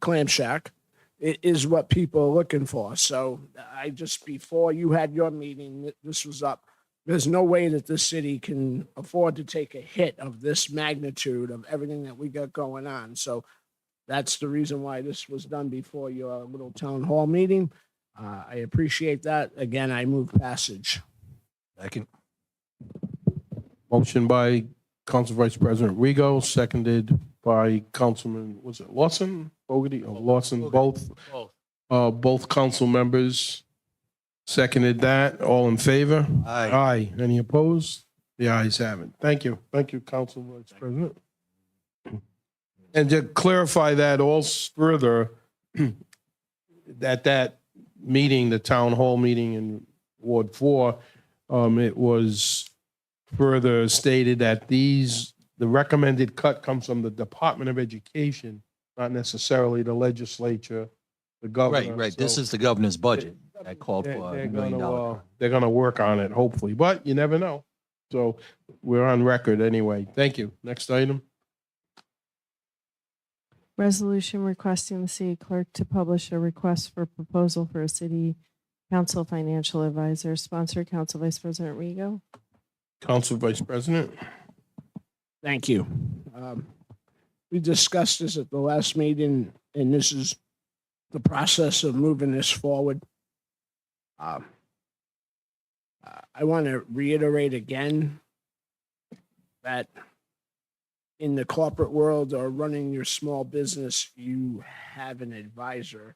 Clam Shack. It is what people are looking for. So I just, before you had your meeting, this was up. There's no way that this city can afford to take a hit of this magnitude of everything that we got going on. So that's the reason why this was done before your little town hall meeting. I appreciate that. Again, I move passage. Second. motion by Council Vice President Rego, seconded by Councilman, was it Lawson? Fogarty? Oh, Lawson, both council members seconded that. All in favor? Aye. Aye. Any opposed? The ayes have it. Thank you. Thank you, Council Vice President. And to clarify that also further, that meeting, the town hall meeting in Ward 4, it was further stated that the recommended cut comes from the Department of Education, not necessarily the legislature, the governor. Right. This So is the governor's budget that called they're- for they're $1 million. gonna, they're gonna work on it, hopefully, but you never know. So we're on record anyway. Thank you. Next item. Resolution requesting the city clerk to publish a request for proposal for a city council financial advisor, sponsored Council Vice President Rego. Council Vice President. Thank you. We discussed this at the last meeting, and this is the process of moving this forward. I want to reiterate again that in the corporate world or running your small business, you have an advisor.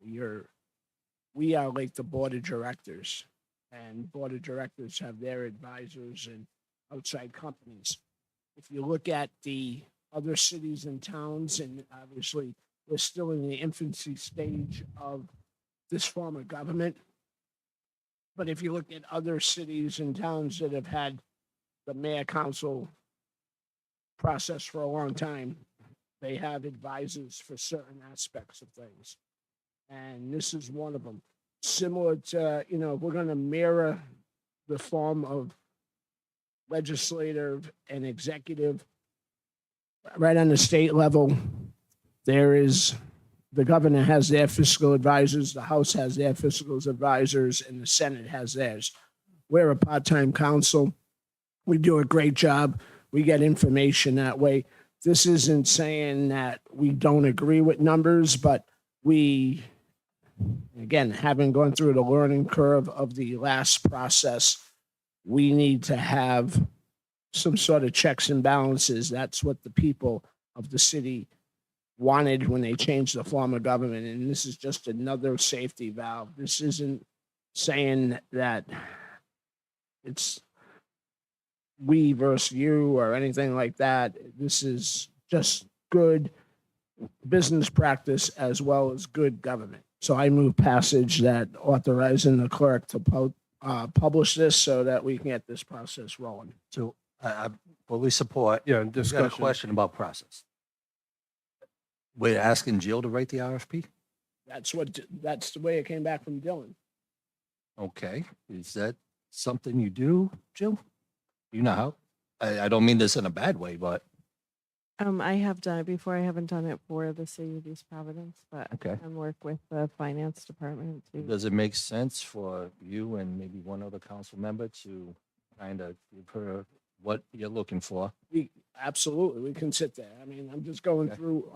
We are like the board of directors, and board of directors have their advisors and outside companies. If you look at the other cities and towns, and obviously we're still in the infancy stage of this form of government. But if you look at other cities and towns that have had the mayor council process for a long time, they have advisors for certain aspects of things. And this is one of them. Similar to, we're going to mirror the form of legislative and executive right on the state level. The governor has their fiscal advisors, the House has their fiscal advisors, and the Senate has theirs. We're a part-time council. We do a great job. We get information that way. This isn't saying that we don't agree with numbers, but we, again, having gone through the learning curve of the last process, we need to have some sort of checks and balances. That's what the people of the city wanted when they changed the form of government. And this is just another safety valve. This isn't saying that it's we versus you or anything like that. This is just good business practice as well as good government. So I move passage that authorizing the clerk to publish this so that we can get this process rolling. So I fully support. Yeah, Just got a discussion. question about process. We're asking Jill to write the RFP? That's the way it came back from Dylan. Okay. Is that something you do, Jill? You know how? I don't mean this in a bad way, but I have done it before. I haven't done it for the city of East Providence, but Okay. I can work with the finance department to. does it make sense for you and maybe one other council member to kind of give her what you're looking for? Absolutely, we can sit there. I mean, I'm just going through,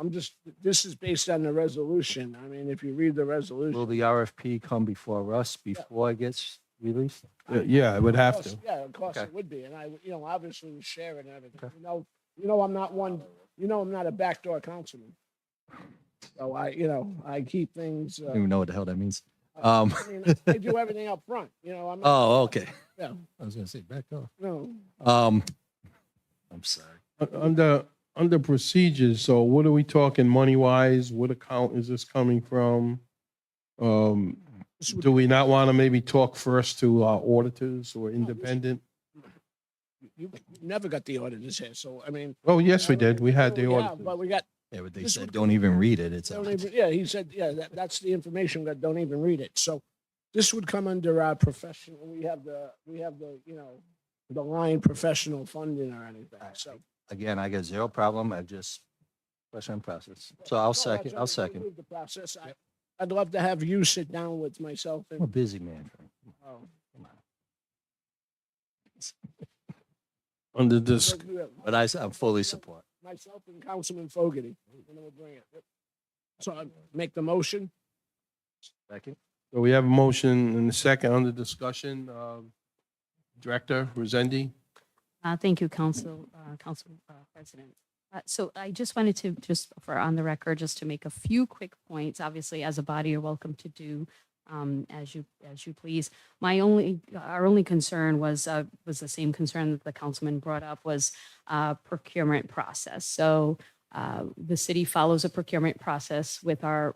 this is based on the resolution. I mean, if you read the resolution. Will the RFP come before us before it gets released? Yeah, it would have to. Yeah, of course Okay. it would be, and I, obviously we share it and everything. I'm not one. I'm not a backdoor councilman. So I keep things. I don't even know what the hell that means. I mean, I do everything up front. I'm not, Oh, okay. yeah, I was gonna say back off. no. I'm sorry. Under procedures, so what are we talking money-wise? What account is this coming from? Do we not want to maybe talk first to our auditors or independent? You never got the auditors here, so I mean. Oh, yes, we did. We had the Yeah, auditors. but we got. Yeah, but they This said would- don't even read it. It's Don't out. even, yeah, he said, yeah, that's the information that don't even read it. So this would come under our professional, we have the, the line professional funding or anything, so. Again, I got zero problem. I just question process. So I'll No, second. that's I'll all. second. Approve the process. I'd love to have you sit down with myself I'm a and, busy man. Frank. oh, Under this, But I'm fully support. myself and Councilman Fogarty, and then we'll bring it. Yep. So I make the motion. Second. so we have a motion and a second under discussion. Director Rosendi? Thank you, Council President. So I just wanted to, just for on the record, just to make a few quick points. Obviously, as a body, you're welcome to do as you please. Our only concern was the same concern that the councilman brought up, was procurement process. So the city follows a procurement process with our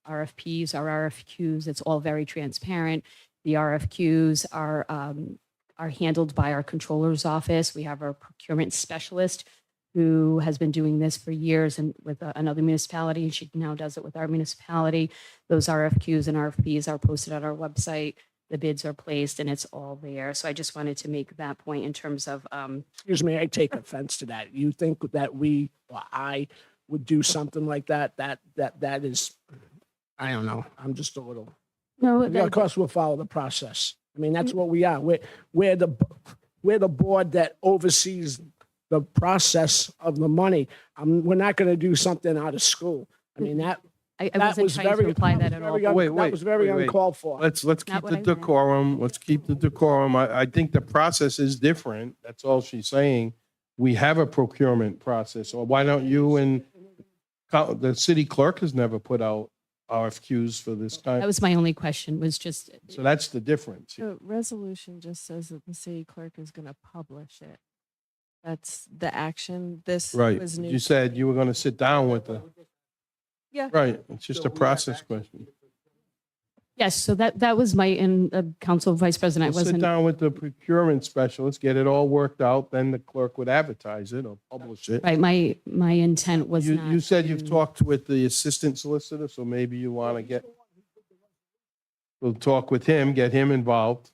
RFPs, our RFQs. It's all very transparent. The RFQs are handled by our controller's office. We have our procurement specialist who has been doing this for years and with another municipality, and she now does it with our municipality. Those RFQs and RFPs are posted on our website. The bids are placed and it's all there. So I just wanted to make that point in terms of, Excuse me, I take offense to that. You think that we, or I would do something like that? That is, I don't know. I'm just a little. no, Yeah, of course, we'll follow the process. I mean, that's what we are. We're the board that oversees the process of the money. We're not going to do something out of school. I mean, that I that wasn't was trying to very, imply that that was at all. very un- Wait, that wait, was very wait. uncalled for. Let's Not keep what the I meant. decorum. Let's keep the decorum. I think the process is different. That's all she's saying. We have a procurement process. Or why don't you and the city clerk has never put out RFQs for this That kind? was my only question, was just, So that's the difference. The resolution just says that the city clerk is going to publish it. That's the action. This Right. was new. You said you were going to sit down with the, Yeah. right. It's just a process question. yes, so that was my, Council Vice President, I We'll sit wasn't, down with the procurement specialist, get it all worked out, then the clerk would advertise it or publish it. right, my intent was You, not. you said you've to- talked with the assistant solicitor, so maybe you want to we'll talk with him, get him involved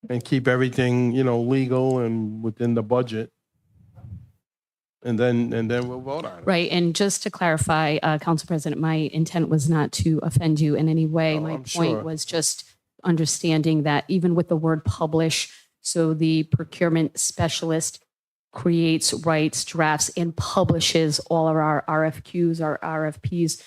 and keep everything, legal and within the budget. And then we'll vote on it. Right, and just to clarify, Council President, my intent was not to offend you in any way. Oh, My I'm point sure. was just understanding that even with the word publish, so the procurement specialist creates, writes, drafts, and publishes all of our RFQs, our RFPs,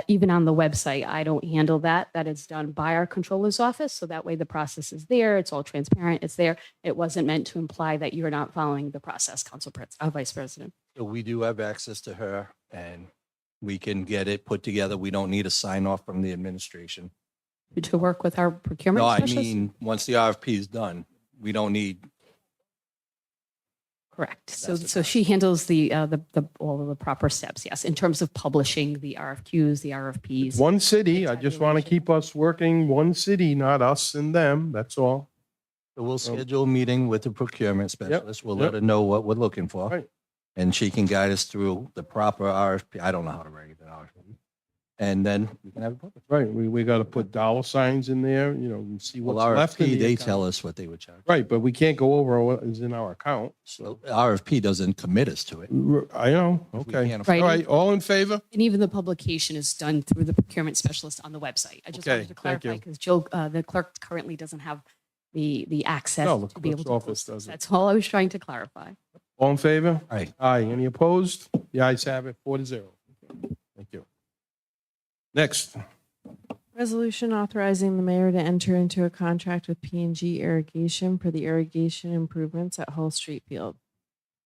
even on the website. I don't handle that. That is done by our controller's office. So that way the process is there. It's all transparent. It's there. It wasn't meant to imply that you're not following the process, Vice President. So we do have access to her and we can get it put together. We don't need a sign off from the administration. To work with our procurement No, I specialist? mean, once the RFP is done, we don't need, Correct. So, That's the so she handles the all of the proper steps, yes, in terms of publishing the RFQs, the RFPs. One city, I just want to keep us working one city, not us and them, that's all. so we'll schedule a meeting with the procurement specialist. We'll yep. let her know what we're looking for. Right. And she can guide us through the proper RFP. I don't know how to write an RFP. And then we can have it published. Right, we got to put dollar signs in there, and see Well, what's left in RFP, the they account. tell us what they would charge. Right, but we can't go over what is in our account. So RFP doesn't commit us to it. I know, If we okay. can't Right. All right, all in favor? And even the publication is done through the procurement specialist on the website. I just Okay, wanted to thank clarify you. because Jill, the clerk currently doesn't have the access No, the to be able clerk's to. office post this. does it. That's all I was trying to clarify. All in favor? Aye. Aye, any opposed? The ayes have it, 4-0. Thank you. Next, Resolution authorizing the mayor to enter into a contract with P&G Irrigation for the irrigation improvements at Hull Street Field.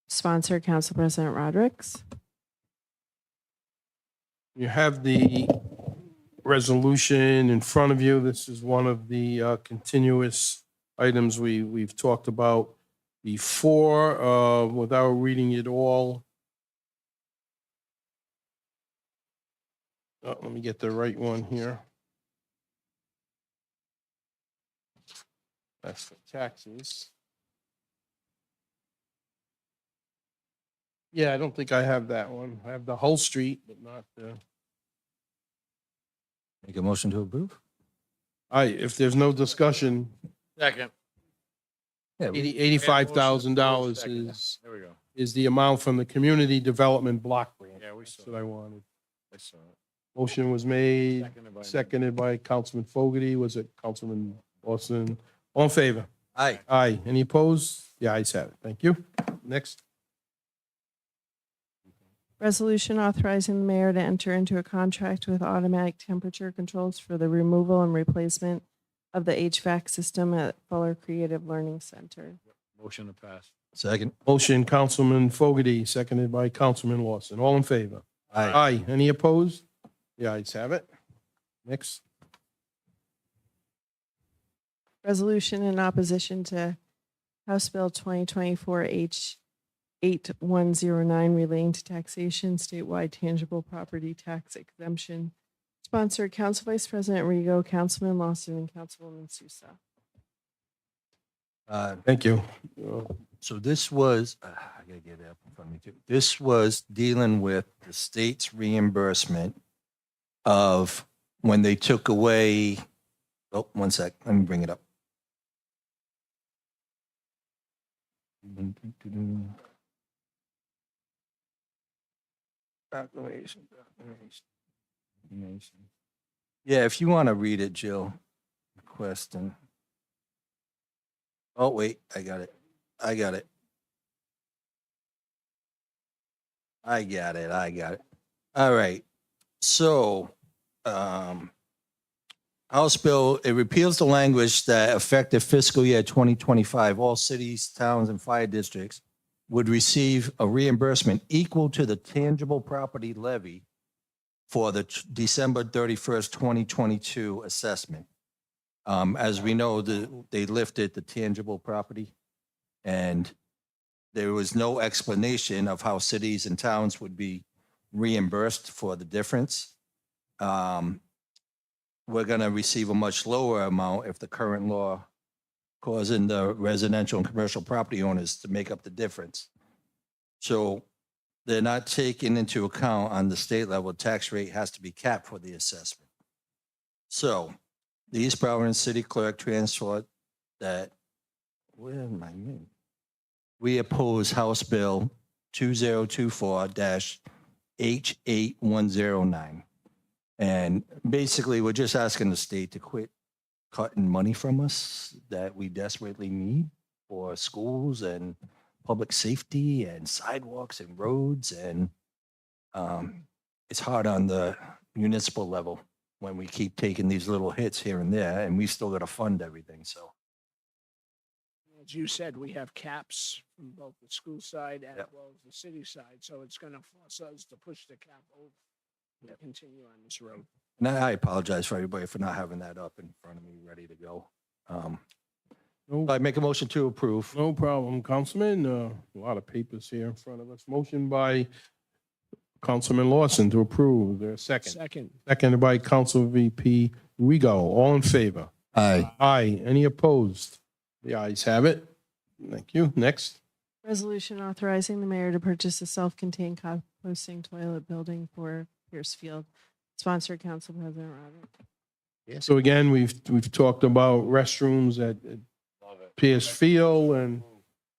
Sponsor, Council President Rodrick. You have the resolution in front of you. This is one of the continuous items we've talked about before, without reading it all. Let me get the right one here. That's for taxes. Yeah, I don't think I have that one. I have the Hull Street, but not the. Make a motion to approve? If there's no discussion, Second. Yeah, $85,000 is, There we go. is the amount from the Community Development Block Grant. Yeah, we That's saw what I it. wanted. I saw it. Motion was made, Seconded by me. seconded by Councilman Fogarty. Was it Councilman Lawson? All in favor? Aye. Aye. Any opposed? The ayes have it. Thank you. Next. Resolution authorizing the mayor to enter into a contract with Automatic Temperature Controls for the removal and replacement of the HVAC system at Fuller Creative Learning Center. Motion to pass. Second? Motion, Councilman Fogarty, seconded by Councilman Lawson. All in favor? Aye. Aye. Any opposed? The ayes have it. Next. Resolution in opposition to House Bill 2024 H8109 relating to taxation statewide tangible property tax exemption. Sponsored, Council Vice President Rego, Councilman Lawson, and Councilwoman Sousa. Thank you. So this was, I gotta get it up in front of me too. This was dealing with the state's reimbursement of when they took away, oh, one sec, let me bring it up. Yeah, if you want to read it, Jill, question. Oh, wait, I got it. I got it. All right. So, House Bill, it repeals the language that effective fiscal year 2025, all cities, towns, and fire districts would receive a reimbursement equal to the tangible property levy for the December 31st, 2022 assessment. As we know, they lifted the tangible property, and there was no explanation of how cities and towns would be reimbursed for the difference. We're going to receive a much lower amount if the current law causing the residential and commercial property owners to make up the difference. So they're not taking into account on the state level, tax rate has to be capped for the assessment. So the East Providence City Clerk transferred that, where am I? We oppose House Bill 2024-H8109. And basically, we're just asking the state to quit cutting money from us that we desperately need for schools and public safety and sidewalks and roads. And it's hard on the municipal level when we keep taking these little hits here and there, and we still got to fund everything. So As you said, we have caps from both the school side as Yep. well as the city side, so it's gonna force us to push the cap over and continue on this road. and I apologize for everybody for not having that up in front of me, ready to go. No, I make a motion to approve. no problem, Councilman. A lot of papers here in front of us. Motion by Councilman Lawson to approve. Is there a second? Second, Seconded by Council VP Rego. All in favor? Aye. Aye. Any opposed? The ayes have it. Thank you. Next. Resolution authorizing the mayor to purchase a self-contained composting toilet building for Pierce Field. Sponsored, Council President Rodrick. So again, we've talked about restrooms at Pierce Field, and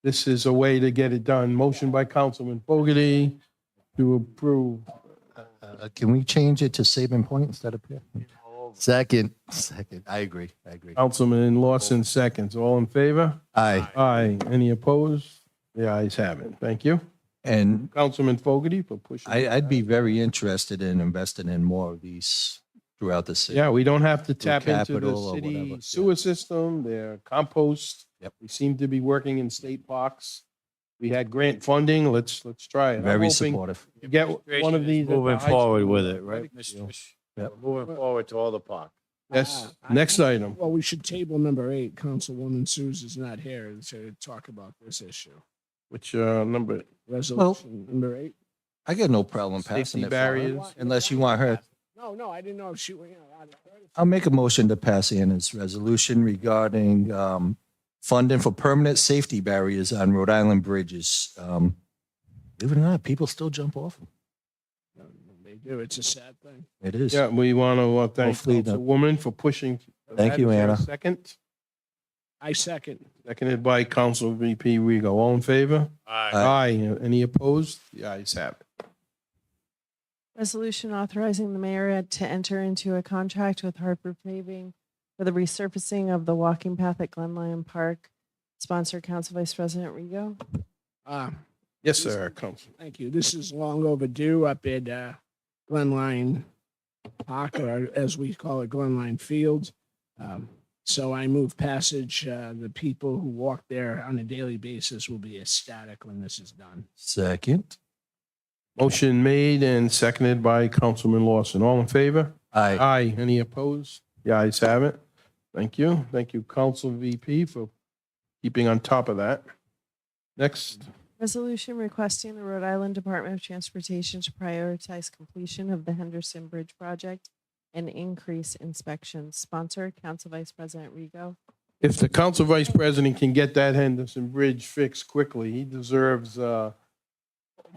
this is a way to get it done. Motion by Councilman Fogarty to approve. Can we change it to Sabin Point instead of here? Second. I agree. Councilman Lawson seconds. All in favor? Aye. Aye. Any opposed? The ayes have it. Thank you. And Councilman Fogarty for pushing. I'd be very interested in investing in more of these throughout the city. Yeah, we don't have to tap into the Capitol or city whatever, yeah. sewer system, their compost. Yep. We seem to be working in state parks. We had grant funding. Let's try it. I'm Very hoping supportive. to get one of these. at the Moving high forward school with it, athletic right, Mr. field. Sh- Yep. Moving forward to all the park. Yes, I next think- item. Well, we should table number 8. Councilwoman Suze is not here to talk about this issue. Which, number, Resolution number 8. I got no problem Safety passing it. for her, barriers. Unless you want her. No, I didn't know if she, I'll make a motion to pass Anna's resolution regarding funding for permanent safety barriers on Rhode Island bridges. Believe it or not, people still jump off them. they do. It's a sad thing. It is. yeah, we want to thank Hopefully the- Councilwoman for pushing. Thank you, Is there a Anna. Second, I second. seconded by Council VP Rego. All in favor? Aye. Any opposed? The ayes have it. Resolution authorizing the mayor to enter into a contract with Harper Paving for the resurfacing of the walking path at Glen Lyon Park. Sponsor, Council Vice President Rego. Yes, sir, Council. Thank you. This is long overdue up at Glen Lyon Park, or as we call it, Glen Lyon Field. So I move passage. The people who walk there on a daily basis will be ecstatic when this is done. Second. Motion made and seconded by Councilman Lawson. All in favor? Aye. Aye. Any opposed? The ayes have it. Thank you. Thank you, Council VP, for keeping on top of that. Next, Resolution requesting the Rhode Island Department of Transportation to prioritize completion of the Henderson Bridge project and increase inspections. Sponsor, Council Vice President Rego. if the Council Vice President can get that Henderson Bridge fixed quickly, he deserves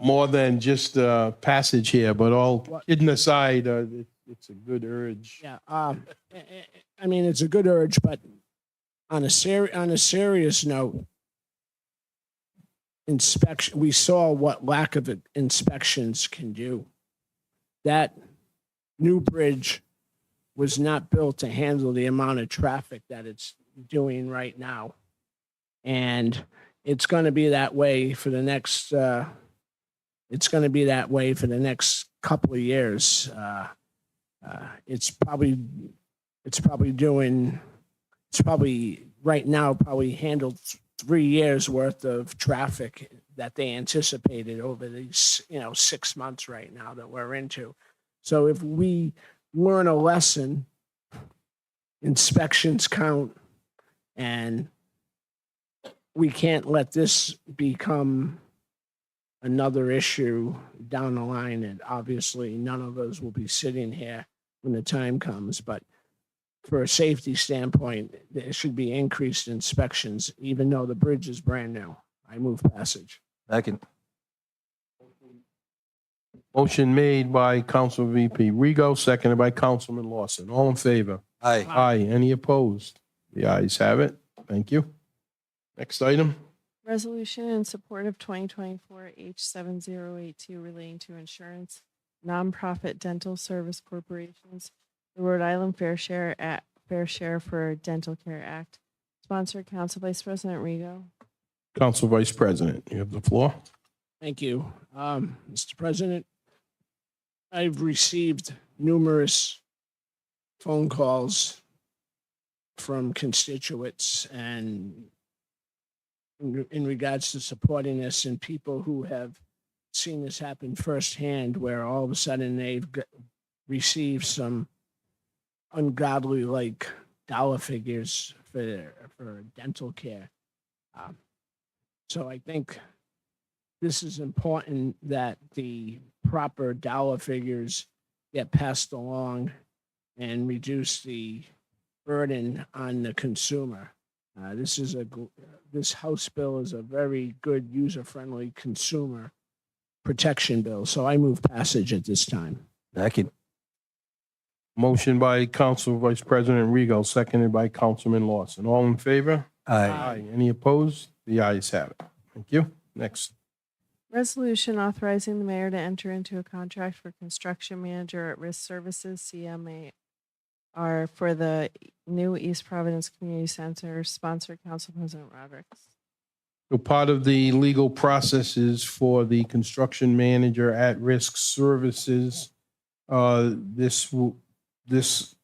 more than just passage here, but all kidding aside, it's a good urge. Yeah. I mean, it's a good urge, but on a serious note, inspection. We saw what lack of inspections can do. That new bridge was not built to handle the amount of traffic that it's doing right now, and it's going to be that way for the next. It's going to be that way for the next couple of years. It's probably right now probably handled 3 years worth of traffic that they anticipated over these 6 months right now that we're into. So if we learn a lesson, inspections count, and we can't let this become another issue down the line. And obviously none of us will be sitting here when the time comes, but for a safety standpoint, there should be increased inspections, even though the bridge is brand new. I move passage. Second. Motion made by Council VP Rego, seconded by Councilman Lawson. All in favor? Aye. Aye. Any opposed? The ayes have it. Thank you. Next item. Resolution in support of 2024 H7082 relating to insurance, nonprofit dental service corporations, the Rhode Island Fair Share for Dental Care Act. Sponsor, Council Vice President Rego. Council Vice President, you have the floor. Thank you. Mr. President, I've received numerous phone calls from constituents and in regards to supporting this, and people who have seen this happen firsthand, where all of a sudden they've received some ungodly like dollar figures for dental care. So I think this is important that the proper dollar figures get passed along and reduce the burden on the consumer. This House bill is a very good user-friendly consumer protection bill. So I move passage at this time. Second. Motion by Council Vice President Rego, seconded by Councilman Lawson. All in favor? Aye. Any opposed? The ayes have it. Thank you. Next. Resolution authorizing the mayor to enter into a contract for construction manager at Risk Services, CMAR, for the new East Providence Community Center. Sponsor, Council President Rodericks. So part of the legal processes for the construction manager at Risk Services, this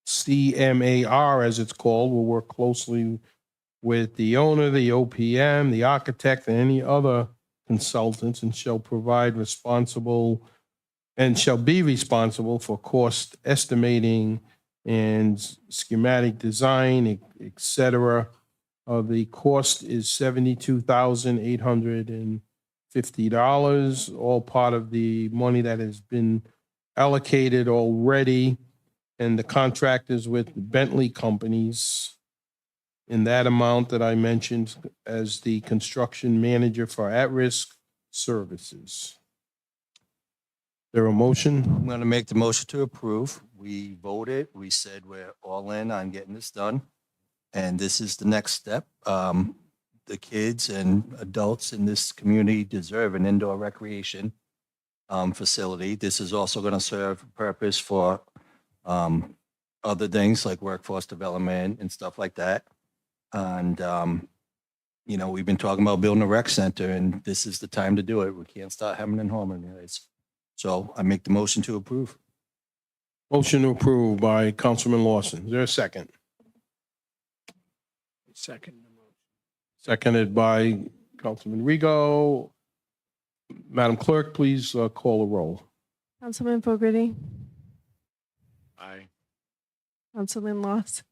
CMAR, as it's called, will work closely with the owner, the OPM, the architect, and any other consultants, and shall be responsible for cost estimating and schematic design, et cetera. The cost is $72,850, all part of the money that has been allocated already. And the contract is with Bentley Companies in that amount that I mentioned as the construction manager for at-risk services. There a motion? I'm going to make the motion to approve. We voted, we said we're all in on getting this done. And this is the next step. The kids and adults in this community deserve an indoor recreation facility. This is also going to serve a purpose for other things like workforce development and stuff like that. And, you know, we've been talking about building a rec center, and this is the time to do it. We can't start hemming and hawing anyways. So I make the motion to approve. Motion to approve by Councilman Lawson. Is there a second? Second the motion. Seconded by Councilman Rigo. Madam Clerk, please call the roll. Councilman Fogarty, Aye. Councilman Lawson,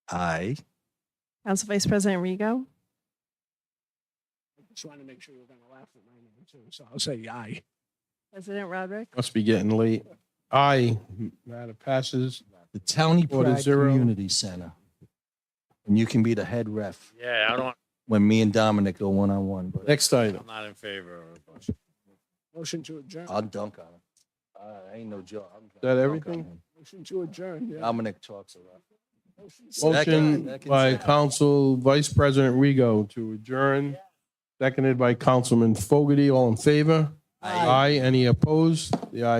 Aye. Council Vice President Rigo, I just wanted to make sure you were going to laugh at my name too, so I'll say aye. President Roderick, Must be getting late. Aye. Matter passes. The Townie 4-0. Pride Community Center. And you can be the head ref Yeah, I don't, when me and Dominic go one-on-one. But Next item. I'm not in favor of it. Motion to adjourn. I'll dunk on him. I ain't no joke. Is that everything? Motion to adjourn, yeah. Dominic talks a lot. Motion Second. by Council Vice President Rigo to adjourn. Seconded by Councilman Fogarty. All in favor? Aye. Any opposed? The ayes